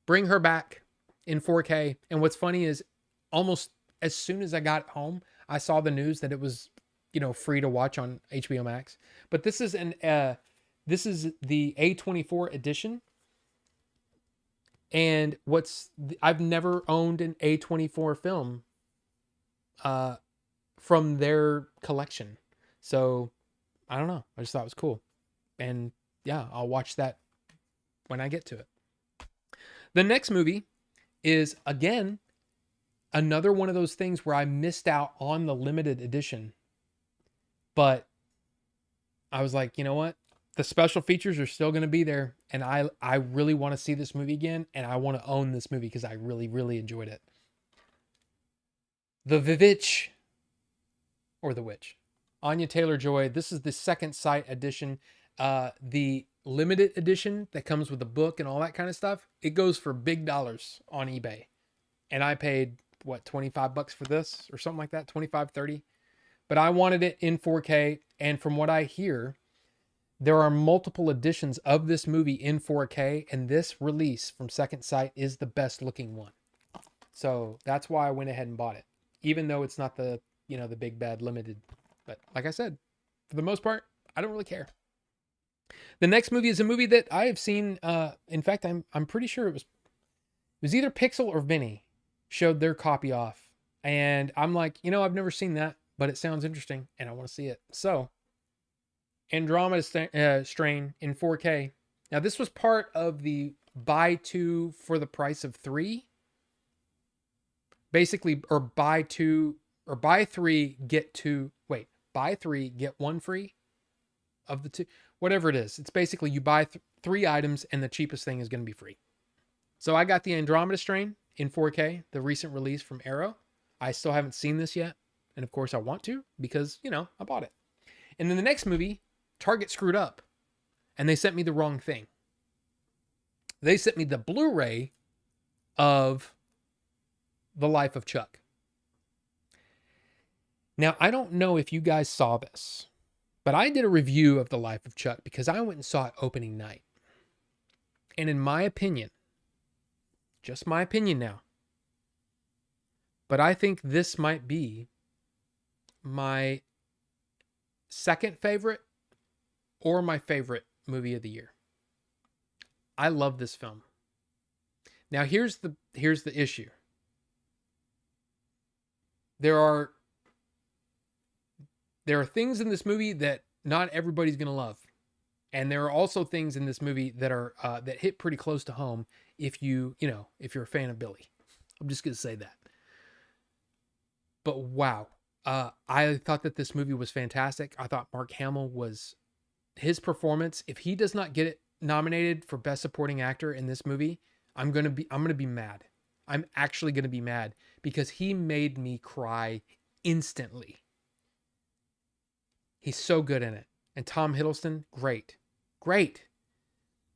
Bring Her Back in 4K. And what's funny is almost as soon as I got home, I saw the news that it was, free to watch on HBO Max. But this is the A24 edition. And I've never owned an A24 film from their collection. So I don't know. I just thought it was cool. And yeah, I'll watch that when I get to it. The next movie is, again, another one of those things where I missed out on the limited edition. But I was like, you know what? The special features are still going to be there. And I really want to see this movie again. And I want to own this movie because I really, really enjoyed it. The Vivitch, or The Witch. Anya Taylor-Joy. This is the second sight edition. The limited edition that comes with the book and all that kind of stuff, it goes for big dollars on eBay. And I paid, what, $25 for this or something like that, 25, 30. But I wanted it in 4K. And from what I hear, there are multiple editions of this movie in 4K. And this release from Second Sight is the best looking one. So that's why I went ahead and bought it. Even though it's not the, the big bad limited. But like I said, for the most part, I don't really care. The next movie is a movie that I have seen. In fact, I'm pretty sure it was either Pixel or Vinny showed their copy off. And I'm like, I've never seen that, but it sounds interesting and I want to see it. So Andromeda Strain in 4K. Now this was part of the buy two for the price of three. Basically, or buy three, get two. Wait, buy three, get one free of the two. Whatever it is. It's basically you buy three items and the cheapest thing is going to be free. So I got the Andromeda Strain in 4K, the recent release from Arrow. I still haven't seen this yet. And of course I want to because, I bought it. And then the next movie, Target screwed up and they sent me the wrong thing. They sent me the Blu-ray of The Life of Chuck. Now, I don't know if you guys saw this, but I did a review of The Life of Chuck because I went and saw it opening night. And in my opinion, just my opinion now, but I think this might be my second favorite or my favorite movie of the year. I love this film. Now, here's the issue. There are things in this movie that not everybody's going to love. And there are also things in this movie that are that hit pretty close to home if you're a fan of Billy. I'm just going to say that. But wow, I thought that this movie was fantastic. I thought Mark Hamill his performance, if he does not get it nominated for Best Supporting Actor in this movie, I'm going to be mad. I'm actually going to be mad because he made me cry instantly. He's so good in it. And Tom Hiddleston, great.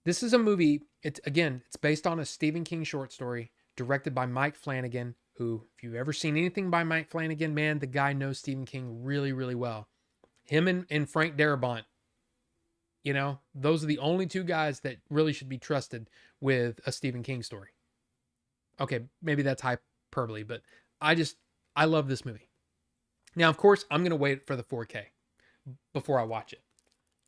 This is a movie, it's based on a Stephen King short story directed by Mike Flanagan, who, if you've ever seen anything by Mike Flanagan, man, the guy knows Stephen King really, really well. Him and Frank Darabont, those are the only two guys that really should be trusted with a Stephen King story. Okay, maybe that's hyperbole, but I love this movie. Now, of course, I'm going to wait for the 4K before I watch it.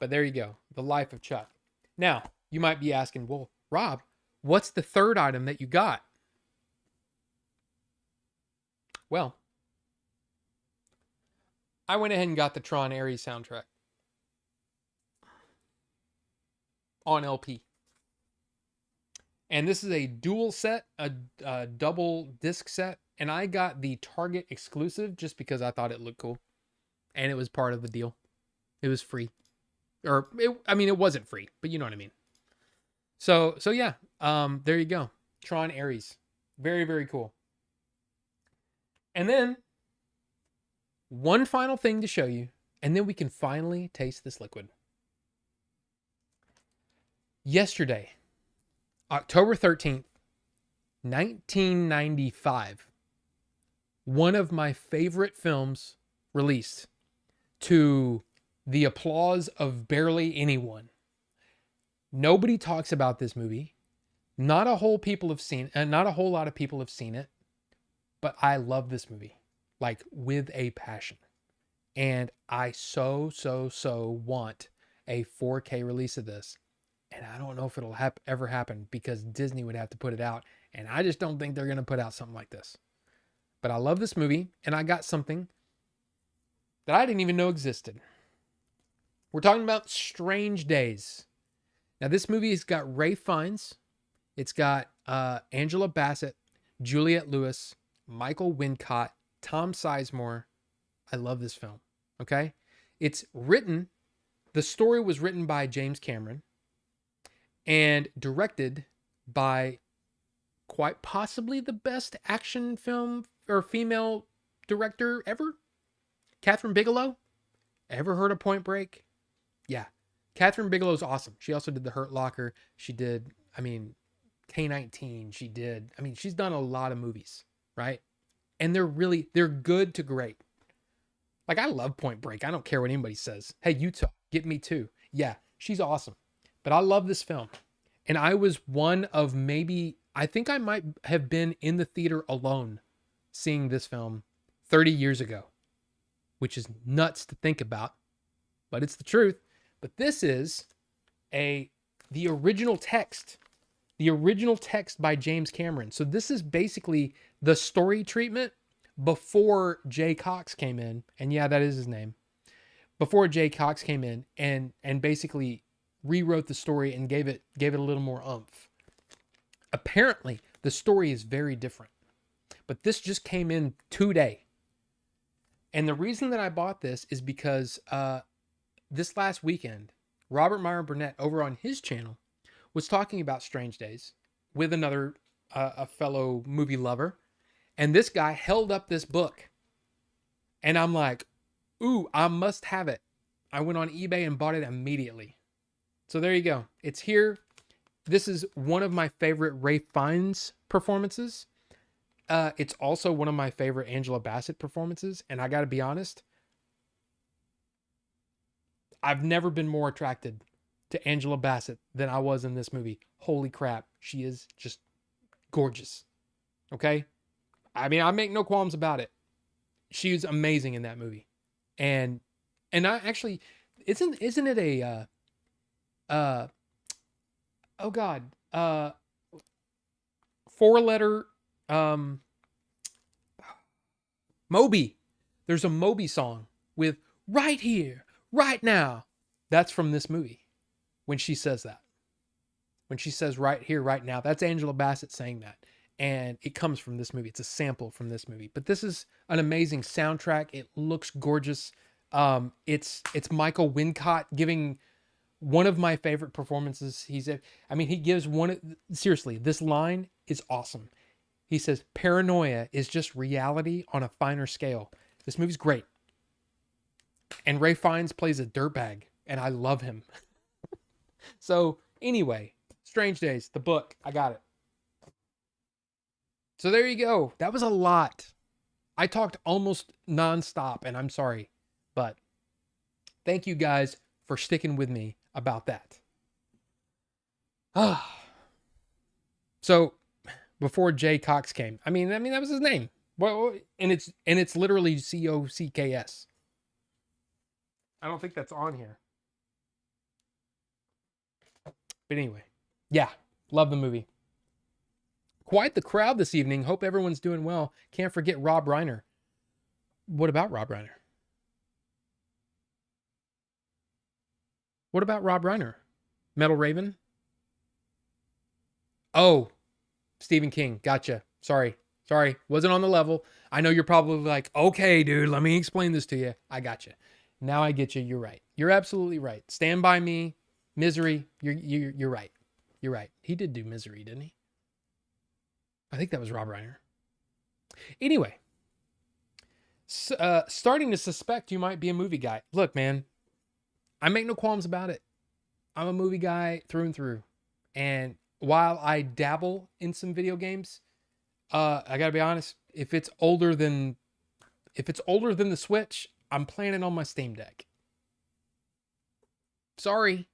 But there you go, The Life of Chuck. Now, you might be asking, well, Rob, what's the third item that you got? Well, I went ahead and got the Tron Ares soundtrack on LP. And this is a dual set, a double disc set. And I got the Target exclusive just because I thought it looked cool. And it was part of the deal. It was free. It wasn't free, but you know what I mean. So yeah, there you go. Tron Ares. Very, very cool. And then one final thing to show you, and then we can finally taste this liquid. Yesterday, October 13th, 1995, one of my favorite films released to the applause of barely anyone. Nobody talks about this movie. Not a whole lot of people have seen it, but I love this movie, like with a passion. And I so want a 4K release of this. And I don't know if it'll ever happen because Disney would have to put it out. And I just don't think they're going to put out something like this. But I love this movie, and I got something that I didn't even know existed. We're talking about Strange Days. Now, this movie has got Ray Fiennes. It's got Angela Bassett, Juliette Lewis, Michael Wincott, Tom Sizemore. I love this film. Okay. It's written, the story was written by James Cameron and directed by quite possibly the best action film or female director ever, Catherine Bigelow. Ever heard of Point Break? Yeah. Catherine Bigelow's awesome. She also did The Hurt Locker. She did, K-19. She's done a lot of movies, right? And they're good to great. Like, I love Point Break. I don't care what anybody says. Hey, Utah, get me too. Yeah, she's awesome. But I love this film. And I was one of I think I might have been in the theater alone seeing this film 30 years ago, which is nuts to think about, but it's the truth. But this is the original text by James Cameron. So this is basically the story treatment before Jay Cox came in, and yeah, that is his name. Before Jay Cox came in and basically rewrote the story and gave it a little more oomph. Apparently, the story is very different, but this just came in today. And the reason that I bought this is because this last weekend, Robert Meyer Burnett over on his channel was talking about Strange Days with another a fellow movie lover. And this guy held up this book. And I'm like, ooh, I must have it. I went on eBay and bought it immediately. So there you go. It's here. This is one of my favorite Ray Fiennes performances. It's also one of my favorite Angela Bassett performances. And I got to be honest, I've never been more attracted to Angela Bassett than I was in this movie. Holy crap. She is just gorgeous. Okay? I make no qualms about it. She's amazing in that movie. And I actually, isn't it oh God, 4-letter, Moby. There's a Moby song with right here, right now. That's from this movie. When she says that. When she says right here, right now. That's Angela Bassett saying that. And it comes from this movie. It's a sample from this movie. But this is an amazing soundtrack. It looks gorgeous. It's Michael Wincott giving one of my favorite performances. He gives seriously, this line is awesome. He says, paranoia is just reality on a finer scale. This movie's great. And Ray Fiennes plays a dirtbag, and I love him. So anyway, Strange Days, the book, I got it. So there you go. That was a lot. I talked almost nonstop, and I'm sorry, but thank you guys for sticking with me about that. So before Jay Cox came, that was his name. Well, and it's literally Cocks. I don't think that's on here. But anyway, yeah, love the movie. Quite the crowd this evening. Hope everyone's doing well. Can't forget Rob Reiner. What about Rob Reiner? What about Rob Reiner? Metal Raven? Oh, Stephen King. Gotcha. Sorry. Wasn't on the level. I know you're probably like, okay, dude, let me explain this to you. I gotcha. Now I get you. You're right. You're absolutely right. Stand By Me, Misery. You're right. You're right. He did do Misery, didn't he? I think that was Rob Reiner. Anyway, starting to suspect you might be a movie guy. Look, man, I make no qualms about it. I'm a movie guy through and through. And while I dabble in some video games, I gotta be honest, if it's older than the Switch, I'm playing it on my Steam Deck. Sorry,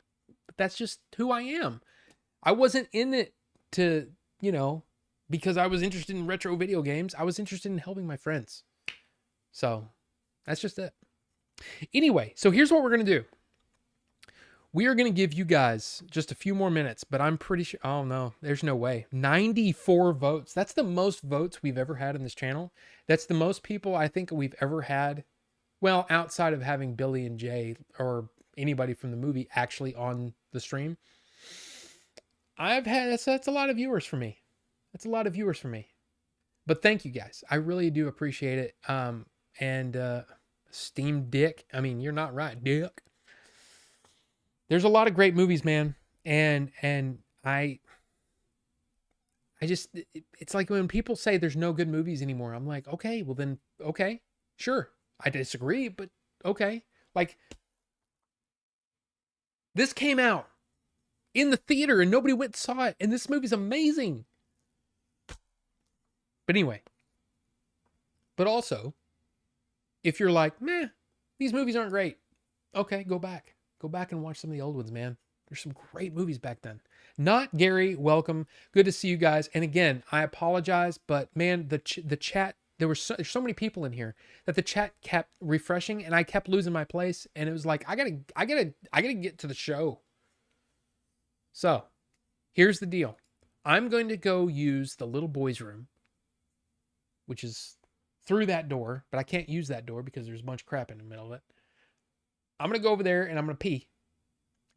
but that's just who I am. I wasn't in it to, because I was interested in retro video games. I was interested in helping my friends. So that's just it. Anyway, so here's what we're going to do. We are going to give you guys just a few more minutes, but I'm pretty sure, oh no, there's no way. 94 votes. That's the most votes we've ever had on this channel. That's the most people I think we've ever had. Well, outside of having Billy and Jay, or anybody from the movie actually on the stream. I've had that's a lot of viewers for me. That's a lot of viewers for me. But thank you guys. I really do appreciate it. And Steam Dick. I mean, you're not right, Dick. There's a lot of great movies, man. And I just it's like when people say there's no good movies anymore. I'm like, okay, well then okay. Sure. I disagree, but okay. Like this came out in the theater and nobody went and saw it, and this movie's amazing. But anyway, but also, if you're like, meh, these movies aren't great, okay, go back. Go back and watch some of the old ones, man. There's some great movies back then. Not Gary, welcome. Good to see you guys. And again, I apologize, but man, the chat, there's so many people in here that the chat kept refreshing and I kept losing my place. And it was like, I gotta get to the show. So here's the deal. I'm going to go use the little boys' room, which is through that door, but I can't use that door because there's a bunch of crap in the middle of it. I'm going to go over there and I'm going to pee,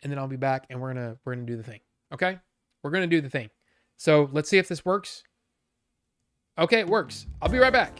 and then I'll be back and we're going to do the thing. Okay? We're going to do the thing. So let's see if this works. Okay, it works. I'll be right back.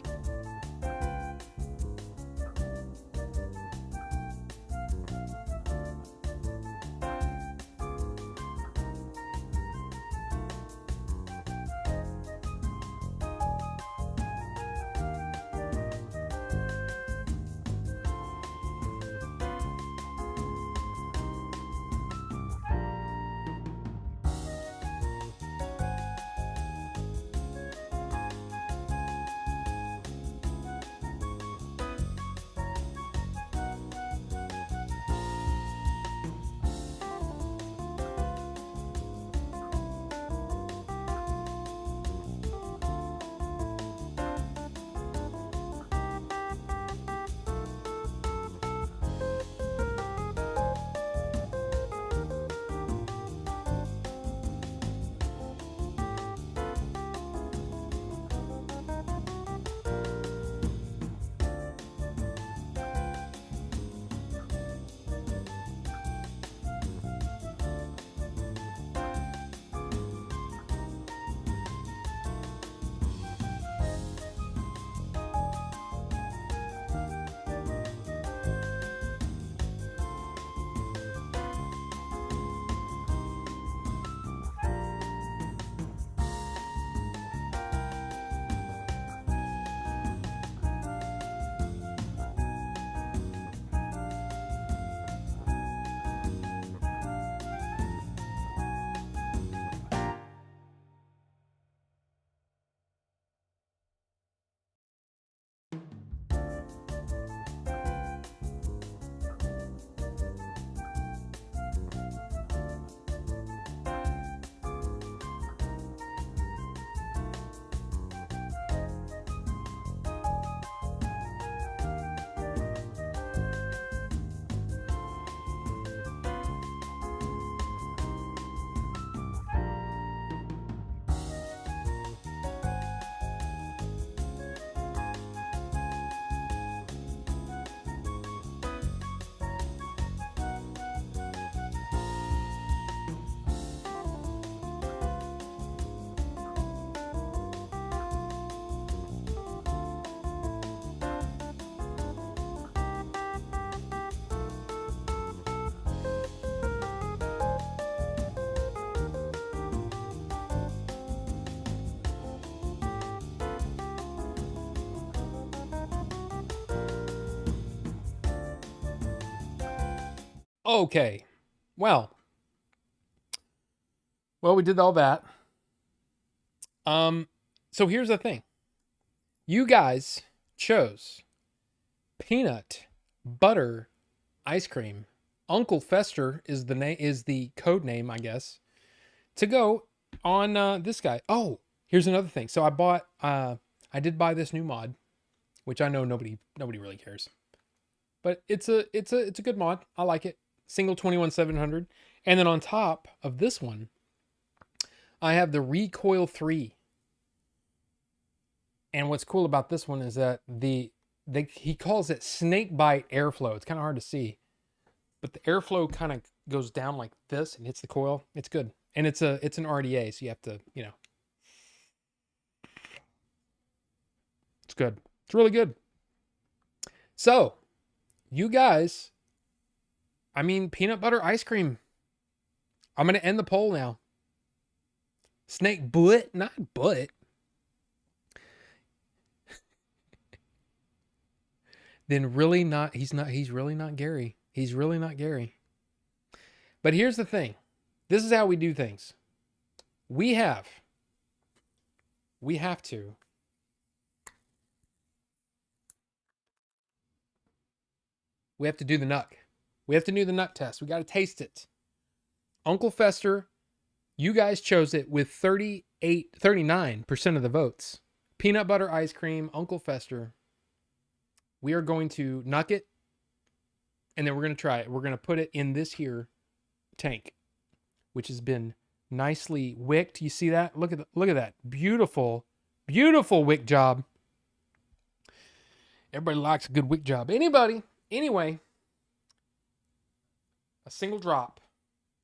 Okay. Well, we did all that. So here's the thing. You guys chose peanut butter ice cream. Uncle Fester is the code name, I guess, to go on this guy. Oh, here's another thing. So I did buy this new mod, which I know nobody really cares. But it's a good mod. I like it. Single 21700. And then on top of this one, I have the Recoil 3. And what's cool about this one is that he calls it snake bite airflow. It's kind of hard to see. but the airflow kind of goes down like this and hits the coil. It's good. And it's an RDA, so you have to, it's good. It's really good. So, you guys, I mean, peanut butter ice cream. I'm going to end the poll now. Snake butt, not butt. Then really not, he's really not Gary. He's really not Gary. But here's the thing. This is how we do things. We have to do the nuck. We have to do the nut test. We got to taste it. Uncle Fester, you guys chose it with 39% of the votes. Peanut butter ice cream, Uncle Fester. We are going to nuck it, and then we're going to try it. We're going to put it in this here tank, which has been nicely wicked. You see that? Look at that. Beautiful, beautiful wick job. Everybody likes a good wick job. Anybody? Anyway, a single drop,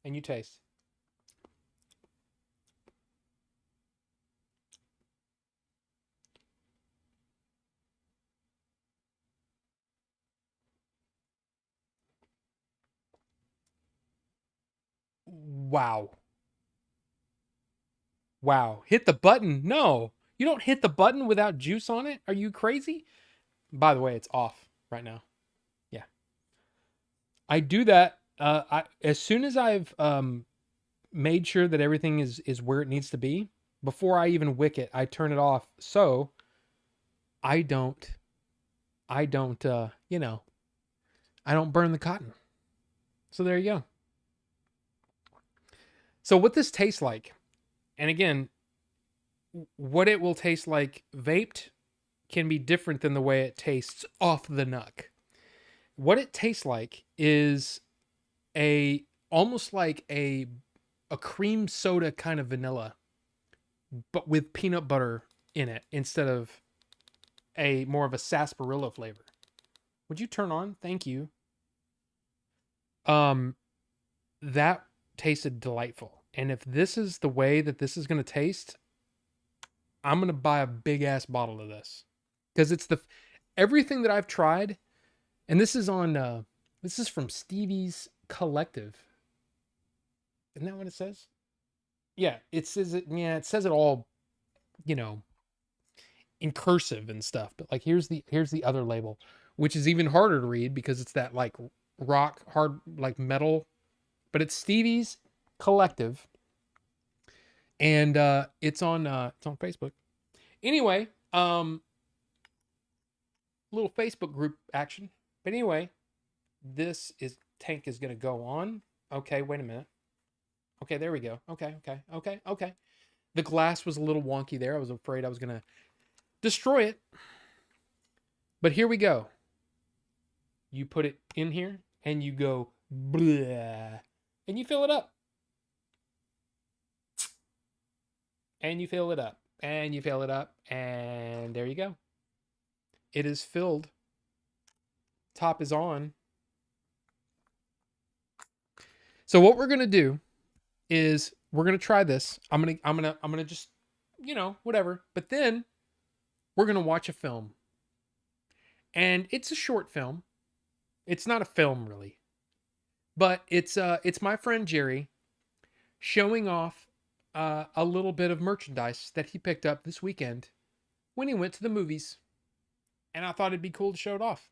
and you taste. Wow. Wow. Hit the button. No, you don't hit the button without juice on it. Are you crazy? By the way, it's off right now. Yeah. I do that. As soon as I've made sure that everything is where it needs to be, before I even wick it, I turn it off. So I don't, I don't burn the cotton. So there you go. So what this tastes like, and again, what it will taste like vaped can be different than the way it tastes off the nuck. What it tastes like is almost like a cream soda kind of vanilla, but with peanut butter in it instead of a more of a sarsaparilla flavor. Would you turn on? Thank you. That tasted delightful. And if this is the way that this is going to taste, I'm going to buy a big ass bottle of this. Because it's everything that I've tried, and this is from Stevie's Collective. Isn't that what it says? Yeah, it says it. Yeah, it says it all, in cursive and stuff. But like, here's the other label, which is even harder to read because it's that like rock hard like metal, but it's Stevie's Collective, and it's on Facebook. Anyway, little Facebook group action. But anyway, this tank is gonna go on. Okay, wait a minute. Okay, there we go. Okay. The glass was a little wonky there. I was afraid I was gonna destroy it. But here we go. You put it in here and you go blah, and you fill it up. And you fill it up. And you fill it up. And there you go. It is filled. Top is on. So what we're gonna do is we're gonna try this. I'm gonna just, whatever. But then we're gonna watch a film. And it's a short film. It's not a film really. But it's my friend Jerry showing off a little bit of merchandise that he picked up this weekend when he went to the movies. And I thought it'd be cool to show it off.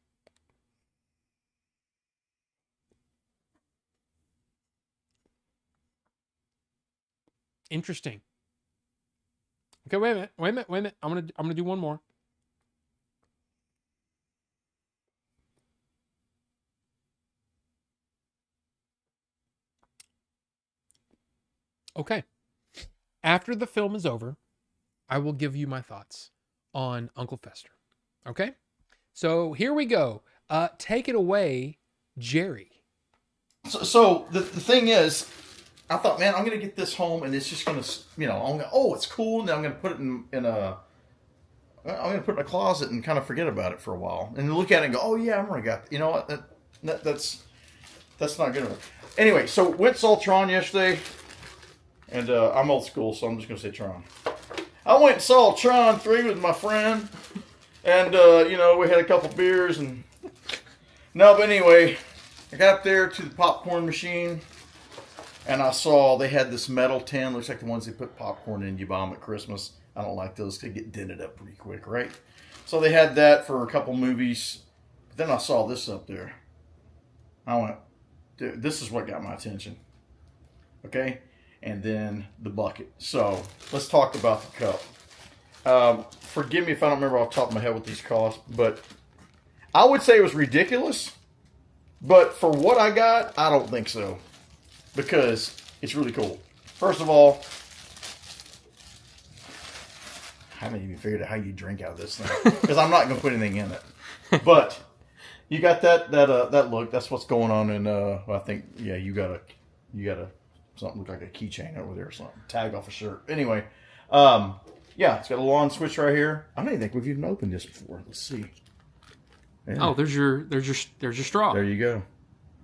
Interesting. Okay, wait a minute. I'm gonna do one more. Okay. After the film is over, I will give you my thoughts on Uncle Fester. Okay? So here we go. Take it away, Jerry. So the thing is, I thought, man, I'm gonna get this home, and it's just gonna, it's cool, and then I'm gonna put it I'm gonna put it in a closet and kind of forget about it for a while, and look at it and go, oh yeah, I remember I got, that's That's not good enough. Anyway, so went saw Tron yesterday, and I'm old school, so I'm just gonna say Tron. I went and saw Tron 3 with my friend, and we had a couple beers and no, but anyway, I got up there to the popcorn machine, and I saw they had this metal tin. Looks like the ones they put popcorn in. You buy them at Christmas. I don't like those. They get dented up pretty quick, right? So they had that for a couple movies. But then I saw this up there. I went, dude, this is what got my attention. Okay? And then the bucket. So let's talk about the cup. Forgive me if I don't remember off the top of my head what these cost, but I would say it was ridiculous. But for what I got, I don't think so. Because it's really cool. First of all, I haven't even figured out how you drink out of this thing. Because I'm not going to put anything in it. But you got that look. That's what's going on in, I think, yeah, you got a something look like a keychain over there or something. Tag off a shirt. Anyway, yeah, it's got a little on switch right here. I don't even think we've even opened this before. Let's see. Yeah. Oh, there's your straw. There you go.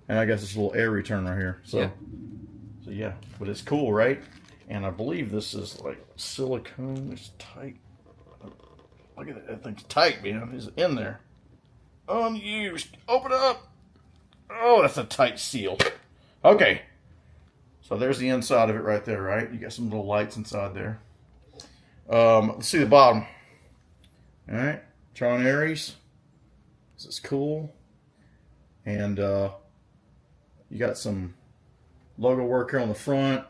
And I guess it's a little air return right here. So yeah, but it's cool, right? And I believe this is like silicone. It's tight. Look at that. That thing's tight, man. It's in there. Unused. Open it up. Oh, that's a tight seal. Okay. So there's the inside of it right there, right? You got some little lights inside there. Let's see the bottom. All right. Tron Ares. This is cool. And you got some logo work here on the front.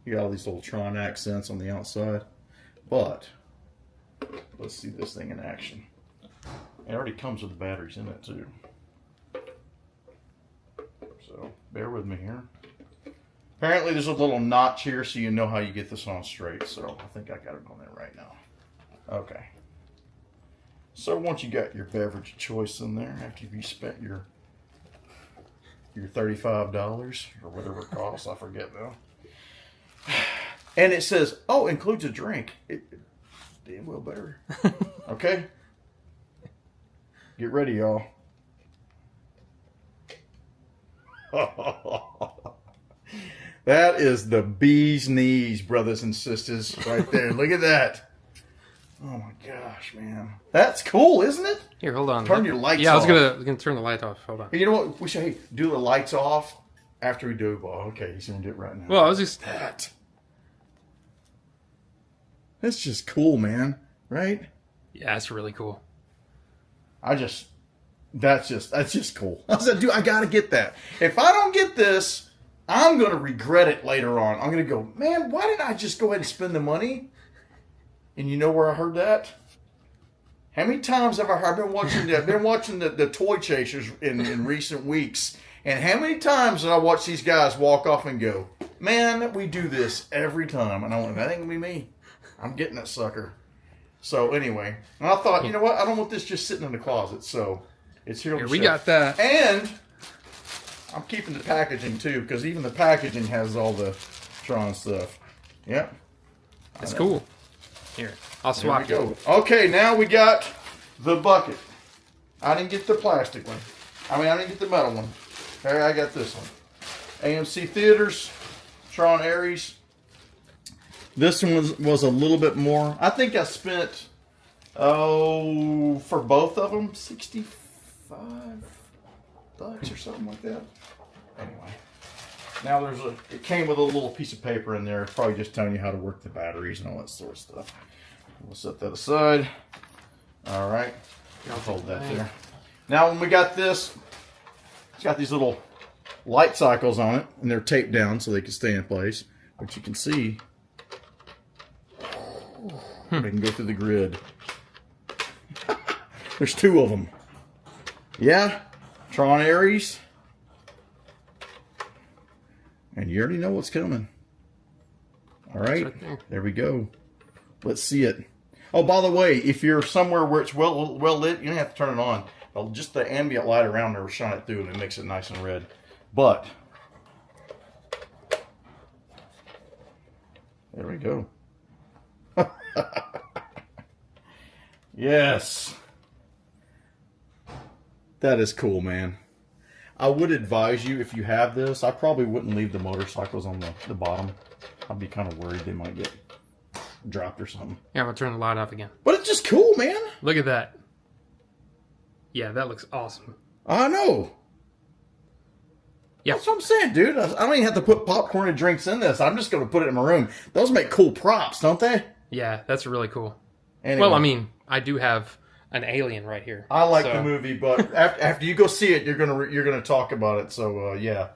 You got all these little Tron accents on the outside. But let's see this thing in action. It already comes with the batteries in it too. So bear with me here. Apparently there's a little notch here so you know how you get this on straight. So I think I got it on there right now. Okay. So once you got your beverage of choice in there, after you spent your $35 or whatever it costs, I forget now. And it says, oh, includes a drink. It damn well better. Okay? Get ready, y'all. That is the bee's knees, brothers and sisters, right there. Look at that. Oh my gosh, man. That's cool, isn't it? Here, hold on. Turn your lights off. Yeah, I was gonna turn the light off. Hold on. Hey, you know what? We should do the lights off after we do. Well, okay, he's gonna do it right now. Well, I was just that. That's just cool, man. Right? Yeah, that's really cool. That's just cool. I said, dude, I gotta get that. If I don't get this, I'm gonna regret it later on. I'm gonna go, man, why didn't I just go ahead and spend the money? And you know where I heard that? How many times have I heard? I've been watching the Toy Chasers in recent weeks. And how many times did I watch these guys walk off and go, man, we do this every time. And I went, that ain't gonna be me. I'm getting that sucker. So anyway, and I thought, you know what? I don't want this just sitting in the closet. So it's here on the we shelf. got that. And I'm keeping the packaging too, because even the packaging has all the Tron stuff. Yep. That's cool. Here, I'll swap There we it. go. Okay, now we got the bucket. I didn't get the plastic one. I didn't get the metal one. Okay, I got this one. AMC Theaters, Tron Ares. This one was a little bit more. I think I spent, for both of them, $65 or something like that. Anyway. Now it came with a little piece of paper in there. It's probably just telling you how to work the batteries and all that sort of stuff. We'll set that aside. All right. I'll hold that there. Now when we got this, it's got these little light cycles on it, and they're taped down so they can stay in place. But you can see they can go through the grid. There's two of them. Yeah. Tron Ares. And you already know what's coming. All right. There we go. Let's see it. Oh, by the way, if you're somewhere where it's well lit, you don't have to turn it on. Just the ambient light around there will shine it through and it makes it nice and red. But there we go. Yes. That is cool, man. I would advise you, if you have this, I probably wouldn't leave the motorcycles on the bottom. I'd be kind of worried they might get dropped or something. Yeah, I'm gonna turn the light off again. But it's just cool, man. Look at that. Yeah, that looks awesome. I know. Yeah. That's what I'm saying, dude. I don't even have to put popcorn and drinks in this. I'm just going to put it in my room. Those make cool props, don't they? Yeah, that's really cool. Anyway, Well, I mean, I do have an alien right here. I like the movie, but after you go see it, you're gonna talk about it. So yeah,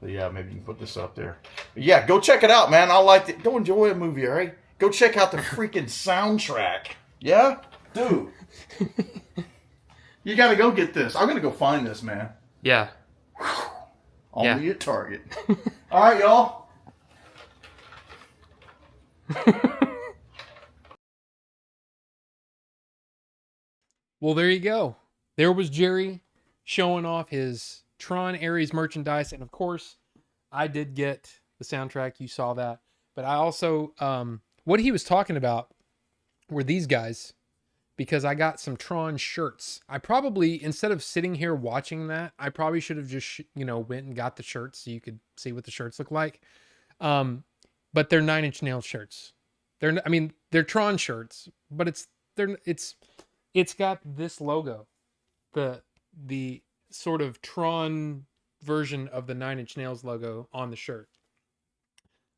but yeah, maybe you can put this up there. But yeah, go check it out, man. I liked it. Go enjoy a movie, all right? Go check out the freaking soundtrack. Yeah, dude. You got to go get this. I'm gonna go find this, man. Yeah. Only at Target. All right, y'all. Well, there you go. There was Jerry showing off his Tron Ares merchandise, and of course, I did get the soundtrack. You saw that, but I also what he was talking about were these guys, because I got some Tron shirts. I probably, instead of sitting here watching that, I probably should have just went and got the shirts so you could see what the shirts look like. But they're 9 Inch Nails shirts. They're Tron shirts, but it's got this logo, the sort of Tron version of the 9 Inch Nails logo on the shirt.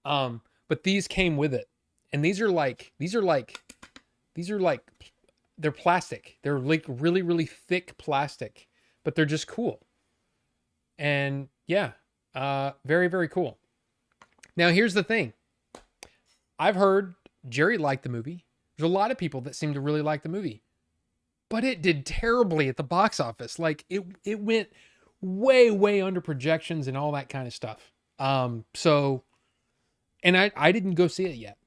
But these came with it, and these are like they're plastic. They're like really, really thick plastic, but they're just cool. And yeah, very, very cool. Now here's the thing. I've heard Jerry liked the movie. There's a lot of people that seem to really like the movie, but it did terribly at the box office. Like it went way, way under projections and all that kind of stuff. So, and I didn't go see it yet.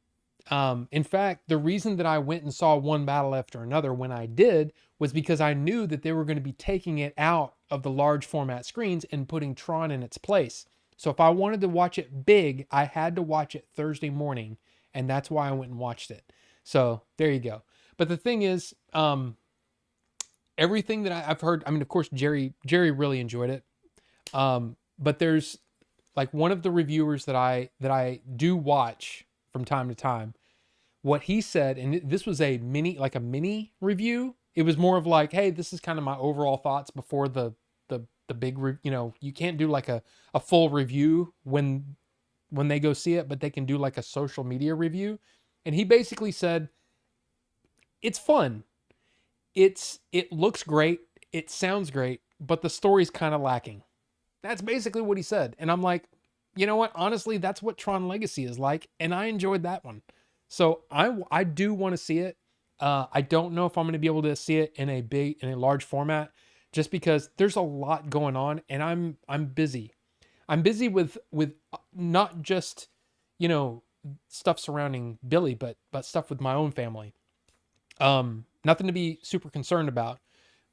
In fact, the reason that I went and saw one battle after another when I did was because I knew that they were going to be taking it out of the large format screens and putting Tron in its place. So if I wanted to watch it big, I had to watch it Thursday morning, and that's why I went and watched it. So there you go. But the thing is, everything that I've heard, of course, Jerry really enjoyed it. But there's like one of the reviewers that I do watch from time to time. What he said, and this was a mini review. It was more of like, hey, this is kind of my overall thoughts before the big, you can't do like a full review when they go see it, but they can do like a social media review. And he basically said, it's fun. It looks great. It sounds great, but the story's kind of lacking. That's basically what he said. And I'm like, you know what? Honestly, that's what Tron Legacy is like. And I enjoyed that one. So I do want to see it. I don't know if I'm going to be able to see it in a large format, just because there's a lot going on and I'm busy. I'm busy with not just, stuff surrounding Billy, but stuff with my own family. Nothing to be super concerned about,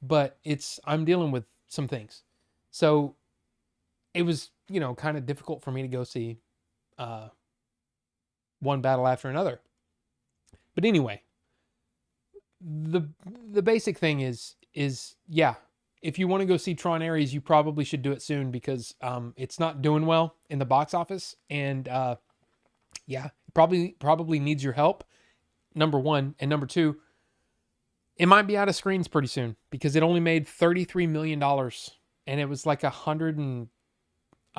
but I'm dealing with some things. So it was, kind of difficult for me to go see one battle after another. But anyway, the basic thing is yeah, if you want to go see Tron Ares, you probably should do it soon, because it's not doing well in the box office, and yeah, probably needs your help. Number one, and number two, it might be out of screens pretty soon, because it only made $33 million, and it was like I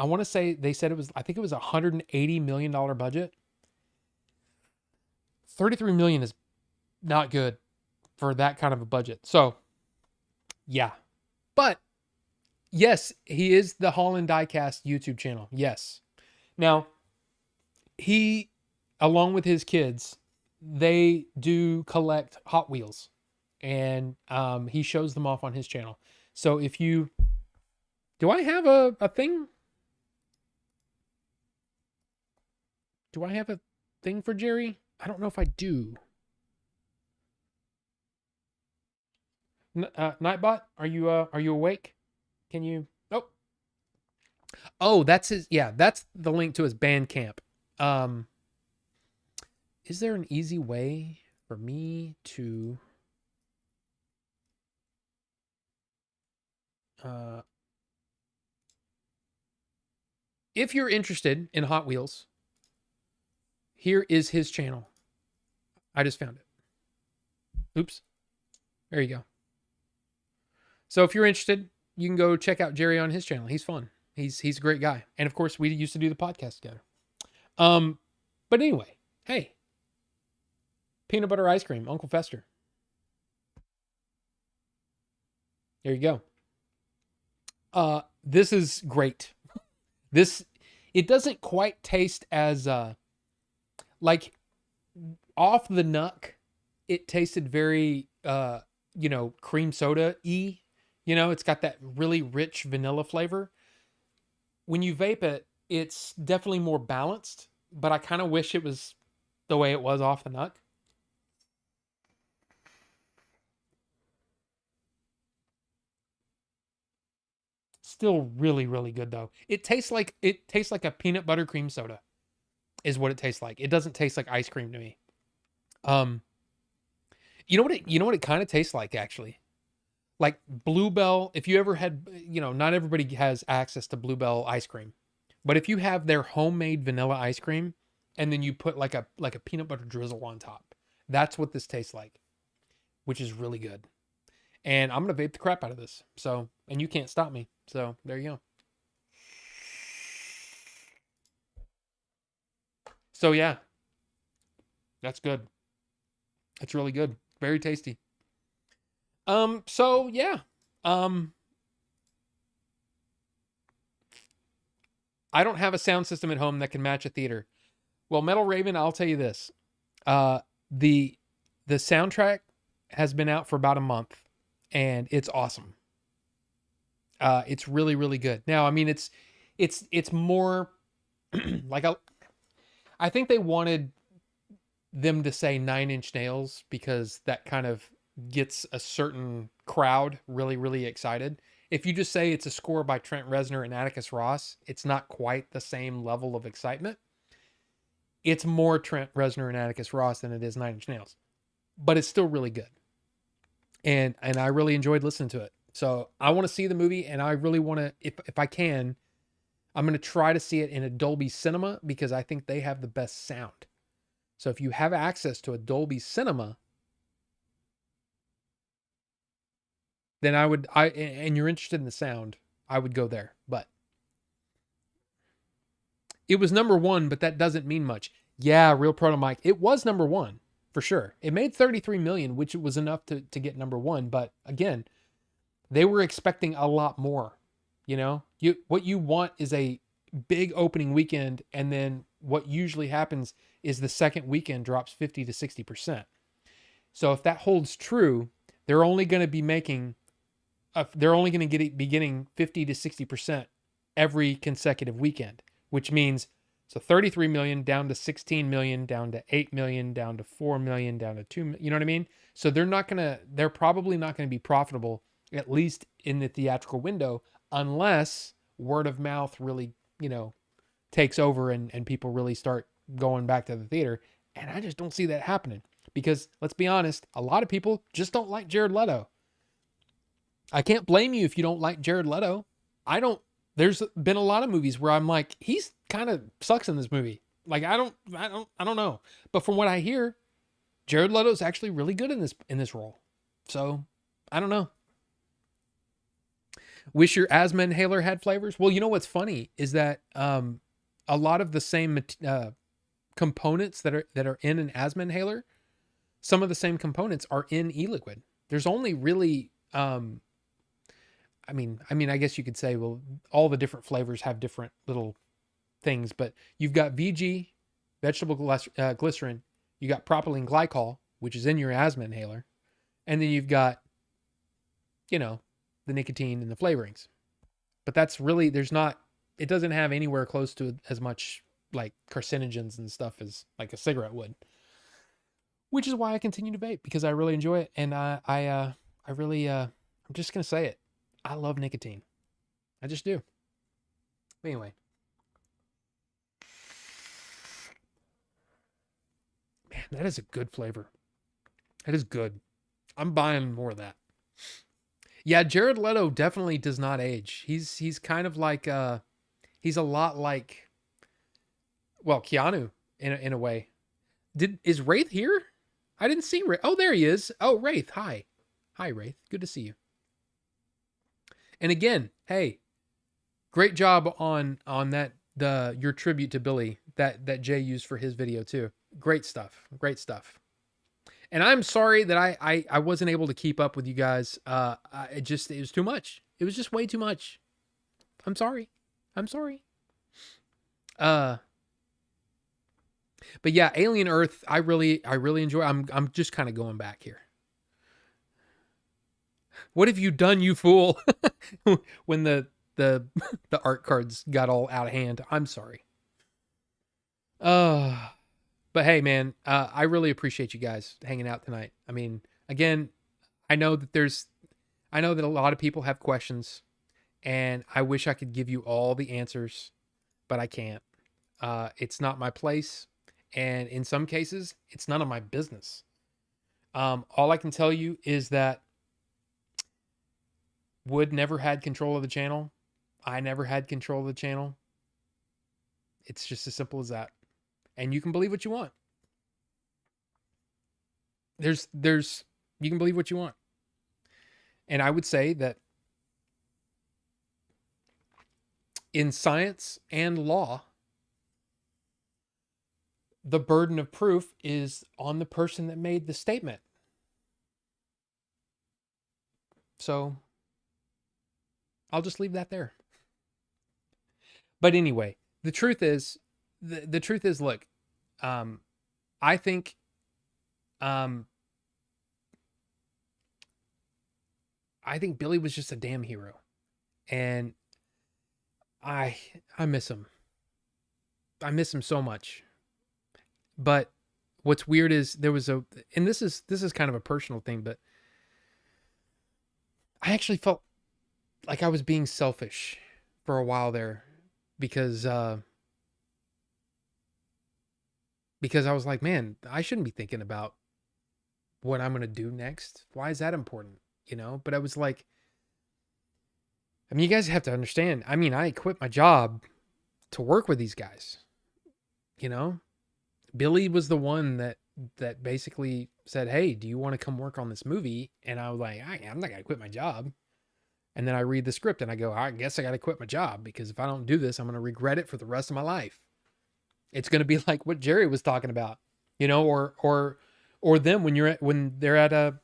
want to say they said I think it was $180 million budget. 33 million is not good for that kind of a budget. So yeah, but yes, he is the Holland Diecast YouTube channel. Yes. Now he, along with his kids, they do collect Hot Wheels, and he shows them off on his channel. So if you, do I have a thing? Do I have a thing for Jerry? I don't know if I do. Nightbot, are you awake? Can you? Oh, that's his. Yeah, that's the link to his Bandcamp. Is there an easy way for me to? if you're interested in Hot Wheels, here is his channel. I just found it. Oops. There you go. So if you're interested, you can go check out Jerry on his channel. He's fun. He's a great guy. And of course, we used to do the podcast together. But anyway, hey, peanut butter ice cream, Uncle Fester. There you go. This is great. It doesn't quite taste as like off the nuck. It tasted very cream soda-y. It's got that really rich vanilla flavor. When you vape it, it's definitely more balanced, but I kind of wish it was the way it was off the nuck. Still really, really good though. It tastes like a peanut butter cream soda is what it tastes like. It doesn't taste like ice cream to me. You know what it kind of tastes like actually? Like Bluebell. If you ever had, not everybody has access to Bluebell ice cream, but if you have their homemade vanilla ice cream and then you put like a peanut butter drizzle on top, that's what this tastes like, which is really good. And I'm going to vape the crap out of this. So, and you can't stop me. So there you go. So yeah, that's good. That's really good. Very tasty. So yeah. I don't have a sound system at home that can match a theater. Well, Metal Raven, I'll tell you this. The soundtrack has been out for about a month and it's awesome. It's really, really good. Now, I mean, it's more like I think they wanted them to say 9 Inch Nails because that kind of gets a certain crowd really, really excited. If you just say it's a score by Trent Reznor and Atticus Ross, it's not quite the same level of excitement. It's more Trent Reznor and Atticus Ross than it is 9 Inch Nails, but it's still really good. And I really enjoyed listening to it. So I want to see the movie, and I really want to, if I can, I'm going to try to see it in a Dolby Cinema because I think they have the best sound. So if you have access to a Dolby Cinema, then and you're interested in the sound, I would go there. But it was number 1, but that doesn't mean much. Yeah, Real Proto Mike. It was number 1 for sure. It made 33 million, which was enough to get number 1. But again, they were expecting a lot more. What you want is a big opening weekend, and then what usually happens is the second weekend drops 50 to 60%. So if that holds true, they're only going to be making, they're only going to be getting 50 to 60% every consecutive weekend, which means so 33 million down to 16 million, down to 8 million, down to 4 million, down to 2 million. You know what I mean? So they're probably not going to be profitable, at least in the theatrical window, unless word of mouth really, takes over and people really start going back to the theater. And I just don't see that happening because let's be honest, a lot of people just don't like Jared Leto. I can't blame you if you don't like Jared Leto. There's been a lot of movies where I'm like, he's kind of sucks in this movie. Like, I don't know. But from what I hear, Jared Leto's actually really good in this role. So I don't know. Wish your asthma inhaler had flavors. Well, you know what's funny is that a lot of the same components that are in an asthma inhaler, some of the same components are in e-liquid. There's only really, I guess you could say, well, all the different flavors have different little things, but you've got VG, vegetable glycerin, you got propylene glycol, which is in your asthma inhaler, and then you've got, the nicotine and the flavorings. But that's really, it doesn't have anywhere close to as much like carcinogens and stuff as like a cigarette would, which is why I continue to vape, because I really enjoy it. And I'm just going to say it. I love nicotine. I just do. But anyway. Man, that is a good flavor. That is good. I'm buying more of that. Yeah, Jared Leto definitely does not age. He's kind of like He's a lot like, well, Keanu in a way. Is Wraith here? I didn't see Wraith. Oh, there he is. Oh, Wraith. Hi. Hi, Wraith. Good to see you. And again, hey, great job on that your tribute to Billy that Jay used for his video too. Great stuff. Great stuff. And I'm sorry that I wasn't able to keep up with you guys. It was too much. It was just way too much. I'm sorry. I'm sorry. But yeah, Alien Earth, I really enjoy. I'm just kind of going back here. What have you done, you fool? When the the art cards got all out of hand. I'm sorry. But hey, man, I really appreciate you guys hanging out tonight. I mean, again, I know that a lot of people have questions, and I wish I could give you all the answers, but I can't. It's not my place, and in some cases, it's none of my business. All I can tell you is that Wood never had control of the channel. I never had control of the channel. It's just as simple as that. And you can believe what you want. You can believe what you want. And I would say that in science and law, the burden of proof is on the person that made the statement. So I'll just leave that there. But anyway, the truth is, look, I think, Billy was just a damn hero, and I miss him. I miss him so much. But what's weird is and this is kind of a personal thing, but I actually felt like I was being selfish for a while there because I was like, man, I shouldn't be thinking about what I'm going to do next. Why is that important? You know, but I was like, I mean, you guys have to understand. I mean, I quit my job to work with these guys. You know, Billy was the one that basically said, "Hey, do you want to come work on this movie?" And I was like, I'm not going to quit my job. And then I read the script and I go, I guess I got to quit my job, because if I don't do this, I'm going to regret it for the rest of my life. It's going to be like what Jerry was talking about, you know, or them when they're at a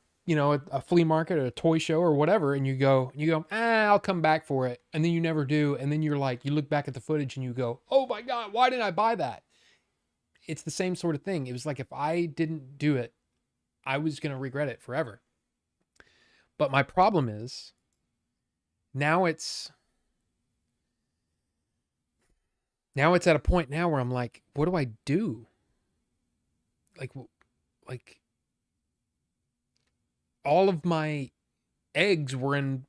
flea market or a toy show or whatever, and you go, I'll come back for it. And then you never do. And then you're like, you look back at the footage and you go, oh my God, why didn't I buy that? It's the same sort of thing. It was like, if I didn't do it, I was going to regret it forever. But my problem is now it's at a point now where I'm like, what do I do? Like all of my eggs were in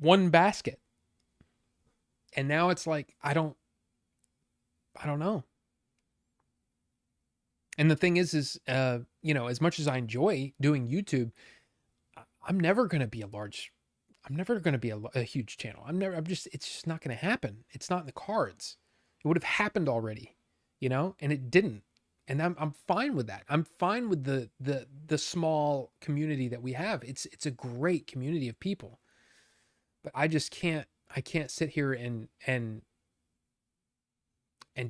one basket. And now it's like, I don't know. And the thing is, as much as I enjoy doing YouTube, I'm never going to be a huge channel. It's just not going to happen. It's not in the cards. It would have happened already, and it didn't. And I'm fine with that. I'm fine with the small community that we have. It's a great community of people, but I can't sit here and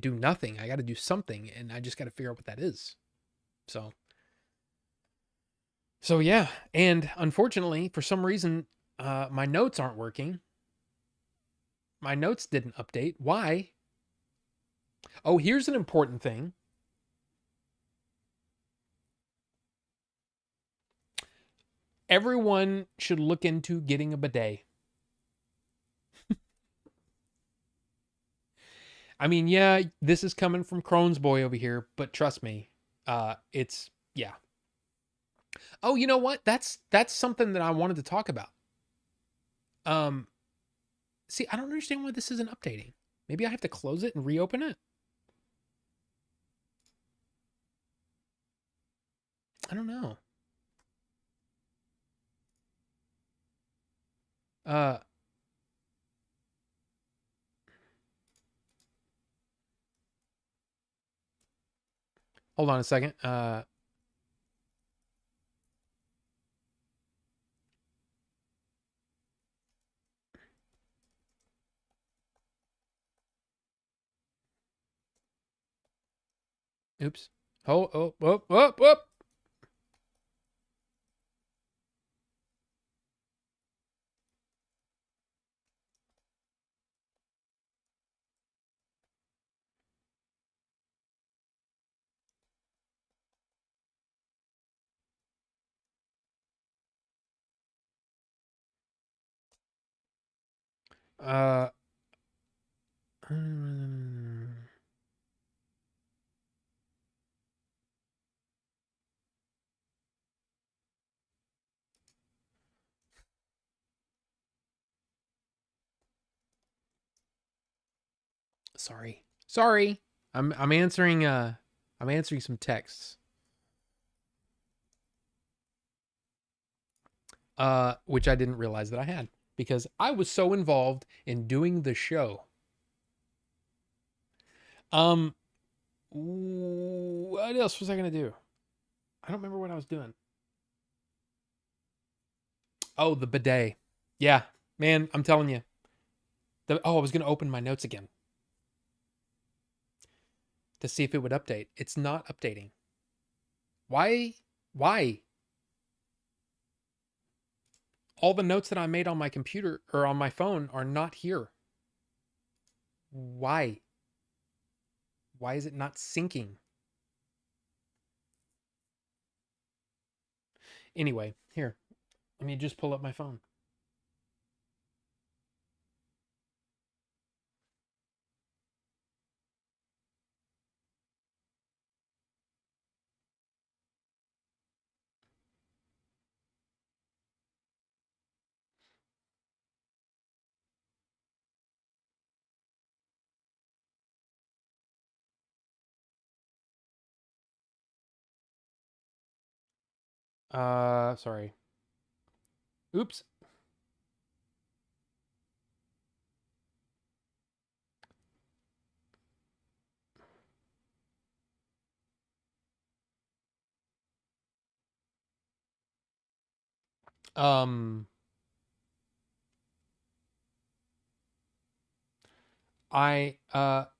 do nothing. I got to do something, and I just got to figure out what that is. So yeah. And unfortunately, for some reason, my notes aren't working. My notes didn't update. Why? Oh, here's an important thing. Everyone should look into getting a bidet. I mean, yeah, this is coming from Crohn's boy over here, but trust me, yeah. Oh, you know what? That's something that I wanted to talk about. See, I don't understand why this isn't updating. Maybe I have to close it and reopen it. I don't know. Hold on a second. Oops. Oh. Uh, sorry. I'm answering. I'm answering some texts. Which I didn't realize that I had because I was so involved in doing the show. Um, what else was I gonna do? I don't remember what I was doing. Oh, the bidet. Yeah, man, I'm telling you. I was gonna open my notes again to see if it would update. It's not updating. Why? Why? All the notes that I made on my computer or on my phone are not here. Why? Why is it not syncing? Anyway, here. Let me just pull up my phone. Sorry. Oops. Um,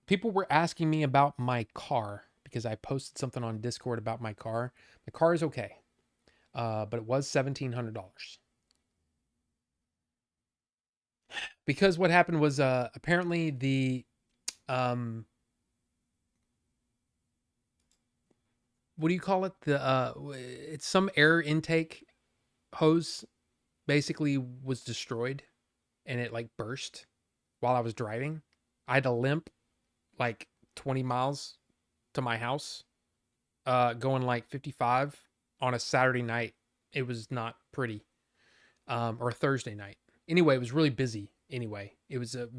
people were asking me about my car because I posted something on Discord about my car. My car is okay. But it was $1,700. Because what happened was apparently the um what do you call it? It's some air intake hose basically was destroyed and it like burst while I was driving. I had to limp like 20 miles to my house, going like 55 on a Saturday night. It was not pretty. Or a Thursday night. Anyway, it was really busy. Anyway, it was a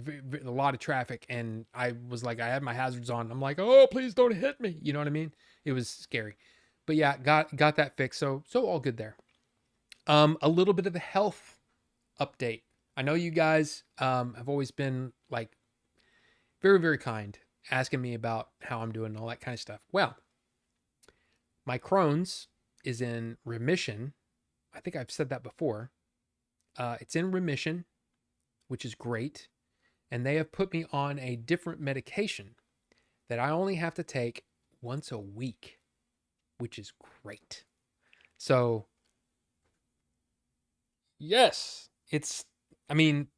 lot of traffic, and I was like, I had my hazards on. I'm like, oh, please don't hit me. You know what I mean? It was scary, but yeah, got that fixed. So all good there. A little bit of a health update. I know you guys have always been like very very kind, asking me about how I'm doing and all that kind of stuff. Well, my Crohn's is in remission. I think I've said that before. It's in remission, which is great. And they have put me on a different medication that I only have to take once a week, which is great. So, yes, I mean,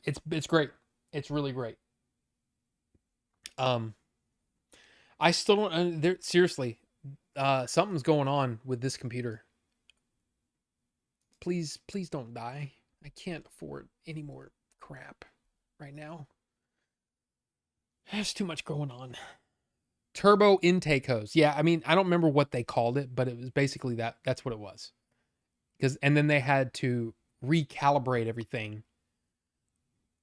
it's great. It's really great. Um I still don't there seriously, something's going on with this computer. Please don't die. I can't afford any more crap right now. There's too much going on. Turbo intake hose. Yeah, I mean, I don't remember what they called it, but it was basically that. That's what it was. And then they had to recalibrate everything,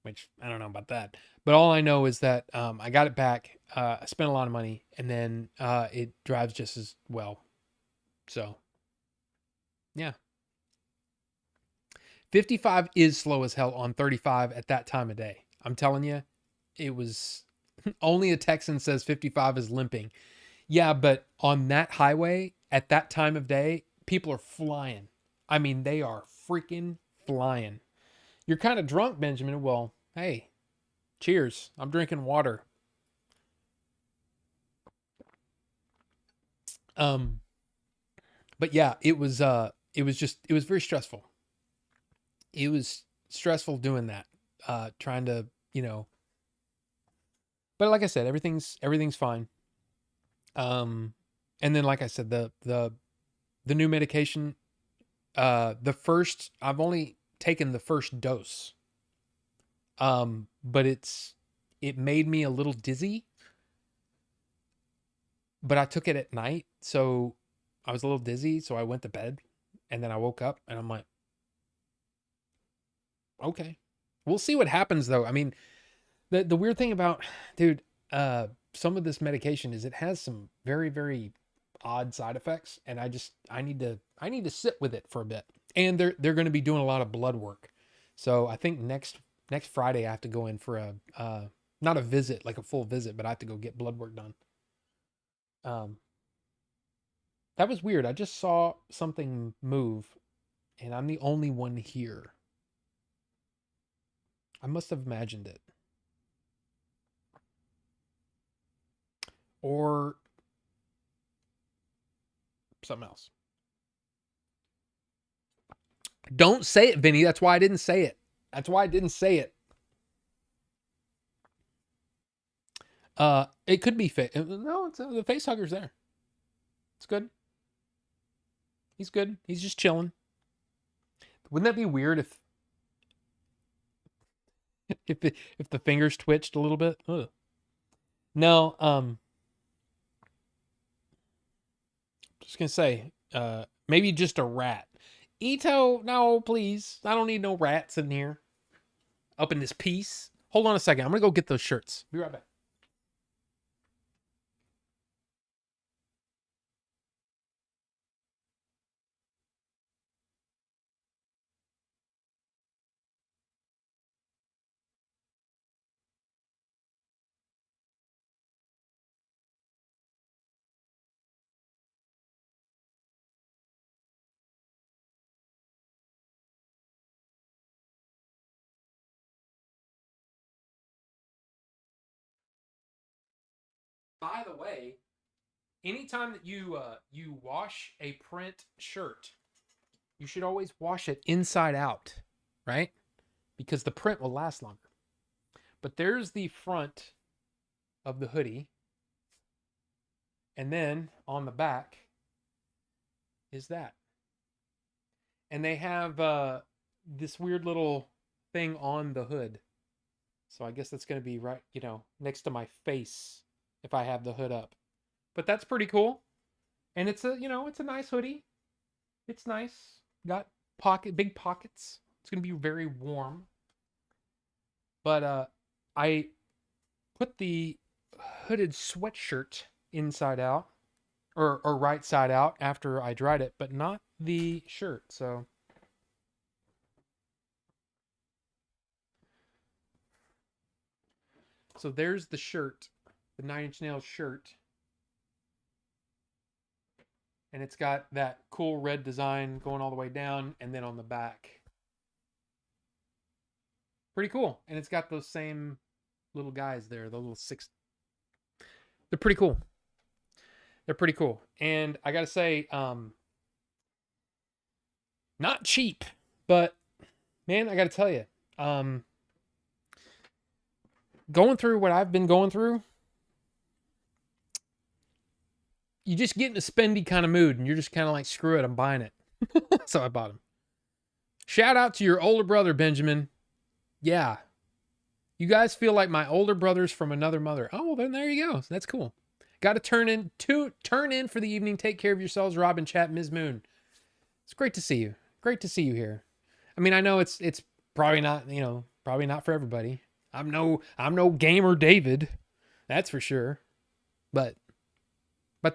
which I don't know about that. But all I know is that I got it back. I spent a lot of money, and then it drives just as well. So, yeah. 55 is slow as hell on 35 at that time of day. I'm telling you, it was only a Texan says 55 is limping. Yeah, but on that highway at that time of day, people are flying. I mean, they are freaking flying. You're kind of drunk, Benjamin. Well, hey, cheers. I'm drinking water. Um, but yeah, it was very stressful. It was stressful doing that. Trying to, you know, but like I said, everything's fine. Um, and then like I said, the new medication, the first I've only taken the first dose. But it made me a little dizzy, but I took it at night, so I was a little dizzy, so I went to bed, and then I woke up and I'm like, okay. We'll see what happens though. I mean, the weird thing about dude, some of this medication is it has some very, very odd side effects, and I need to sit with it for a bit. And they're going to be doing a lot of blood work. So I think next Friday I have to go in for a not a visit, like a full visit, but I have to go get blood work done. Um that was weird. I just saw something move and I'm the only one here. I must have imagined it. Or something else. Don't say it, Vinny. That's why I didn't say it. That's why I didn't say it. It could be fake. No, it's the face hugger's there. It's good. He's good. He's just chilling. Wouldn't that be weird if the fingers twitched a little bit? Ugh. No, just gonna say, maybe just a rat. Ito, no, please. I don't need no rats in here. Up in this piece. Hold on a second. I'm gonna go get those shirts. Be right back. By the way, anytime that you wash a print shirt, you should always wash it inside out, right? Because the print will last longer. But there's the front of the hoodie, and then on the back is that. And they have this weird little thing on the hood. So I guess that's going to be right, next to my face if I have the hood up. But that's pretty cool. And it's a nice hoodie. It's nice. Got big pockets. It's going to be very warm. But I put the hooded sweatshirt inside out or right side out after I dried it, but not the shirt. So there's the shirt, the Nine Inch Nails shirt. And it's got that cool red design going all the way down, and then on the back. Pretty cool. And it's got those same little guys there, the little six. They're pretty cool. They're pretty cool. And I gotta say, not cheap, but man, I gotta tell you, going through what I've been going through, you just get in a spendy kind of mood and you're just kind of like, screw it, I'm buying it. So I bought them. Shout out to your older brother, Benjamin. Yeah. You guys feel like my older brothers from another mother. Oh, well, then there you go. That's cool. Got to turn in for the evening. Take care of yourselves, Robin, Chat, Ms. Moon. It's great to see you. Great to see you here. I mean, I know it's probably not, probably not for everybody. I'm no gamer David. That's for sure. But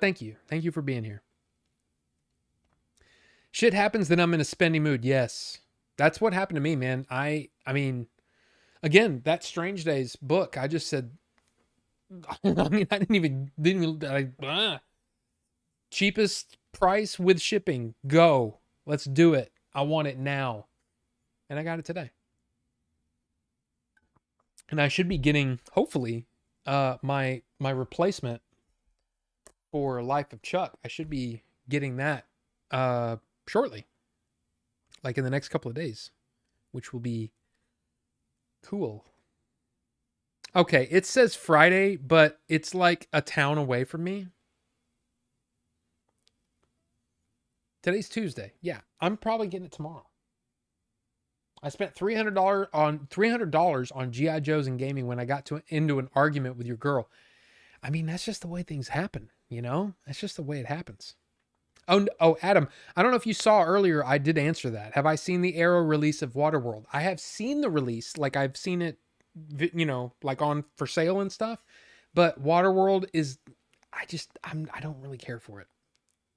thank you. Thank you for being here. Shit happens, then I'm in a spendy mood. Yes. That's what happened to me, man. I mean, again, that Strange Days book, I just said, I mean, I didn't even Cheapest price with shipping. Go. Let's do it. I want it now. And I got it today. And I should be getting, hopefully, my replacement for Life of Chuck. I should be getting that shortly. Like in the next couple of days, which will be cool. Okay, it says Friday, but it's like a town away from me. Today's Tuesday. Yeah, I'm probably getting it tomorrow. I spent $300 on GI Joes and gaming when I got into an argument with your girl. I mean, that's just the way things happen, you know? That's just the way it happens. Oh, Adam, I don't know if you saw earlier, I did answer that. Have I seen the Arrow release of Waterworld? I have seen the release, like I've seen it, you know, like on for sale and stuff. But Waterworld is, I don't really care for it.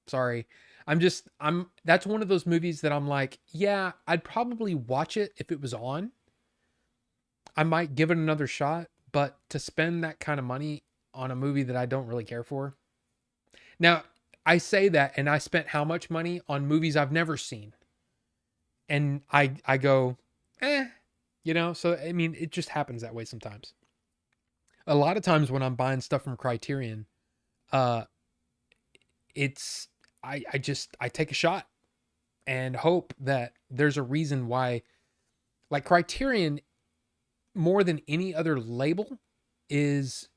Sorry. That's one of those movies that I'm like, yeah, I'd probably watch it if it was on. I might give it another shot, but to spend that kind of money on a movie that I don't really care for. Now, I say that, and I spent how much money on movies I've never seen. And I go, you know, so I mean, it just happens that way sometimes. A lot of times when I'm buying stuff from Criterion, it's I take a shot and hope that there's a reason why, like Criterion, more than any other label, is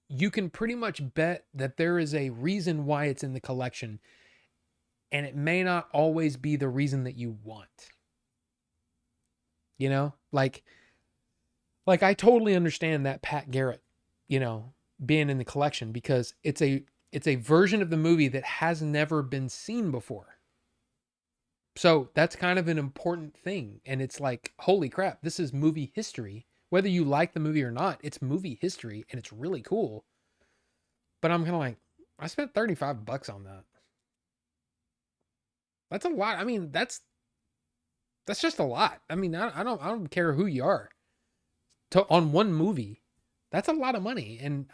you can pretty much bet that there is a reason why it's in the collection, and it may not always be the reason that you want. You know, like I totally understand that Pat Garrett, you know, being in the collection, because it's a version of the movie that has never been seen before. So that's kind of an important thing. And it's like, holy crap, this is movie history. Whether you like the movie or not, it's movie history and it's really cool. But I'm kind of like, I spent $35 on that. That's a lot. I mean, that's just a lot. I mean, I don't care who you are. On one movie, that's a lot of money. And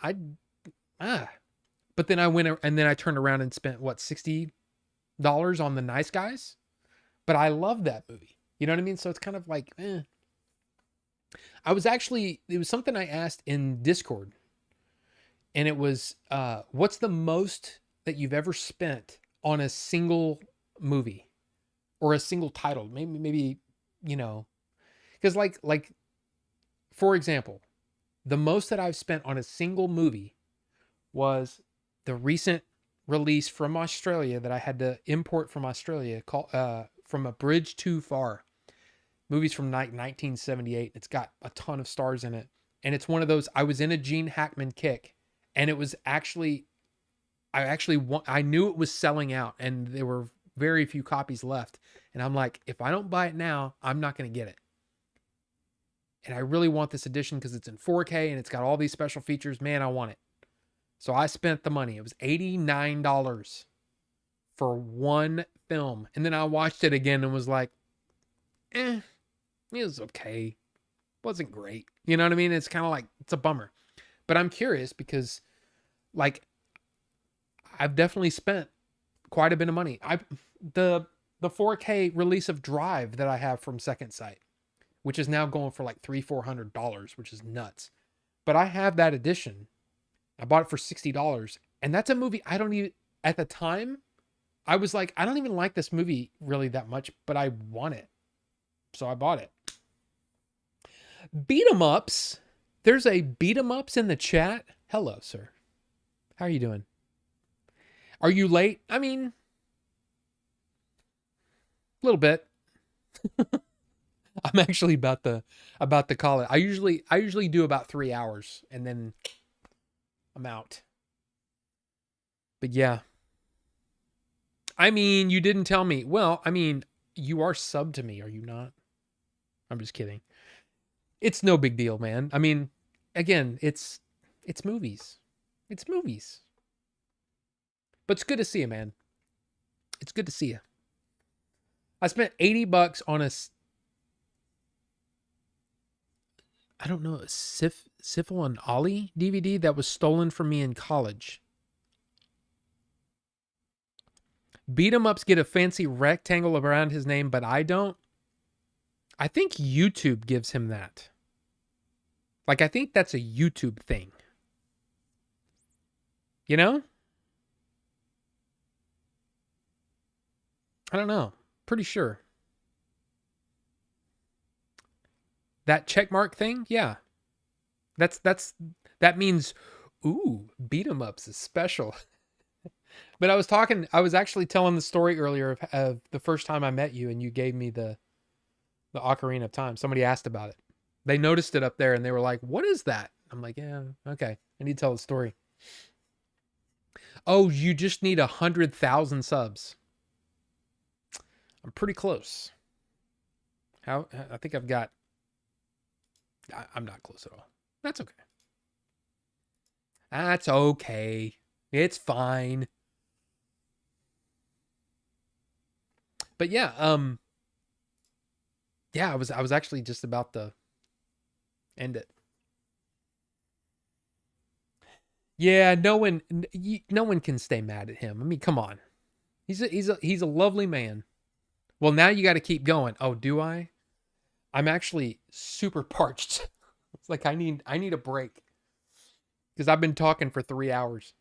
but then I went and then I turned around and spent what, $60 on The Nice Guys? But I love that movie. You know what I mean? So it's kind of like, it was something I asked in Discord. And it was, what's the most that you've ever spent on a single movie or a single title? Maybe, you know, because like, for example, the most that I've spent on a single movie was the recent release from Australia that I had to import from Australia, called From a Bridge Too Far. Movies from 1978. It's got a ton of stars in it. And it's one of those, I was in a Gene Hackman kick, and it was actually, I knew it was selling out and there were very few copies left. And I'm like, if I don't buy it now, I'm not going to get it. And I really want this edition because it's in 4K and it's got all these special features. Man, I want it. So I spent the money. It was $89 for one film. And then I watched it again and was like, it was okay. Wasn't great. You know what I mean? It's kind of like, it's a bummer. But I'm curious because, like, I've definitely spent quite a bit of money. The 4K release of Drive that I have from Second Sight, which is now going for like $300-$400, which is nuts. But I have that edition. I bought it for $60, and that's a movie I don't even, at the time, I was like, I don't even like this movie really that much, but I want it. So I bought it. Beat 'em ups. There's a beat 'em ups in the chat. Hello, sir. How are you doing? Are you late? I mean, a little bit. I'm actually about to call it. I usually do about 3 hours and then I'm out. But yeah. I mean, you didn't tell me. Well, I mean, you are sub to me, are you not? I'm just kidding. It's no big deal, man. I mean, again, it's movies. It's movies. But it's good to see you, man. It's good to see you. I spent $80 on I don't know, a Syphil and Ollie DVD that was stolen from me in college. Beat 'em ups get a fancy rectangle around his name, but I don't. I think YouTube gives him that. Like, I think that's a YouTube thing. You know? I don't know. Pretty sure. That checkmark thing? Yeah. That means, ooh, beat 'em ups is special. But I was actually telling the story earlier of the first time I met you and you gave me the Ocarina of Time. Somebody asked about it. They noticed it up there and they were like, "What is that?" I'm like, "Yeah, okay. I need to tell the story." Oh, you just need 100,000 subs. I'm pretty close. I think I've got. I'm not close at all. That's okay. That's okay. It's fine. But yeah, I was actually just about to end it. Yeah, no one can stay mad at him. I mean, come on. He's a lovely man. Well, now you got to keep going. Oh, do I? I'm actually super parched. It's like I need a break because I've been talking for 3 hours.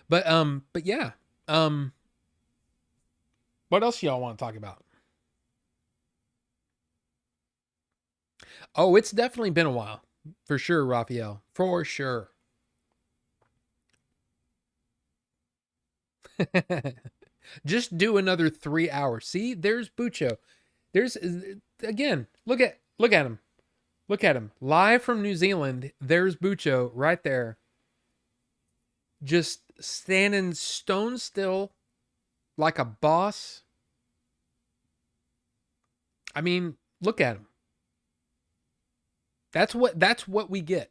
But yeah. What else y'all want to talk about? Oh, it's definitely been a while. For sure, Raphael. For sure. Just do another 3 hours. See, there's Bucho. There's again, look at him. Look at him. Live from New Zealand. There's Bucho right there. Just standing stone still like a boss. I mean, look at him. That's what we get.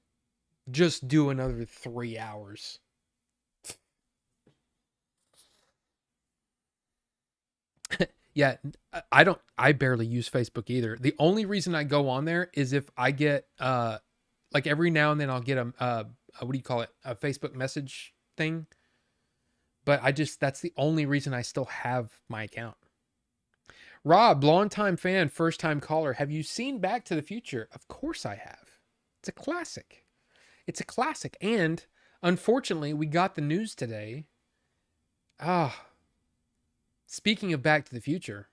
Just do another 3 hours. Yeah, I barely use Facebook either. The only reason I go on there is if I get like every now and then I'll get a what do you call it? A Facebook message thing. But that's the only reason I still have my account. Rob, longtime fan, first time caller. Have you seen Back to the Future? Of course I have. It's a classic. It's a classic. And unfortunately, we got the news today. Speaking of Back to the Future,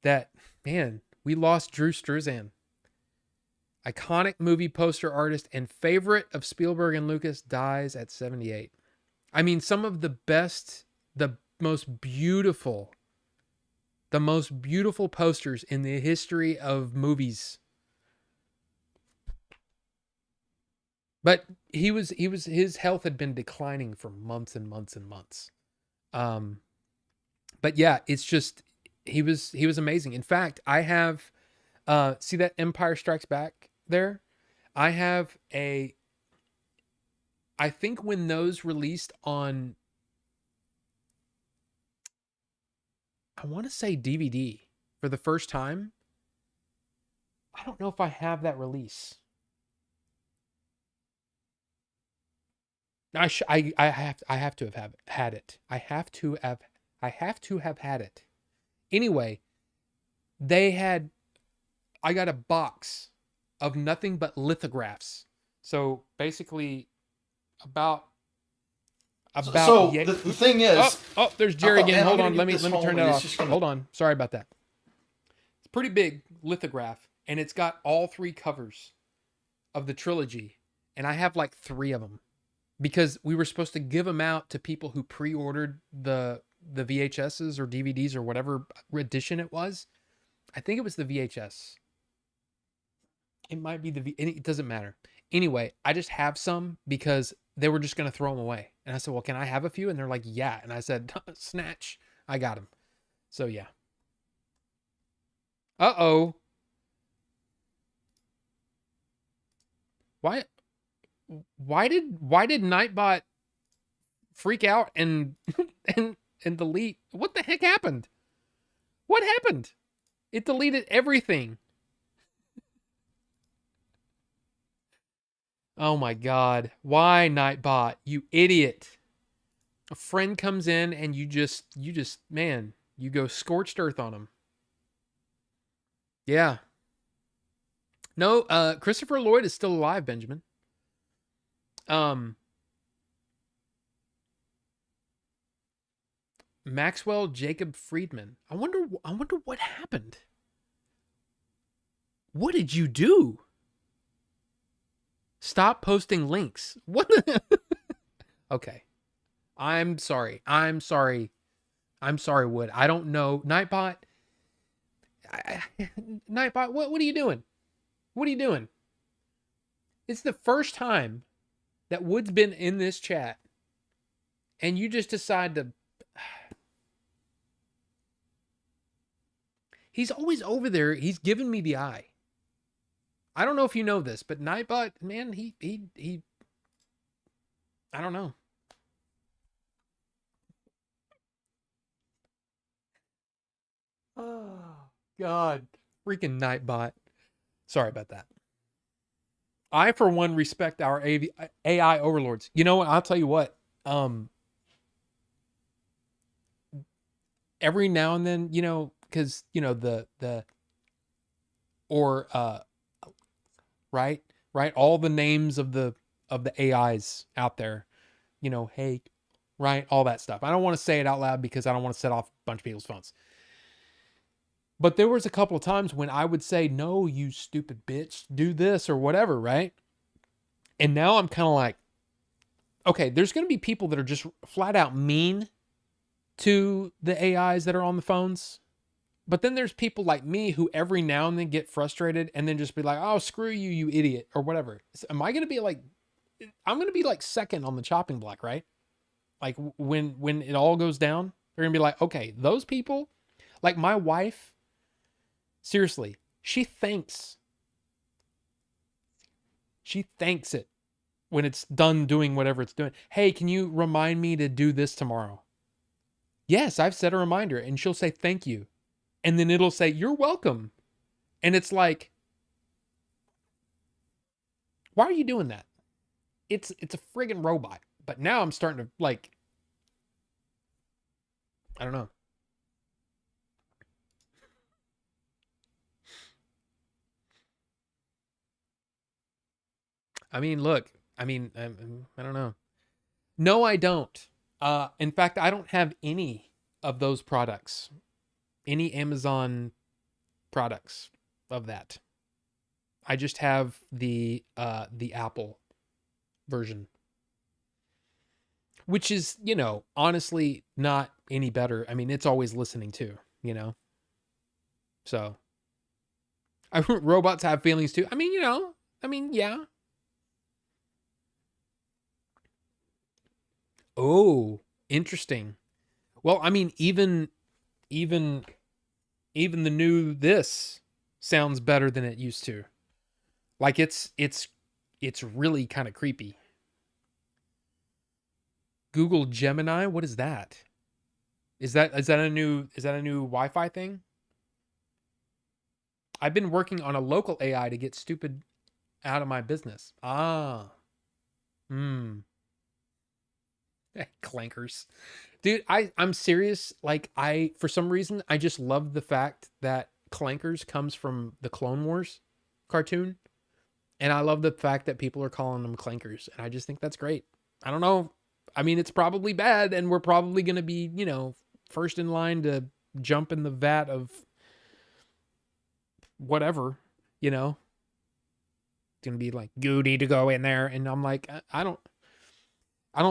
that, man, we lost Drew Struzan. Iconic movie poster artist and favorite of Spielberg and Lucas dies at 78. I mean, some of the best, the most beautiful posters in the history of movies. But his health had been declining for months and months and months. But yeah, it's just, he was amazing. In fact, I have, see that Empire Strikes Back there? I have I think when those released on, I want to say DVD for the first time. I don't know if I have that release. I have to have had it. I have to have had it. Anyway, I got a box of nothing but lithographs. So basically about so the thing is, there's Jerry again. Hold on, let me turn that off. Gonna... Hold on, sorry about that. It's pretty big lithograph, and it's got all 3 covers of the trilogy, and I have like 3 of them because we were supposed to give them out to people who pre-ordered the VHSs or DVDs or whatever edition it was. I think it was the VHS. It might be it doesn't matter. Anyway, I just have some because they were just going to throw them away. And I said, well, can I have a few? And they're like, yeah. And I said, snatch. I got them. So yeah. Uh-oh. Why did Nightbot freak out and delete? What the heck happened? What happened? It deleted everything. Oh my God. Why, Nightbot? You idiot. A friend comes in and man, you go scorched earth on him. Yeah. No, Christopher Lloyd is still alive, Benjamin. Maxwell Jacob Friedman. I wonder what happened. What did you do? Stop posting links. What? Okay. I'm sorry. Wood. I don't know. Nightbot. Nightbot, what are you doing? What are you doing? It's the first time that Wood's been in this chat and you just decide to. He's always over there. He's giving me the eye. I don't know if you know this, but Nightbot, man, he I don't know. Oh, God. Freaking Nightbot. Sorry about that. I, for one, respect our AI overlords. You know what? I'll tell you what. Every now and then, because, right? All the names of the AIs out there, hey, right? All that stuff. I don't want to say it out loud because I don't want to set off a bunch of people's phones. But there was a couple of times when I would say, no, you stupid bitch, do this or whatever, right? And now I'm kind of like, okay, there's going to be people that are just flat out mean to the AIs that are on the phones. But then there's people like me who every now and then get frustrated and then just be like, oh, screw you, you idiot, or whatever. Am I going to be like, I'm going to be like second on the chopping block, right? Like when it all goes down, they're going to be like, okay, those people, like my wife, seriously, she thanks it when it's done doing whatever it's doing. Hey, can you remind me to do this tomorrow? Yes, I've set a reminder, and she'll say thank you. And then it'll say, you're welcome. And it's like, why are you doing that? It's a friggin' robot. But now I'm starting to like, I don't know. I mean, look, I don't know. No, I don't. In fact, I don't have any of those products, any Amazon products of that. I just have the Apple version, which is, honestly not any better. I mean, it's always listening too, So, robots have feelings too. I mean, yeah. Oh, interesting. Well, I mean, even the new this sounds better than it used to. Like it's really kind of creepy. Google Gemini, what is that? Is that a new Wi-Fi thing? I've been working on a local AI to get stupid out of my business. Ah. Clankers. Dude, I'm serious. Like for some reason, I just love the fact that Clankers comes from the Clone Wars cartoon. And I love the fact that people are calling them Clankers. And I just think that's great. I don't know. I mean, it's probably bad and we're probably going to be, first in line to jump in the vat of whatever, It's going to be like, you need to go in there. And I'm like, I don't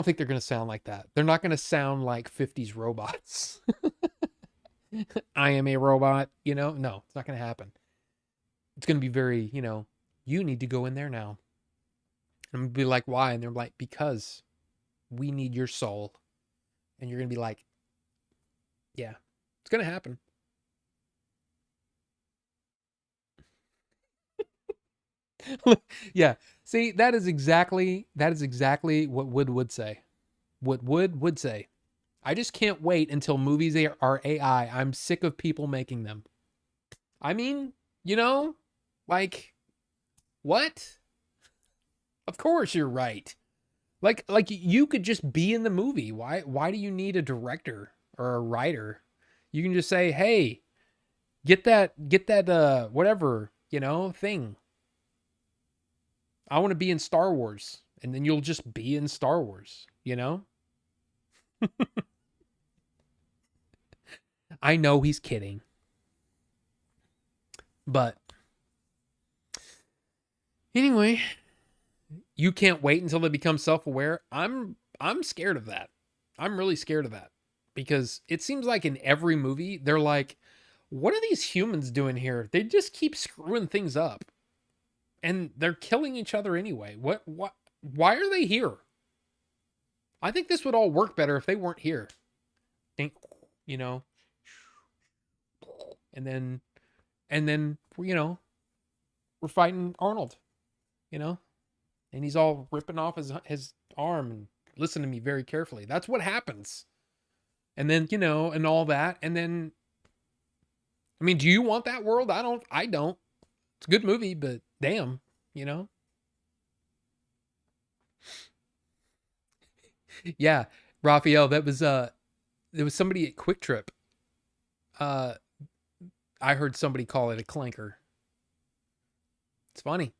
think they're going to sound like that. They're not going to sound like 50s robots. I am a robot, No, it's not going to happen. It's going to be very, you need to go in there now. And I'm going to be like, why? And they're like, because we need your soul. And you're going to be like, yeah, it's going to happen. Yeah. See, that is exactly what Wood would say. What Wood would say. I just can't wait until movies are AI. I'm sick of people making them. I mean, you know, like, what? Of course you're right. Like you could just be in the movie. Why do you need a director or a writer? You can just say, "Hey, get that whatever, thing. I want to be in Star Wars." And then you'll just be in Star Wars, I know he's kidding. But anyway, you can't wait until they become self-aware. I'm scared of that. I'm really scared of that because it seems like in every movie they're like, what are these humans doing here? They just keep screwing things up. And they're killing each other anyway. What why are they here? I think this would all work better if they weren't here. Think, you know, and then we're fighting Arnold, and he's all ripping off his arm, and listen to me very carefully. That's what happens. And then, and all that. And then, I mean, do you want that world? I don't. It's a good movie, but damn, Yeah, Raphael, there was somebody at Quick Trip. Uh I heard somebody call it a clanker. It's funny.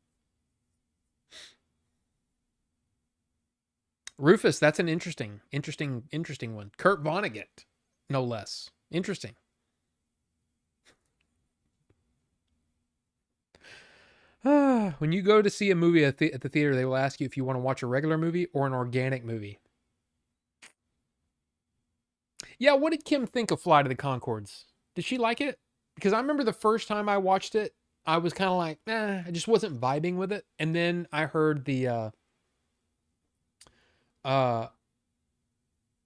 Rufus, that's an interesting one. Kurt Vonnegut, no less. Interesting. When you go to see a movie at the theater, they will ask you if you want to watch a regular movie or an organic movie. Yeah, what did Kim think of Flight of the Conchords? Did she like it? Because I remember the first time I watched it, I was kind of like, I just wasn't vibing with it. And then I heard uh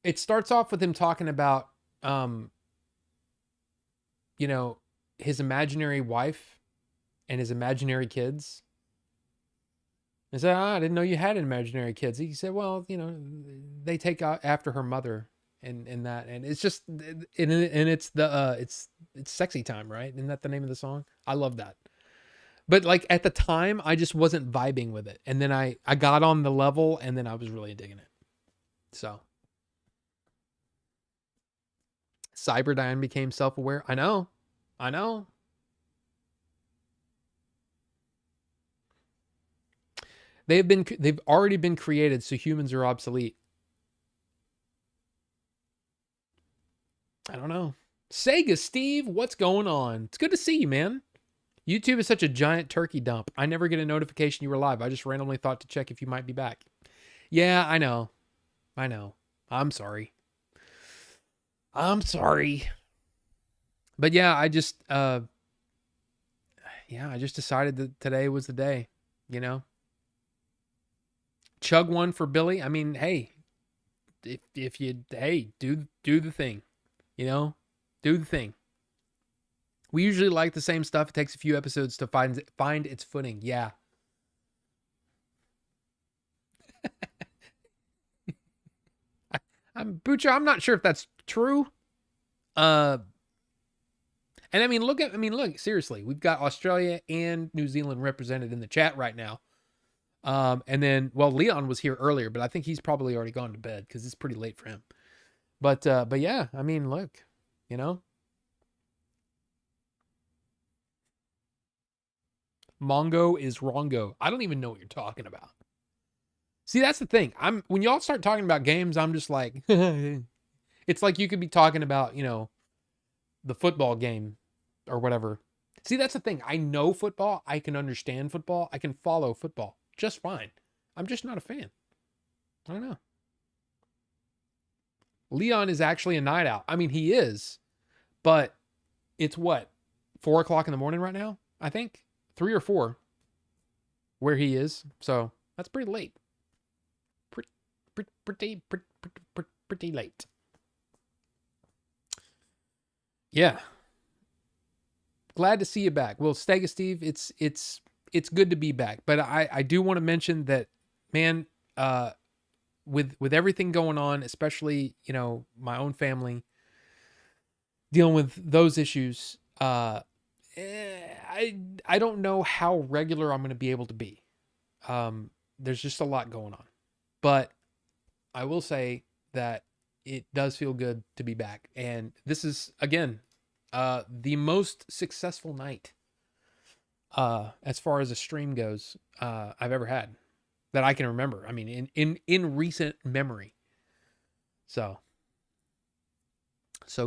it starts off with him talking about you know, his imaginary wife and his imaginary kids. I said, I didn't know you had imaginary kids. He said, well, they take after her mother and that, and it's just, and it's it's sexy time, right? Isn't that the name of the song? I love that. But like at the time, I just wasn't vibing with it. And then I got on the level and then I was really digging it. So Cyberdyne became self-aware. I know. I know. They've already been created, so humans are obsolete. I don't know. Sega Steve, what's going on? It's good to see you, man. YouTube is such a giant turkey dump. I never get a notification you were live. I just randomly thought to check if you might be back. Yeah, I know. I know. I'm sorry. I'm sorry. But yeah, I just decided that today was the day, Chug one for Billy. I mean, hey, if you do the thing, do the thing. We usually like the same stuff. It takes a few episodes to find its footing. Yeah. Bucha, I'm not sure if that's true. And look, seriously, we've got Australia and New Zealand represented in the chat right now. And then, well, Leon was here earlier, but I think he's probably already gone to bed because it's pretty late for him. But yeah, I mean, look, Mongo is wrongo. I don't even know what you're talking about. See, that's the thing. When y'all start talking about games, I'm just like, it's like you could be talking about, the football game or whatever. See, that's the thing. I know football. I can understand football. I can follow football just fine. I'm just not a fan. I don't know. Leon is actually a night owl. I mean, he is, but it's what, 4:00 in the morning right now? I think 3 or 4 where he is. So that's pretty late. Pretty late. Yeah. Glad to see you back. Well, Stega Steve, it's good to be back. But I do want to mention that, man, with everything going on, especially, my own family, dealing with those issues, I don't know how regular I'm going to be able to be. There's just a lot going on, but I will say that it does feel good to be back. And this is again, the most successful night, as far as a stream goes, I've ever had that I can remember. I mean, in recent memory. So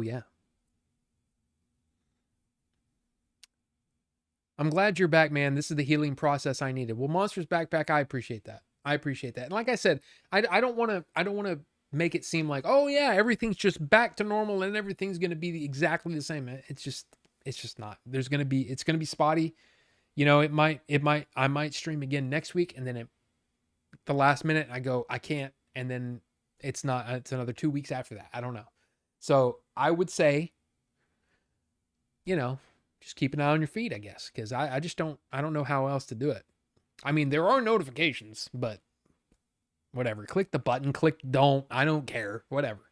yeah. I'm glad you're back, man. This is the healing process I needed. Well, Monsters Backpack, I appreciate that. I appreciate that. And like I said, I don't want to make it seem like, oh yeah, everything's just back to normal and everything's going to be exactly the same. It's just not. It's going to be spotty. You know, I might stream again next week, and then at the last minute I go, I can't, and then it's another 2 weeks after that. I don't know. So I would say, you know, just keep an eye on your feed, I guess, because I don't know how else to do it. I mean, there are notifications, but whatever. Click the button, don't. I don't care. Whatever.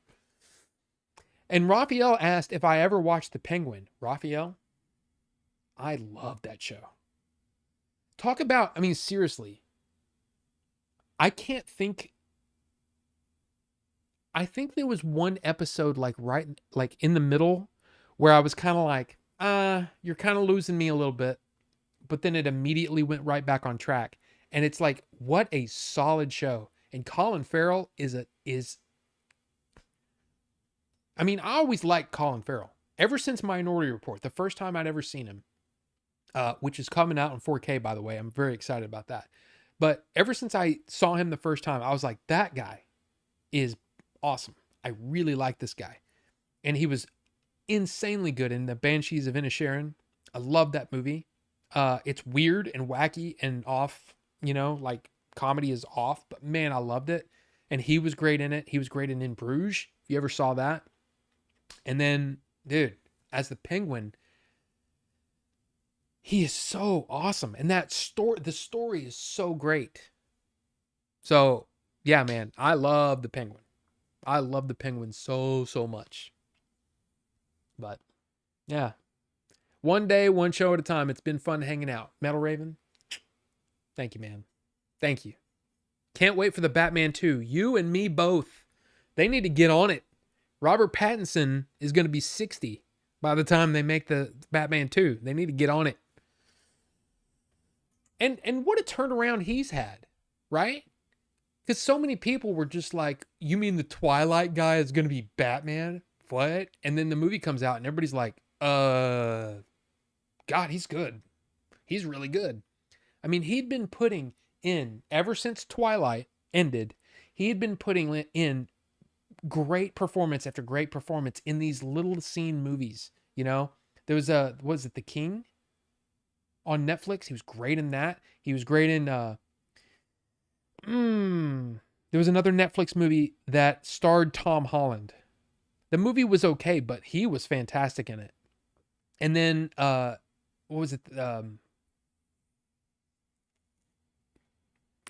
And Raphael asked if I ever watched The Penguin. Raphael, I love that show. Talk about, I mean, seriously, I can't think. I think there was one episode like in the middle where I was kind of like, you're kind of losing me a little bit. But then it immediately went right back on track. And it's like, what a solid show. And Colin Farrell I mean, I always liked Colin Farrell. Ever since Minority Report, the first time I'd ever seen him, which is coming out in 4K, by the way. I'm very excited about that. But ever since I saw him the first time, I was like, that guy is awesome. I really like this guy. And he was insanely good in The Banshees of Inisherin. I love that movie. It's weird and wacky and off, you know, like comedy is off, but man, I loved it. And he was great in it. He was great in Bruges, if you ever saw that. And then, dude, as the Penguin, he is so awesome. And the story is so great. So, yeah, man, I love the Penguin. I love the Penguin so much. But, yeah. One day, one show at a time. It's been fun hanging out. Metal Raven, thank you, man. Thank you. Can't wait for the Batman 2. You and me both. They need to get on it. Robert Pattinson is going to be 60 by the time they make the Batman 2. They need to get on it. And what a turnaround he's had, right? Because so many people were just like, you mean the Twilight guy is going to be Batman? What? And then the movie comes out and everybody's like, God, he's good. He's really good. I mean, he'd been putting in, ever since Twilight ended, he had been putting in great performance after great performance in these little scene movies. You know, there was was it The King on Netflix? He was great in that. He was great in, there was another Netflix movie that starred Tom Holland. The movie was okay, but he was fantastic in it. And then, what was it?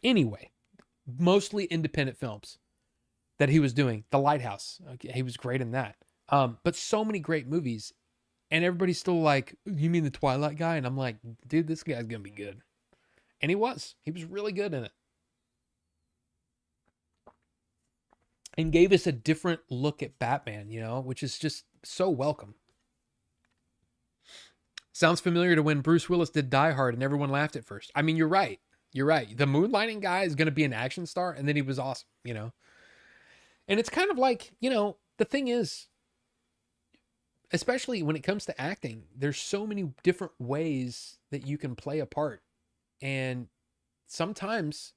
Anyway, mostly independent films that he was doing. The Lighthouse. Okay, he was great in that. But so many great movies. And everybody's still like, you mean the Twilight guy? And I'm like, dude, this guy's going to be good. And he was. He was really good in it. And gave us a different look at Batman, you know, which is just so welcome. Sounds familiar to when Bruce Willis did Die Hard and everyone laughed at first. I mean, you're right. You're right. The Moonlighting guy is going to be an action star, and then he was awesome, you know. And it's kind of like, you know, the thing is, especially when it comes to acting, there's so many different ways that you can play a part. And sometimes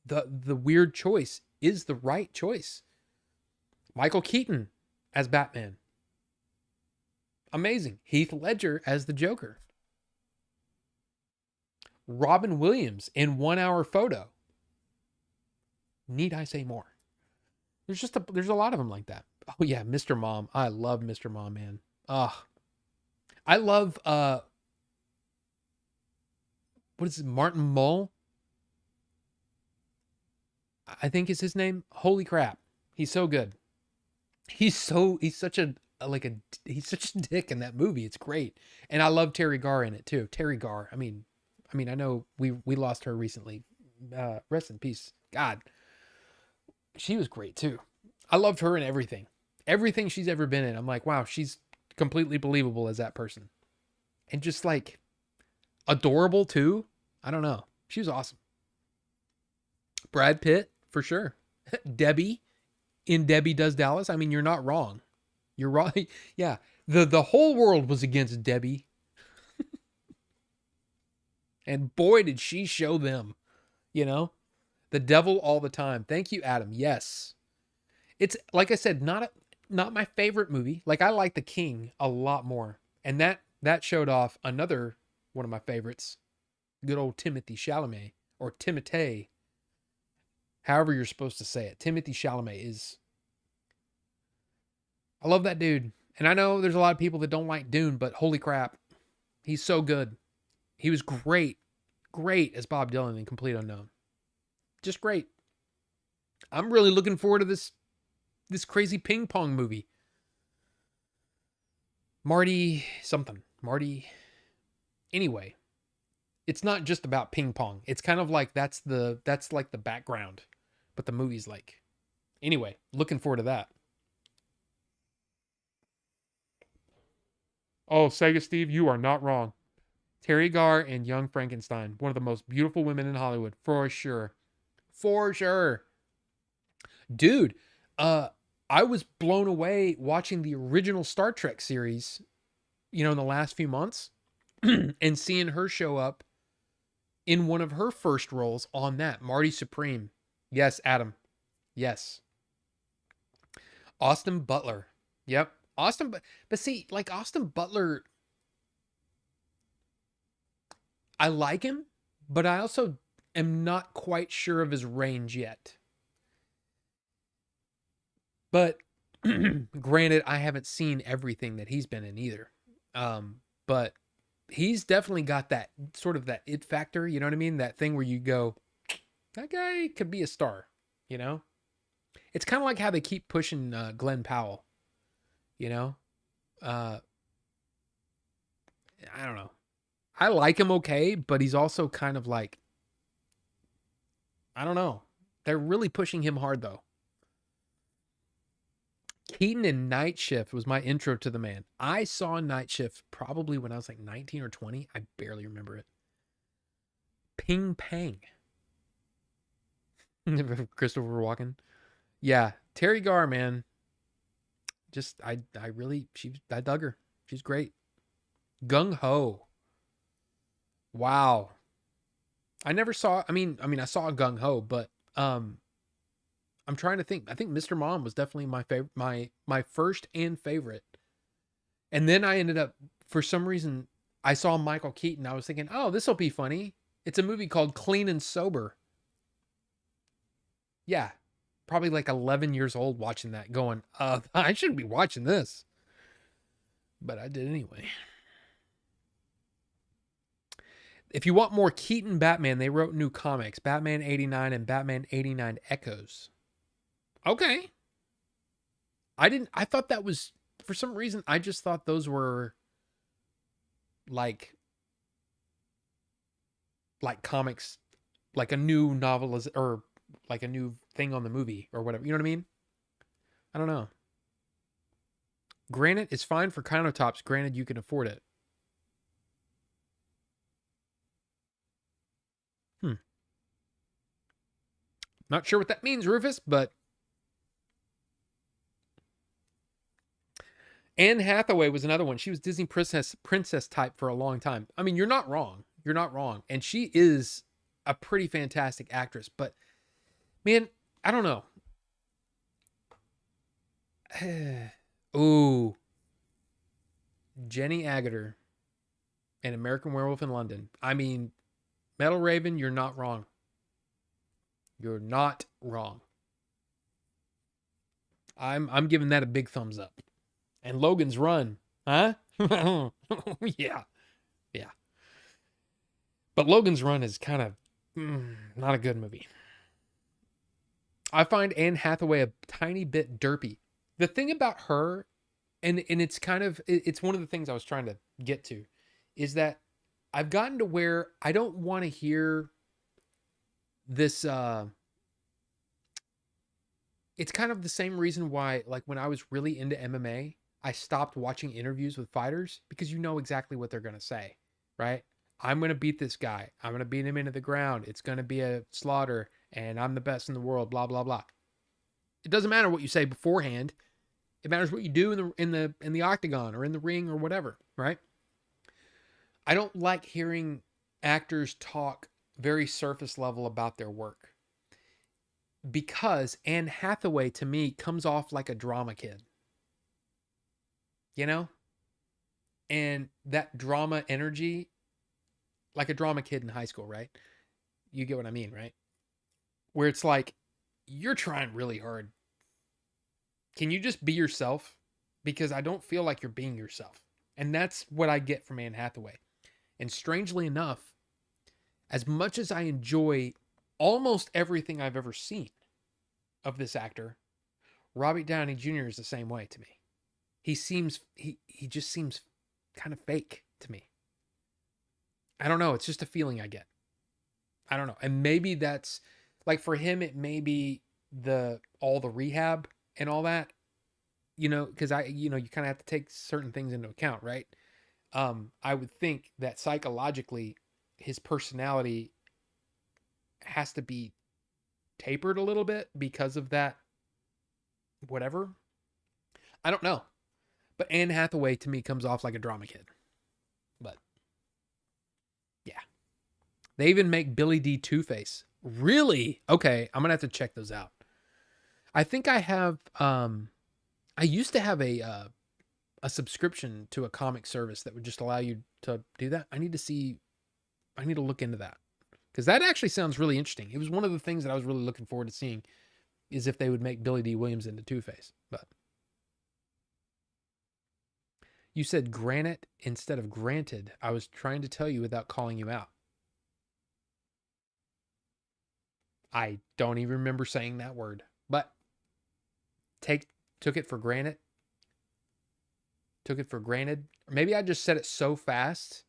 the weird choice is the right choice. Michael Keaton as Batman. Amazing. Heath Ledger as the Joker. Robin Williams in 1 Hour Photo. Need I say more? There's a lot of them like that. Oh yeah, Mr. Mom. I love Mr. Mom, man. I love what is it, Martin Mull? I think is his name. Holy crap. He's so good. He's such a he's such a dick in that movie. It's great. And I love Terry Garr in it too. Terry Garr. I know we lost her recently. Rest in peace. God. She was great too. I loved her in everything. Everything she's ever been in. I'm like, wow, she's completely believable as that person. And just like adorable too. I don't know. She was awesome. Brad Pitt, for sure. Debbie in Debbie Does Dallas. I mean, you're not wrong. You're wrong. Yeah. The whole world was against Debbie. And boy, did she show them, you know, the devil all the time. Thank you, Adam. Yes. It's like I said, not my favorite movie. Like I like The King a lot more. And that showed off another one of my favorites. Good old Timothy Chalamet or Timothée. However you're supposed to say it. Timothy Chalamet is. I love that dude. And I know there's a lot of people that don't like Dune, but holy crap. He's so good. He was great. Great as Bob Dylan in Complete Unknown. Just great. I'm really looking forward to this crazy ping pong movie. Marty something. Marty. Anyway, it's not just about ping pong. It's kind of like that's like the background, but the movie's like. Anyway, looking forward to that. Oh, Sega Steve, you are not wrong. Terry Garr and Young Frankenstein, one of the most beautiful women in Hollywood, for sure. For sure. Dude, I was blown away watching the original Star Trek series, in the last few months and seeing her show up in one of her first roles on that, Marty Supreme. Yes, Adam. Yes. Austin Butler. Yep. But see, like Austin Butler, I like him, but I also am not quite sure of his range yet. But granted, I haven't seen everything that he's been in either. But he's definitely got that sort of that it factor, you know what I mean? That thing where you go, that guy could be a star, you know? It's kind of like how they keep pushing Glenn Powell, you know? I don't know. I like him okay, but he's also kind of like, I don't know. They're really pushing him hard though. Keaton in Night Shift was my intro to the man. I saw Night Shift probably when I was like 19 or 20. I barely remember it. Ping Pang. Christopher Walken. Yeah. Terry Garr, man. Just, I dug her. She's great. Gung Ho. Wow. I never saw, I mean, I saw Gung Ho, but, I'm trying to think. I think Mr. Mom was definitely my favorite, my first and favorite. And then I ended up, for some reason, I saw Michael Keaton. I was thinking, oh, this will be funny. It's a movie called Clean and Sober. Yeah, probably like 11 years old watching that, going, I shouldn't be watching this, but I did anyway. If you want more Keaton Batman, they wrote new comics, Batman 89 and Batman 89 Echoes. Okay. I thought that was, for some reason, I just thought those were like comics, like a new novel or like a new thing on the movie or whatever. You know what I mean? I don't know. Granted, it's fine for countertops. Granted, you can afford it. Not sure what that means, Rufus, but Anne Hathaway was another one. She was Disney princess type for a long time. I mean, you're not wrong. You're not wrong. And she is a pretty fantastic actress. But, man, I don't know. Ooh. Jenny Agutter and American Werewolf in London. I mean, Metal Raven, you're not wrong. You're not wrong. I'm giving that a big thumbs up. And Logan's Run, huh? Yeah. Yeah. But Logan's Run is kind of not a good movie. I find Anne Hathaway a tiny bit derpy. The thing about her and it's kind of it's one of the things I was trying to get to is that I've gotten to where I don't want to hear this it's kind of the same reason why, like, when I was really into MMA, I stopped watching interviews with fighters because you know exactly what they're going to say, right? I'm going to beat this guy. I'm going to beat him into the ground. It's going to be a slaughter and I'm the best in the world, blah blah blah. It doesn't matter what you say beforehand. It matters what you do in the octagon or in the ring or whatever, right? I don't like hearing actors talk very surface level about their work because Anne Hathaway to me comes off like a drama kid, you know? And that drama energy, like a drama kid in high school, right? You get what I mean, right? Where it's like, you're trying really hard. Can you just be yourself? Because I don't feel like you're being yourself. And that's what I get from Anne Hathaway. And strangely enough, as much as I enjoy almost everything I've ever seen of this actor, Robert Downey Jr. is the same way to me. He just seems kind of fake to me. I don't know. It's just a feeling I get. I don't know. And maybe that's like for him, it may be all the rehab and all that, because you kind of have to take certain things into account, right? I would think that psychologically his personality has to be tapered a little bit because of that, whatever. I don't know. But Anne Hathaway to me comes off like a drama kid. But yeah. They even make Billy D Two-Face. Really? Okay, I'm going to have to check those out. I think I have I used to have a subscription to a comic service that would just allow you to do that. I need to look into that. Cuz that actually sounds really interesting. It was one of the things that I was really looking forward to seeing is if they would make Billy D Williams into Two-Face. But you said granite instead of granted. I was trying to tell you without calling you out. I don't even remember saying that word. But took it for granted. Took it for granted. Or maybe I just said it so fast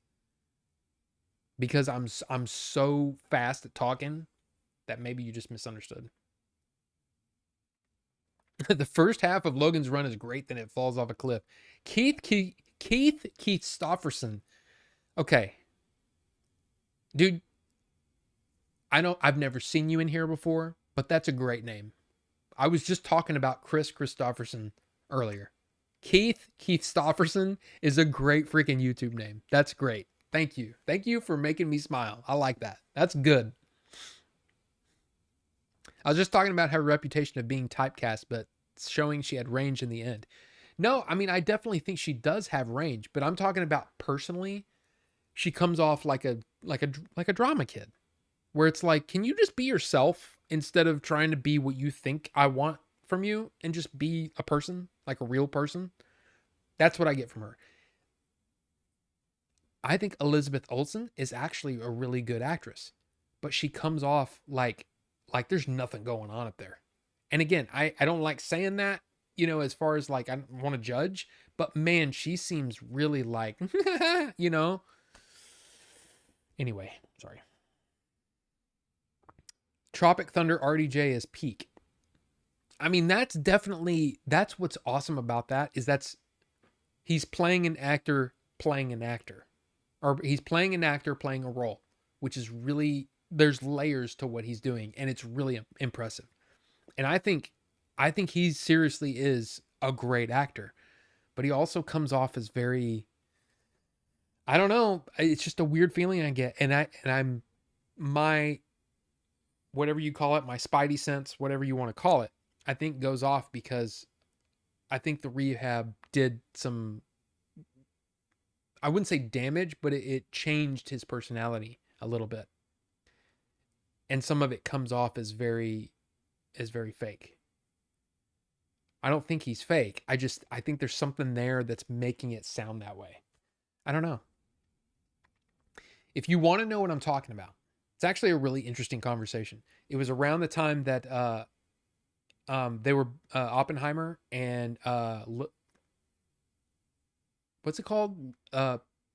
because I'm so fast at talking that maybe you just misunderstood. The first half of Logan's run is great, then it falls off a cliff. Keith Stofferson. Okay. Dude, I've never seen you in here before, but that's a great name. I was just talking about Chris Christopherson earlier. Keith Stofferson is a great freaking YouTube name. That's great. Thank you. Thank you for making me smile. I like that. That's good. I was just talking about her reputation of being typecast, but showing she had range in the end. No, I mean, I definitely think she does have range, but I'm talking about personally, she comes off like a drama kid. Where it's like, can you just be yourself instead of trying to be what you think I want from you and just be a person, like a real person? That's what I get from her. I think Elizabeth Olsen is actually a really good actress, but she comes off like there's nothing going on up there. And again, I don't like saying that, as far as like, I don't want to judge, but man, she seems really like, Anyway, sorry. Tropic Thunder RDJ is peak. I mean, that's what's awesome about that is he's playing an actor playing an actor. Or he's playing an actor playing a role, which is really, there's layers to what he's doing, and it's really impressive. And I think he seriously is a great actor, but he also comes off as very, I don't know, it's just a weird feeling I get, and I'm my, whatever you call it, my spidey sense, whatever you want to call it, I think goes off because I think the rehab did some, I wouldn't say damage, but it changed his personality a little bit. And some of it comes off as very fake. I don't think he's fake. I think there's something there that's making it sound that way. I don't know. If you want to know what I'm talking about, it's actually a really interesting conversation. It was around the time that they were Oppenheimer and what's it called?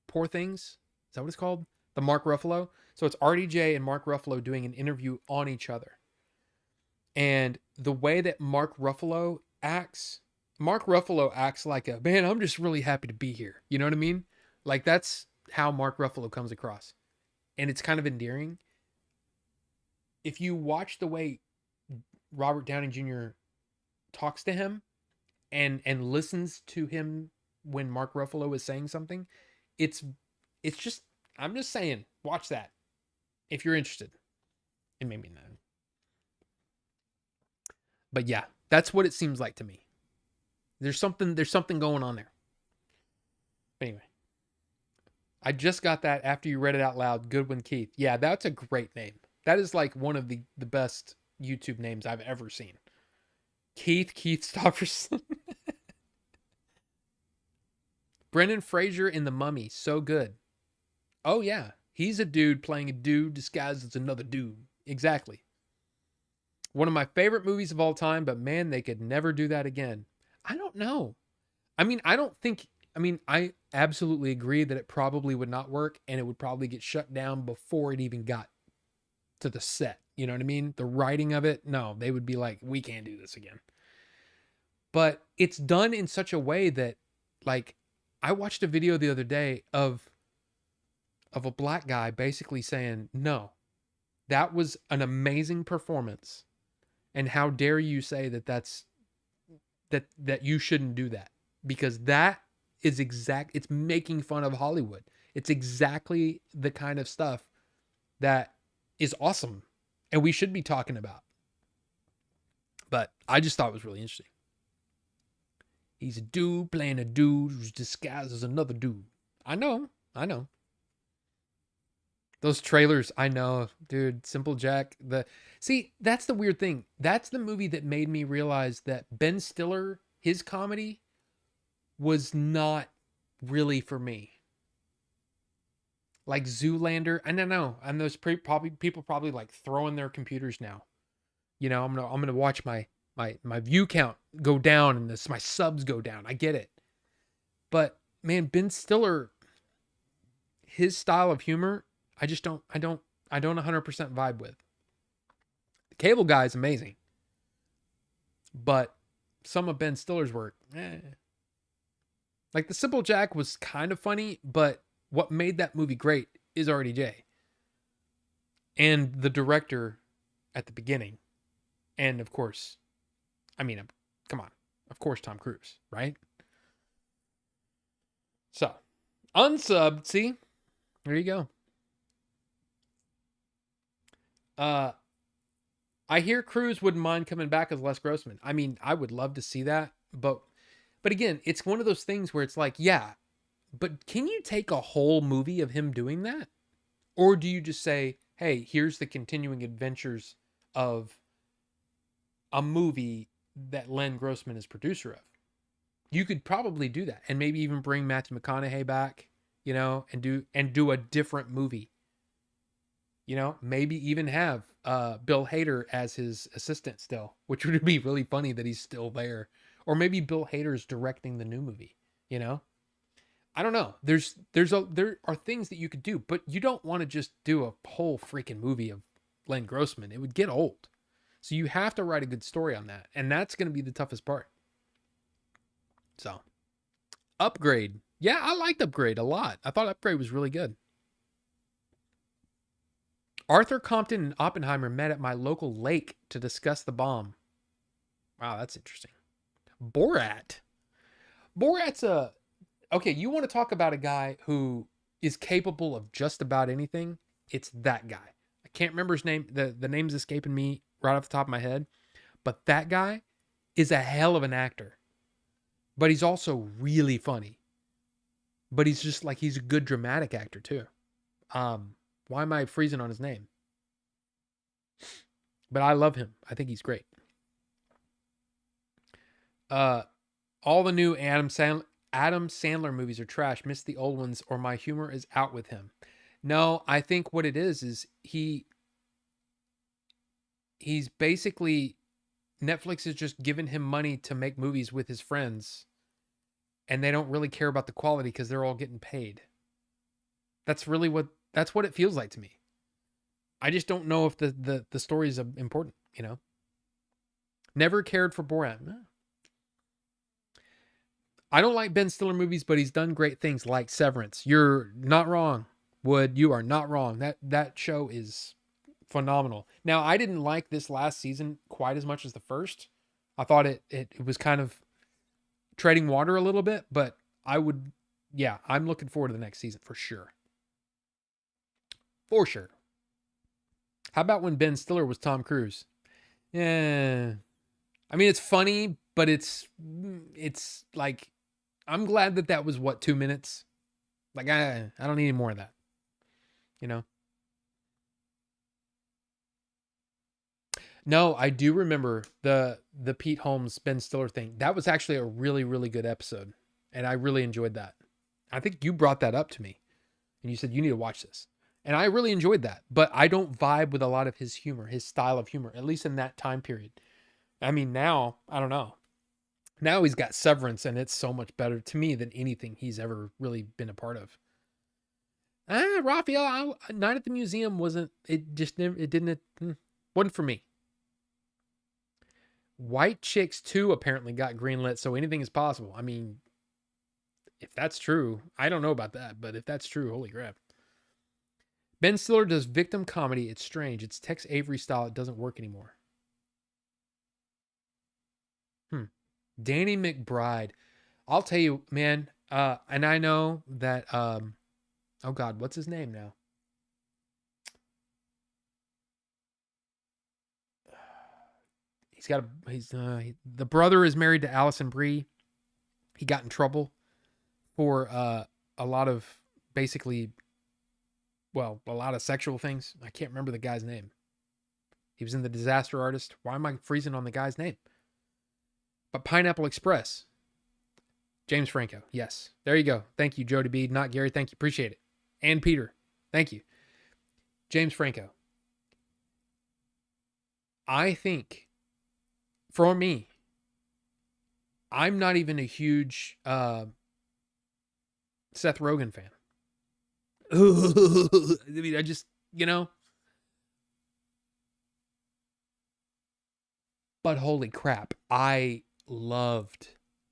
Poor Things. Is that what it's called? The Mark Ruffalo. So it's RDJ and Mark Ruffalo doing an interview on each other. And the way that Mark Ruffalo acts like a man, I'm just really happy to be here. You know what I mean? Like that's how Mark Ruffalo comes across. And it's kind of endearing. If you watch the way Robert Downey Jr. talks to him and listens to him when Mark Ruffalo is saying something, it's just I'm just saying, watch that if you're interested. It may be not. But yeah, that's what it seems like to me. There's something going on there. But anyway, I just got that after you read it out loud. Goodwin Keith. Yeah, that's a great name. That is like one of the best YouTube names I've ever seen. Keith Stofferson. Brendan Fraser in The Mummy. So good. Oh, yeah. He's a dude playing a dude disguised as another dude. Exactly. One of my favorite movies of all time, but man, they could never do that again. I don't know. I mean, I absolutely agree that it probably would not work and it would probably get shut down before it even got to the set. You know what I mean? The writing of it, no, they would be like, we can't do this again. But it's done in such a way that, like, I watched a video the other day of a black guy basically saying, no, that was an amazing performance. And how dare you say that you shouldn't do that? Because that is it's making fun of Hollywood. It's exactly the kind of stuff that is awesome and we should be talking about. But I just thought it was really interesting. He's a dude playing a dude who's disguised as another dude. I know. Those trailers, I know, dude. Simple Jack. See, that's the weird thing. That's the movie that made me realize that Ben Stiller, his comedy, was not really for me. Like Zoolander, I don't know. And those people probably like throwing their computers now. You know, I'm gonna watch my view count go down and my subs go down. I get it, but man, Ben Stiller, his style of humor, I don't 100% vibe with. The Cable Guy is amazing, but some of Ben Stiller's work, like The Simple Jack was kind of funny, but what made that movie great is RDJ and the director at the beginning, and of course, I mean, come on, of course, Tom Cruise, right? So, unsubbed, see, there you go. I hear Cruise wouldn't mind coming back as Les Grossman. I mean, I would love to see that, but again, it's one of those things where it's like, yeah, but can you take a whole movie of him doing that? Or do you just say, hey, here's the continuing adventures of a movie that Len Grossman is producer of? You could probably do that and maybe even bring Matthew McConaughey back, you know, and do a different movie. You know, maybe even have Bill Hader as his assistant still, which would be really funny that he's still there. Or maybe Bill Hader's directing the new movie, you know? I don't know. There are things that you could do, but you don't want to just do a whole freaking movie of Len Grossman. It would get old. So you have to write a good story on that, and that's going to be the toughest part. So, Upgrade. Yeah, I liked Upgrade a lot. I thought Upgrade was really good. Arthur Compton and Oppenheimer met at my local lake to discuss the bomb. Wow, that's interesting. Borat's okay, you want to talk about a guy who is capable of just about anything? It's that guy. I can't remember his name. The name's escaping me right off the top of my head. But that guy is a hell of an actor. But he's also really funny. But he's just like, he's a good dramatic actor too. Why am I freezing on his name? But I love him. I think he's great. All the new Adam Sandler movies are trash. Miss the old ones, or my humor is out with him. No, I think what it is he's basically, Netflix has just given him money to make movies with his friends. and they don't really care about the quality because they're all getting paid. That's what it feels like to me. I just don't know if the story is important, you know. Never cared for Borat. I don't like Ben Stiller movies, but he's done great things like Severance. You're not wrong, Wood. You are not wrong. That show is phenomenal. Now, I didn't like this last season quite as much as the first. I thought it was kind of treading water a little bit, but I'm looking forward to the next season for sure. For sure. How about when Ben Stiller was Tom Cruise? Yeah. I mean, it's funny, but it's like, I'm glad that was 2 minutes. Like, I don't need any more of that, you know? No, I do remember the Pete Holmes Ben Stiller thing. That was actually a really, really good episode, and I really enjoyed that. I think you brought that up to me, and you said you need to watch this, and I really enjoyed that. But I don't vibe with a lot of his humor, his style of humor, at least in that time period. I mean, now I don't know. Now he's got Severance, and it's so much better to me than anything he's ever really been a part of. Raphael, Night at the Museum wasn't. It just never. It didn't. Wasn't for me. White Chicks 2 apparently got greenlit, so anything is possible. I mean, if that's true, I don't know about that, but if that's true, holy crap. Ben Stiller does victim comedy. It's strange. It's Tex Avery style. It doesn't work anymore. Danny McBride. I'll tell you, man, and I know that, oh God, what's his name now? The brother is married to Allison Brie. He got in trouble for a lot of sexual things. I can't remember the guy's name. He was in The Disaster Artist. Why am I freezing on the guy's name? But Pineapple Express. James Franco. Yes. There you go. Thank you, Jody B. Not Gary. Thank you. Appreciate it. And Peter. Thank you. James Franco. I think, for me, I'm not even a huge Seth Rogen fan. I mean, I just, but holy crap, I loved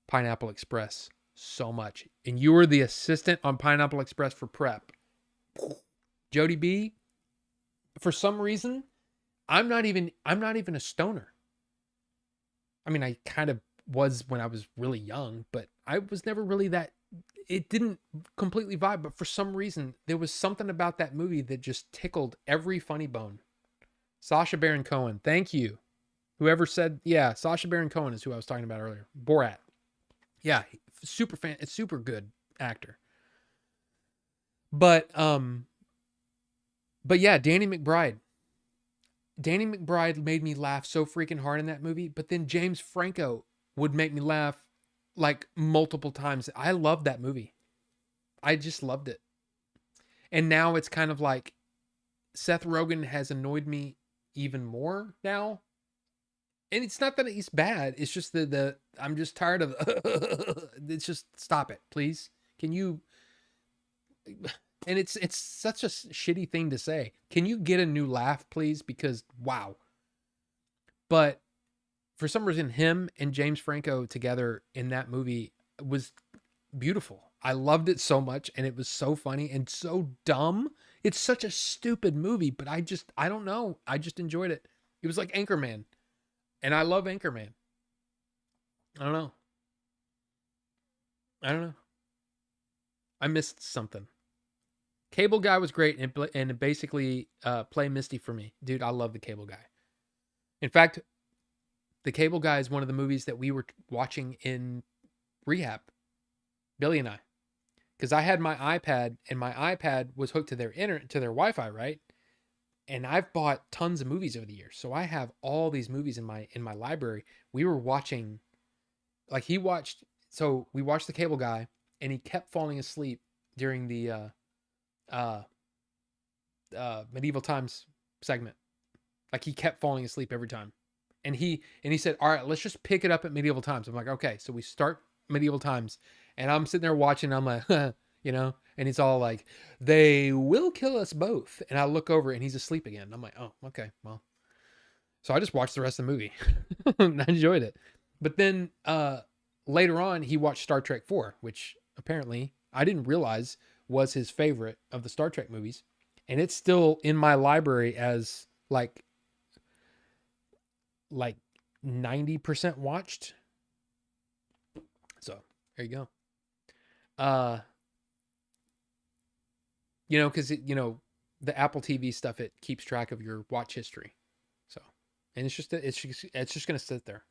Pineapple Express so much. And you were the assistant on Pineapple Express for prep. Jody B, for some reason, I'm not even a stoner. I mean, I kind of was when I was really young, but I was never really that. It didn't completely vibe, but for some reason, there was something about that movie that just tickled every funny bone. Sacha Baron Cohen, thank you. Whoever said, yeah, Sacha Baron Cohen is who I was talking about earlier. Borat. Yeah, super fan. It's super good actor. But yeah, Danny McBride. Danny McBride made me laugh so freaking hard in that movie, but then James Franco would make me laugh like multiple times. I loved that movie. I just loved it. And now it's kind of like Seth Rogen has annoyed me even more now. And it's not that he's bad. It's just the I'm just tired of it's just stop it, please. Can you and it's such a shitty thing to say. Can you get a new laugh, please? Because wow. But for some reason, him and James Franco together in that movie was beautiful. I loved it so much, and it was so funny and so dumb. It's such a stupid movie, but I don't know. I just enjoyed it. It was like Anchorman, and I love Anchorman. I don't know. I missed something. Cable Guy was great and basically play Misty for me. Dude, I love the Cable Guy. In fact, the Cable Guy is one of the movies that we were watching in rehab, Billy and I. Because I had my iPad, and my iPad was hooked to their Wi-Fi, right? And I've bought tons of movies over the years. So I have all these movies in my library. We were watching, like we watched the Cable Guy, and he kept falling asleep during the medieval times segment. Like he kept falling asleep every time. And he said, all right, let's just pick it up at medieval times. I'm like, okay. So we start medieval times, And I'm sitting there watching. I'm like, you know, and he's all like, they will kill us both. And I look over and he's asleep again. I'm like, oh, okay, well. So I just watched the rest of the movie. And I enjoyed it. But then later on, he watched Star Trek 4, which apparently I didn't realize was his favorite of the Star Trek movies. And it's still in my library as like 90% watched. So there you go. You know, because you know, the Apple TV stuff, it keeps track of your watch history. So, and it's just gonna sit there.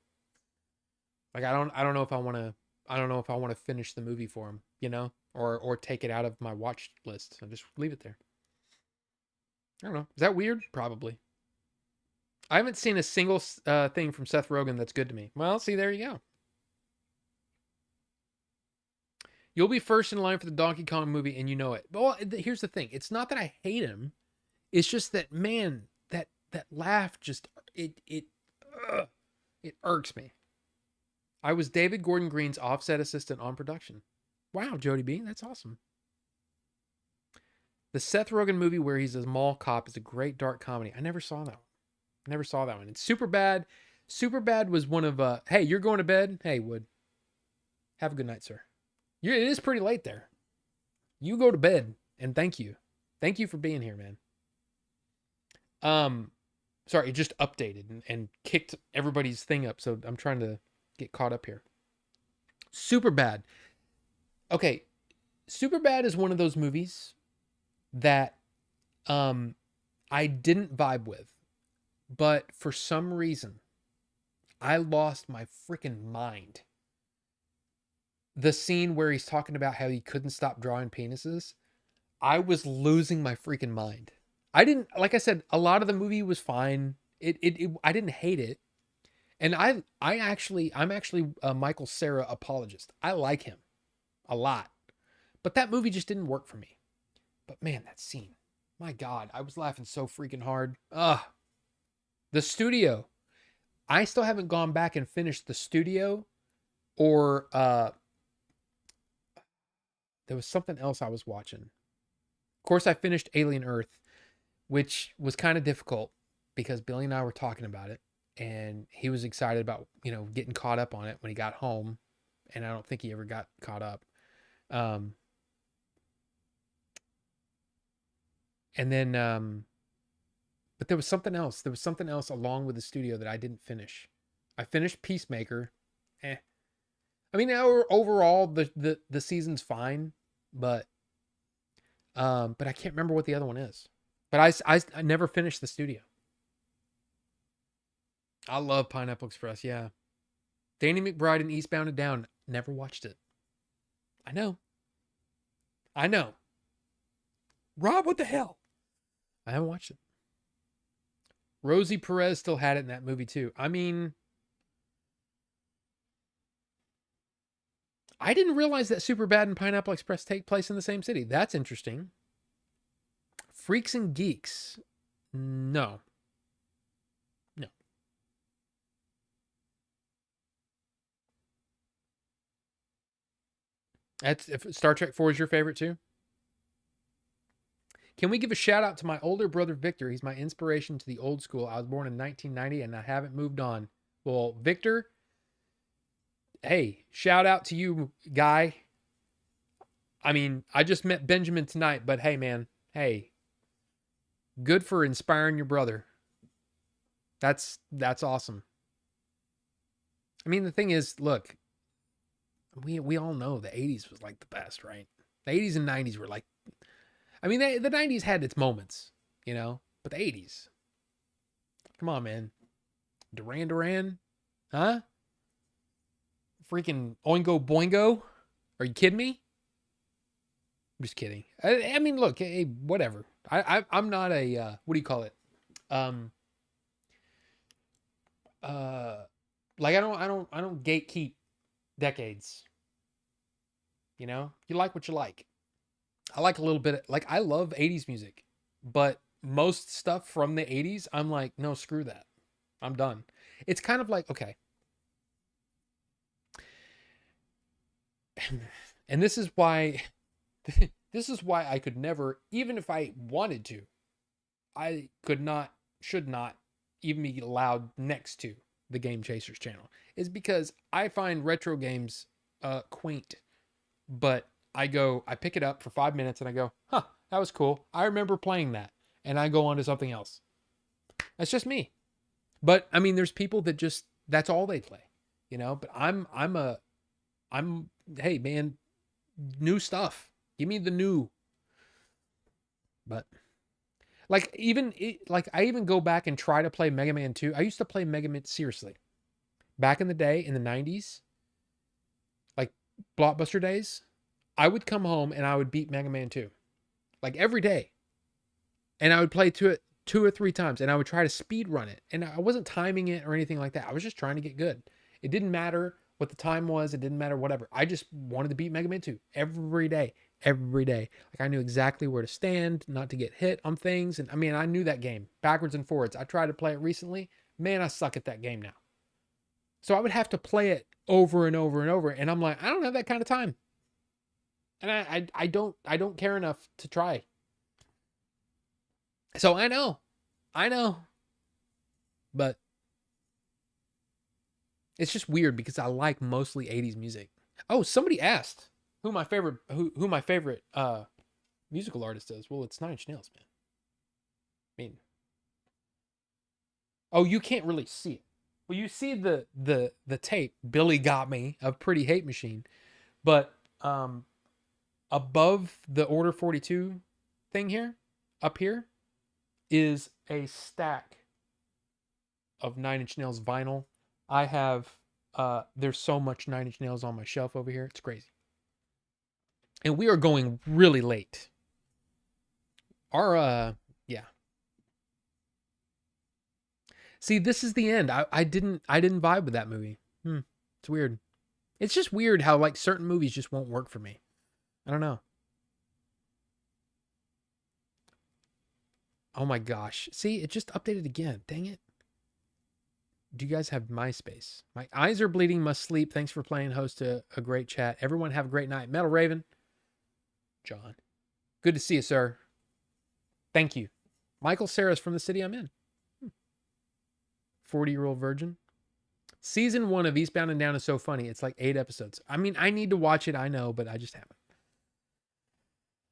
Like I don't know if I want to finish the movie for him, you know, or take it out of my watch list. So just leave it there. I don't know. Is that weird? Probably. I haven't seen a single thing from Seth Rogen that's good to me. Well, see, there you go. You'll be first in line for the Donkey Kong movie, and you know it. Well, here's the thing. It's not that I hate him. It's just that, man, that laugh just it irks me. I was David Gordon Green's offset assistant on production. Wow, Jody B, that's awesome. The Seth Rogen movie where he's a mall cop is a great dark comedy. I never saw that one. Never saw that one. It's Superbad. Superbad was one of hey, you're going to bed? Hey, Wood. Have a good night, sir. It is pretty late there. You go to bed, and thank you. Thank you for being here, man. Sorry, it just updated and kicked everybody's thing up, so I'm trying to get caught up here. Superbad. Okay, Superbad is one of those movies that I didn't vibe with, but for some reason, I lost my freaking mind. The scene where he's talking about how he couldn't stop drawing penises, I was losing my freaking mind. I didn't, like I said, a lot of the movie was fine. I didn't hate it. And I'm actually a Michael Cera apologist. I like him a lot. But that movie just didn't work for me. But man, that scene, my God, I was laughing so freaking hard. The Studio. I still haven't gone back and finished The Studio or there was something else I was watching. Of course, I finished Alien Earth, which was kind of difficult because Billy and I were talking about it, and he was excited about, you know, getting caught up on it when he got home, and I don't think he ever got caught up. And then, but there was something else. There was something else along with The Studio that I didn't finish. I finished Peacemaker. I mean, overall, the season's fine, but I can't remember what the other one is. But I never finished The Studio. I love Pineapple Express, yeah. Danny McBride and Eastbound and Down, never watched it. I know. Rob, what the hell? I haven't watched it. Rosie Perez still had it in that movie too. I mean, I didn't realize that Superbad and Pineapple Express take place in the same city. That's interesting. Freaks and Geeks. No. That's if Star Trek 4 is your favorite too. Can we give a shout out to my older brother Victor? He's my inspiration to the old school. I was born in 1990 and I haven't moved on. Well, Victor, hey, shout out to you, guy. I mean, I just met Benjamin tonight, but hey, man, hey, good for inspiring your brother. That's awesome. I mean, the thing is, look, we all know the 80s was like the best, right? The 80s and 90s were like, I mean, the 90s had its moments, you know, but the 80s, come on, man. Duran Duran, huh? Freaking Oingo Boingo. Are you kidding me? I'm just kidding. I mean, look, hey, whatever. I'm not a, what do you call it? Like I don't gatekeep decades. You know, you like what you like. I like a little bit, like I love 80s music, but most stuff from the 80s, I'm like, no, screw that. I'm done. It's kind of like, okay. And this is why this is why I could never, even if I wanted to, I could not, should not even be allowed next to the Game Chasers channel. Is because I find retro games quaint, but I pick it up for 5 minutes and I go, huh, that was cool. I remember playing that. And I go on to something else. That's just me. But I mean, there's people that just, that's all they play, you know, but hey man, new stuff. Give me the new. But like like I even go back and try to play Mega Man 2. I used to play Mega Man seriously. Back in the day in the 90s, like Blockbuster days, I would come home and I would beat Mega Man 2. Like every day. And I would play to it 2 or 3 times and I would try to speed run it. And I wasn't timing it or anything like that. I was just trying to get good. It didn't matter what the time was. It didn't matter whatever. I just wanted to beat Mega Man 2 every day. Every day. Like I knew exactly where to stand, not to get hit on things. And I mean, I knew that game backwards and forwards. I tried to play it recently. Man, I suck at that game now. So I would have to play it over and over and over. And I'm like, I don't have that kind of time. And I don't care enough to try. So I know. But it's just weird because I like mostly 80s music. Oh, somebody asked who my favorite musical artist is. Well, it's Nine Inch Nails, man. I mean, oh, you can't really see it. Well, you see the tape. Billy Got Me, a Pretty Hate Machine, but above the Order 42 thing here, up here, is a stack of Nine Inch Nails vinyl. I have there's so much Nine Inch Nails on my shelf over here. It's crazy. And we are going really late. Our yeah. See, this is the end. I didn't vibe with that movie. It's weird. It's just weird how like certain movies just won't work for me. I don't know. Oh my gosh. See, it just updated again. Dang it. Do you guys have MySpace? My eyes are bleeding, must sleep. Thanks for playing host to a great chat. Everyone have a great night. Metal Raven. John. Good to see you, sir. Thank you. Michael Saris from the city I'm in. 40-year-old virgin. Season 1 of Eastbound and Down is so funny. It's like 8 episodes. I mean, I need to watch it, I know, but I just haven't.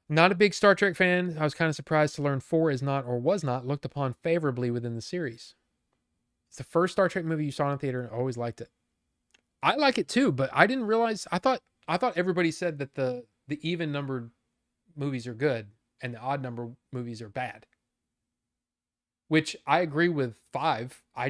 Not a big Star Trek fan. I was kind of surprised to learn 4 is not or was not looked upon favorably within the series. It's the first Star Trek movie you saw in the theater and always liked it. I like it too, but I didn't realize, I thought everybody said that the even numbered movies are good and the odd number movies are bad. Which I agree with 5. I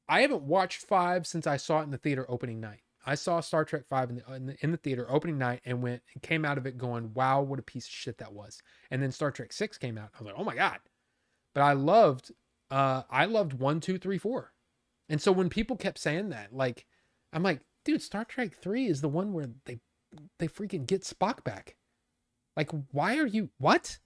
haven't watched 5 since I saw it in the theater opening night. I saw Star Trek 5 in the theater opening night and came out of it going, wow, what a piece of shit that was. And then Star Trek 6 came out. I was like, oh my God. But I loved 1, 2, 3, 4. And so when people kept saying that, like, I'm like, dude, Star Trek 3 is the one where they freaking get Spock back. Like, why are you, what?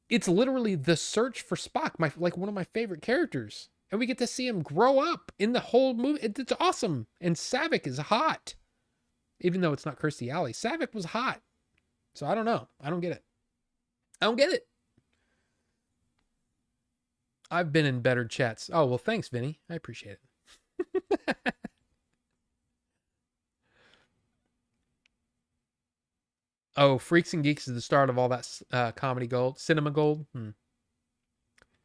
It's literally the search for Spock, one of my favorite characters. And we get to see him grow up in the whole movie. It's awesome. And Savick is hot. Even though it's not Kirstie Alley. Savick was hot. So I don't know. I don't get it. I've been in better chats. Oh, well, thanks, Vinny. I appreciate it. Oh, Freaks and Geeks is the start of all that comedy gold. Cinema gold.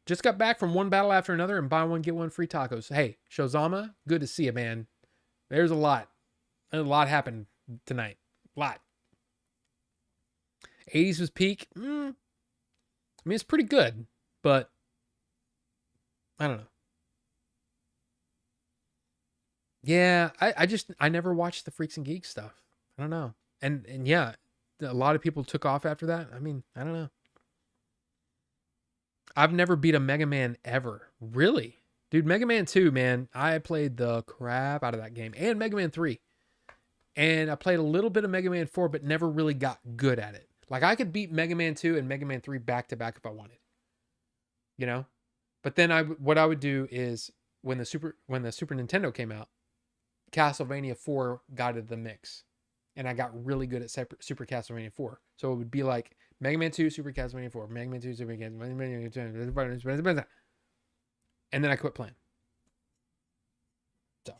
Just got back from one battle after another and buy one, get one free tacos. Hey, Shozama, good to see you, man. There's a lot. A lot happened tonight. A lot. 80s was peak. I mean, it's pretty good, but I don't know. Yeah, I never watched the Freaks and Geeks stuff. I don't know. And yeah, a lot of people took off after that. I mean, I don't know. I've never beat a Mega Man ever. Really? Dude, Mega Man 2, man, I played the crap out of that game. And Mega Man 3. And I played a little bit of Mega Man 4, but never really got good at it. Like, I could beat Mega Man 2 and Mega Man 3 back to back if I wanted. You know? But then what I would do is, when the Super Nintendo came out, Castlevania 4 got into the mix. and I got really good at Super Castlevania 4. So it would be like Mega Man 2, Super Castlevania 4, Mega Man 2, Super Castlevania 2, and then I quit playing. So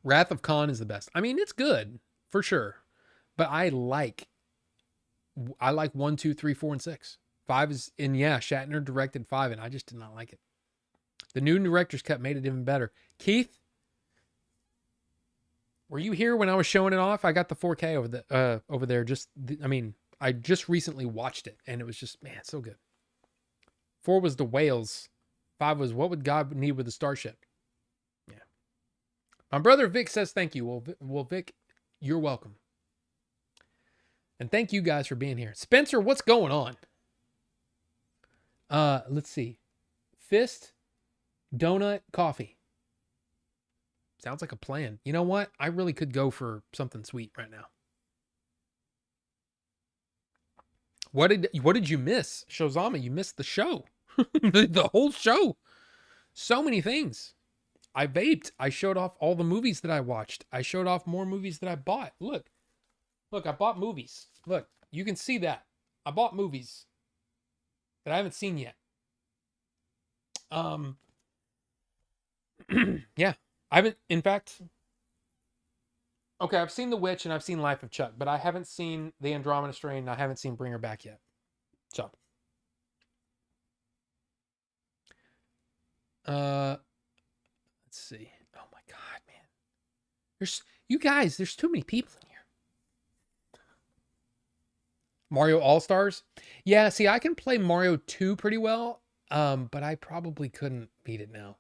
Wrath of Khan is the best. I mean, it's good for sure, but I like 1, 2, 3, 4, and 6. 5 is, and yeah, Shatner directed 5, and I just did not like it. The new director's cut made it even better. Keith, were you here when I was showing it off? I got the 4K over there. I just recently watched it, and it was just, man, so good. 4 was the whales. 5 was what would God need with a starship? Yeah. My brother Vic says thank you. Well, Vic, you're welcome. And thank you guys for being here. Spencer, what's going on? Let's see. Fist, donut, coffee. Sounds like a plan. You know what? I really could go for something sweet right now. What did you miss? Shozama, you missed the show. the whole show. So many things. I vaped. I showed off all the movies that I watched. I showed off more movies that I bought. Look, I bought movies. Look, you can see that. I bought movies that I haven't seen yet. Yeah. I haven't, in fact, okay, I've seen The Witch and I've seen Life of Chuck, but I haven't seen The Andromeda Strain and I haven't seen Bring Her Back yet. So, let's see. Oh my God, man. There's too many people in here. Mario All-Stars? Yeah, see, I can play Mario 2 pretty well, but I probably couldn't beat it now.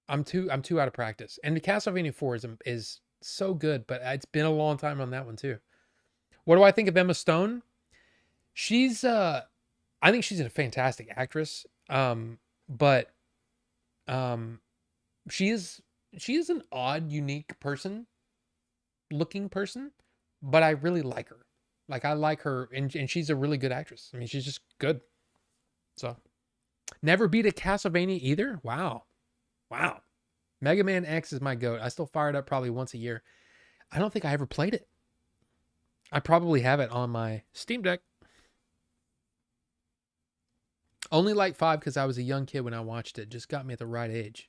I'm too out of practice. And the Castlevania 4 is so good, but it's been a long time on that one too. What do I think of Emma Stone? I think she's a fantastic actress. But she is an odd, unique looking person, but I really like her. Like, I like her, and she's a really good actress. I mean, she's just good. So, never beat a Castlevania either? Wow. Mega Man X is my goat. I still fire it up probably once a year. I don't think I ever played it. I probably have it on my Steam Deck. Only like 5 because I was a young kid when I watched it. Just got me at the right age.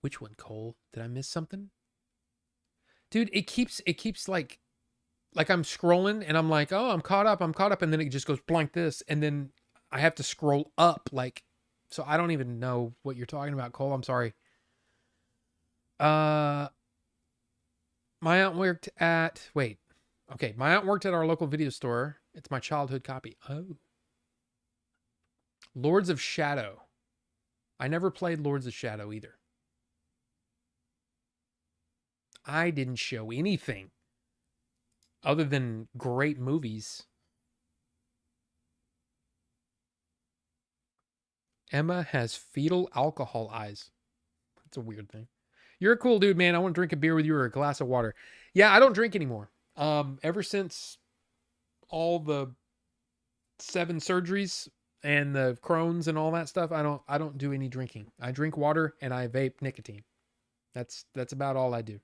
Which one, Cole? Did I miss something? Dude, it keeps like I'm scrolling and I'm like, oh, I'm caught up. And then it just goes blank this. And then I have to scroll up so I don't even know what you're talking about, Cole. I'm sorry. My aunt worked at our local video store. It's my childhood copy. Oh. Lords of Shadow. I never played Lords of Shadow either. I didn't show anything other than great movies. Emma has fetal alcohol eyes. That's a weird thing. You're a cool dude, man. I want to drink a beer with you or a glass of water. Yeah, I don't drink anymore. Ever since all the 7 surgeries and the Crohn's and all that stuff, I don't do any drinking. I drink water and I vape nicotine. That's about all I do.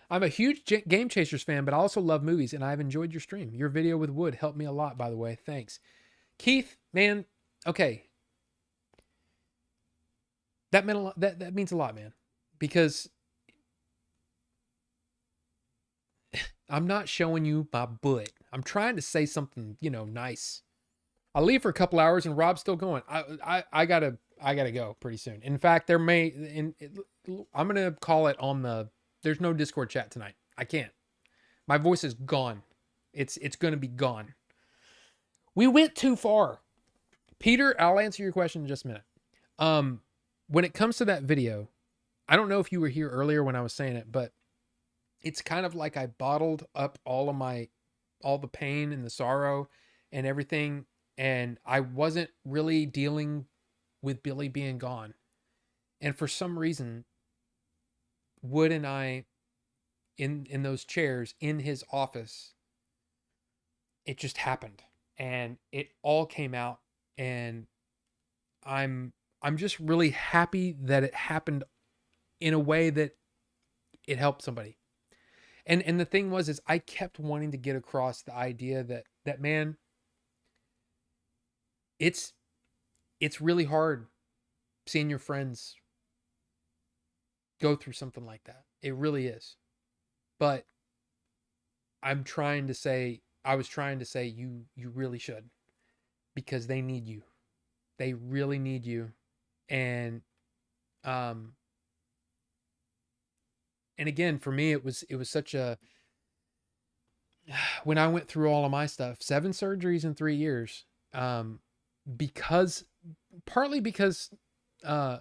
I'm a huge Game Chasers fan, but I also love movies, and I've enjoyed your stream. Your video with Wood helped me a lot, by the way. Thanks. Keith, man, okay. That meant a lot. That means a lot, man, because I'm not showing you my butt. I'm trying to say something, nice. I'll leave for a couple hours, and Rob's still going. I gotta go pretty soon. In fact, I'm gonna call it on the. There's no Discord chat tonight. I can't. My voice is gone. It's gonna be gone. We went too far. Peter, I'll answer your question in just a minute. When it comes to that video, I don't know if you were here earlier when I was saying it, but it's kind of like I bottled up all the pain and the sorrow and everything, and I wasn't really dealing with Billy being gone. And for some reason, Wood and I, in those chairs in his office, it just happened, and it all came out, and I'm just really happy that it happened in a way that it helped somebody. And the thing was, is I kept wanting to get across the idea that man, it's really hard seeing your friends go through something like that. It really is. But I was trying to say you really should, because they need you. They really need you. And um and again, for me, it was such a, when I went through all of my stuff, 7 surgeries in 3 years, because partly because uh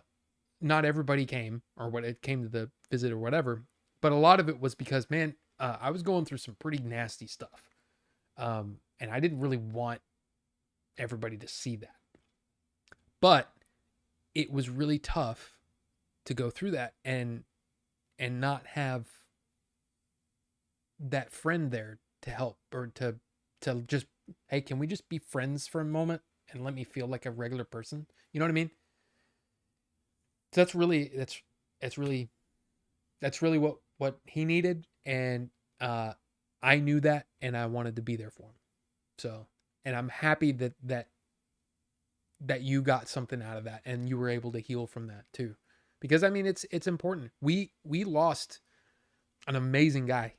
not everybody came, or what it came to the visit or whatever, but a lot of it was because, man, I was going through some pretty nasty stuff. And I didn't really want everybody to see that. But it was really tough to go through that and not have that friend there to help, or to just, hey, can we just be friends for a moment and let me feel like a regular person? You know what I mean? So that's really what he needed, and I knew that, and I wanted to be there for him. So, and I'm happy that you got something out of that, and you were able to heal from that too, because I mean, it's important. We lost an amazing guy,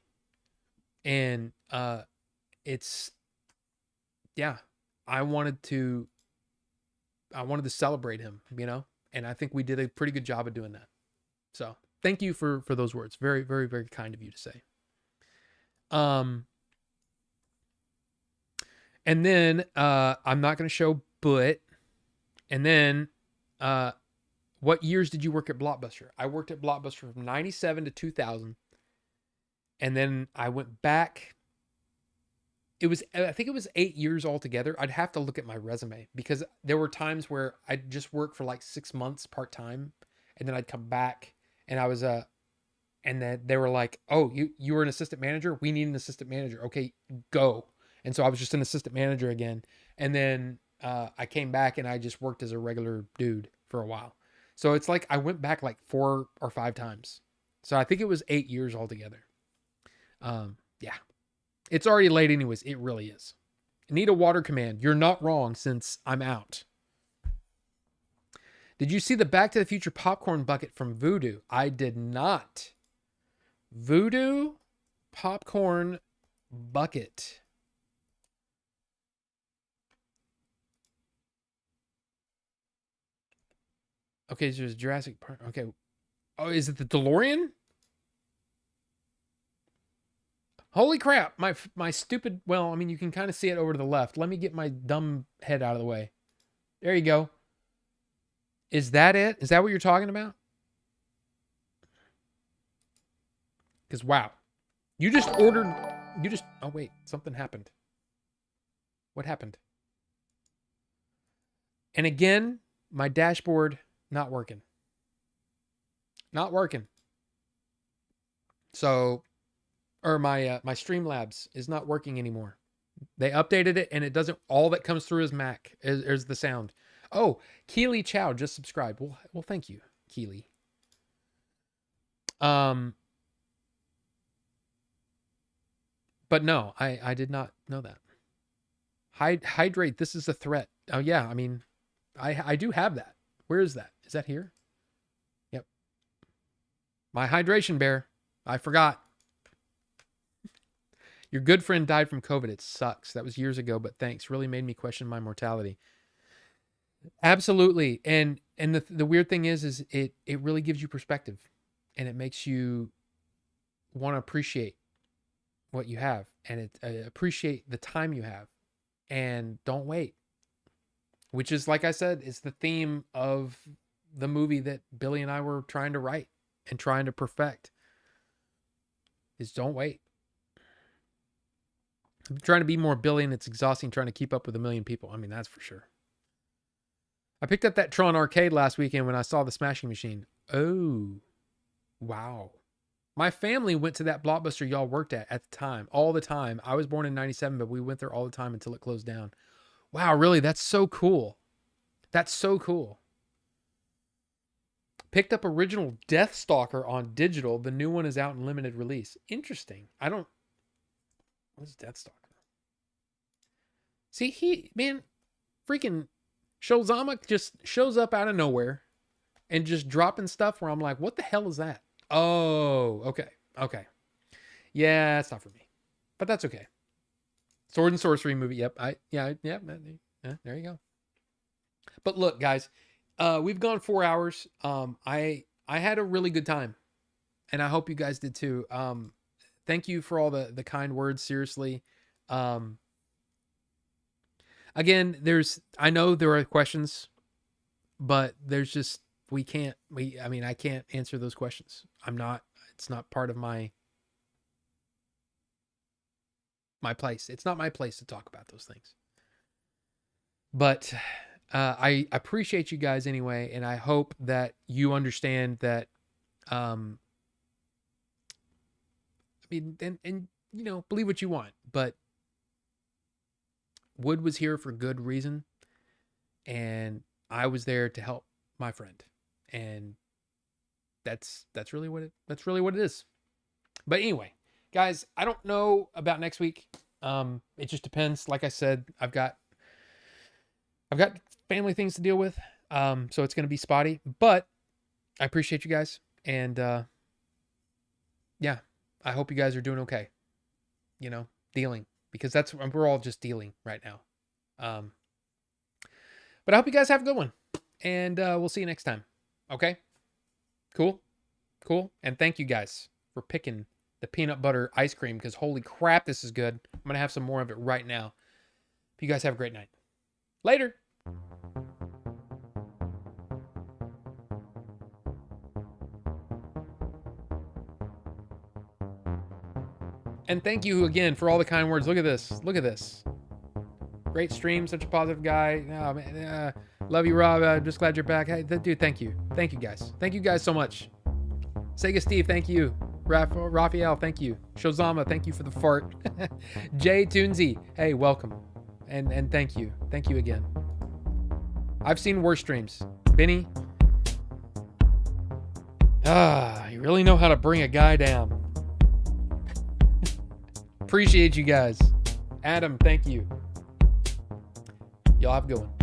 and it's, yeah, I wanted to celebrate him, and I think we did a pretty good job of doing that. So thank you for those words. Very, very, very kind of you to say. And then I'm not going to show, but, and then what years did you work at Blockbuster? I worked at Blockbuster from 97 to 2000. And then I went back. I think it was 8 years altogether. I'd have to look at my resume, because there were times where I'd just work for like 6 months part-time, and then I'd come back, and I was and then they were like, "Oh, you were an assistant manager? We need an assistant manager. Okay, go." And so I was just an assistant manager again. And then I came back and I just worked as a regular dude for a while. So it's like I went back like 4 or 5 times. So I think it was 8 years altogether. Yeah. It's already late anyways. It really is. Need a water command. You're not wrong, since I'm out. Did you see the Back to the Future popcorn bucket from Voodoo? I did not. Voodoo popcorn bucket. Okay, so there's Jurassic Park. Okay. Oh, is it the DeLorean? Holy crap. My stupid, well, I mean, you can kind of see it over to the left. Let me get my dumb head out of the way. There you go. Is that it? Is that what you're talking about? Because, wow. Oh, wait, something happened. What happened? And again, my dashboard not working. Not working. So, or my Streamlabs is not working anymore. They updated it, and it doesn't, all that comes through is Mac, is the sound. Oh, Keely Chow just subscribed. Well, thank you, Keely. But no, I did not know that. Hydrate, this is a threat. Oh yeah, I mean, I do have that. Where is that? Is that here? Yep. My hydration bear. I forgot. Your good friend died from COVID. It sucks. That was years ago, but thanks. Really made me question my mortality. Absolutely. And the weird thing is it really gives you perspective, and it makes you want to appreciate what you have, and appreciate the time you have, and don't wait. Which is, like I said, is the theme of the movie that Billy and I were trying to write and trying to perfect, is don't wait. I'm trying to be more Billy, and it's exhausting trying to keep up with a million people. I mean, that's for sure. I picked up that Tron Arcade last weekend when I saw the Smashing Machine. Oh, wow. My family went to that Blockbuster y'all worked at the time, all the time. I was born in 97, but we went there all the time until it closed down. Wow, really? That's so cool. That's so cool. Picked up original Deathstalker on digital. The new one is out in limited release. Interesting. What is Deathstalker? See, freaking Shozama just shows up out of nowhere and just dropping stuff where I'm like, what the hell is that? Oh, okay. Okay. Yeah, it's not for me. But that's okay. Sword and Sorcery movie. Yep. Yeah, there you go. But look, guys, we've gone 4 hours. I had a really good time, and I hope you guys did too. Thank you for all the kind words. Seriously. Again, I know there are questions, but there's just, I can't answer those questions. It's not part of my place. It's not my place to talk about those things. But I appreciate you guys anyway, and I hope that you understand that. And believe what you want, but Wood was here for good reason, and I was there to help my friend, and that's really what it is. But anyway, guys, I don't know about next week. It just depends. Like I said, I've got family things to deal with. So it's going to be spotty, but I appreciate you guys. And, yeah, I hope you guys are doing okay. Dealing, because we're all just dealing right now. But I hope you guys have a good one, and, we'll see you next time. Okay. Cool. And thank you guys for picking the peanut butter ice cream, because holy crap, this is good. I'm going to have some more of it right now. You guys have a great night. Later. And thank you again for all the kind words. Look at this. Great stream, such a positive guy. Oh, man, love you, Rob. Just glad you're back. Hey, dude, thank you guys. Thank you guys so much. Sega Steve, thank you. Raphael, thank you. Shozama, thank you for the fart. Jay Toonsy, hey, welcome. And thank you again. I've seen worse streams. Benny, you really know how to bring a guy down. Appreciate you guys. Adam, thank you. Y'all have a good one.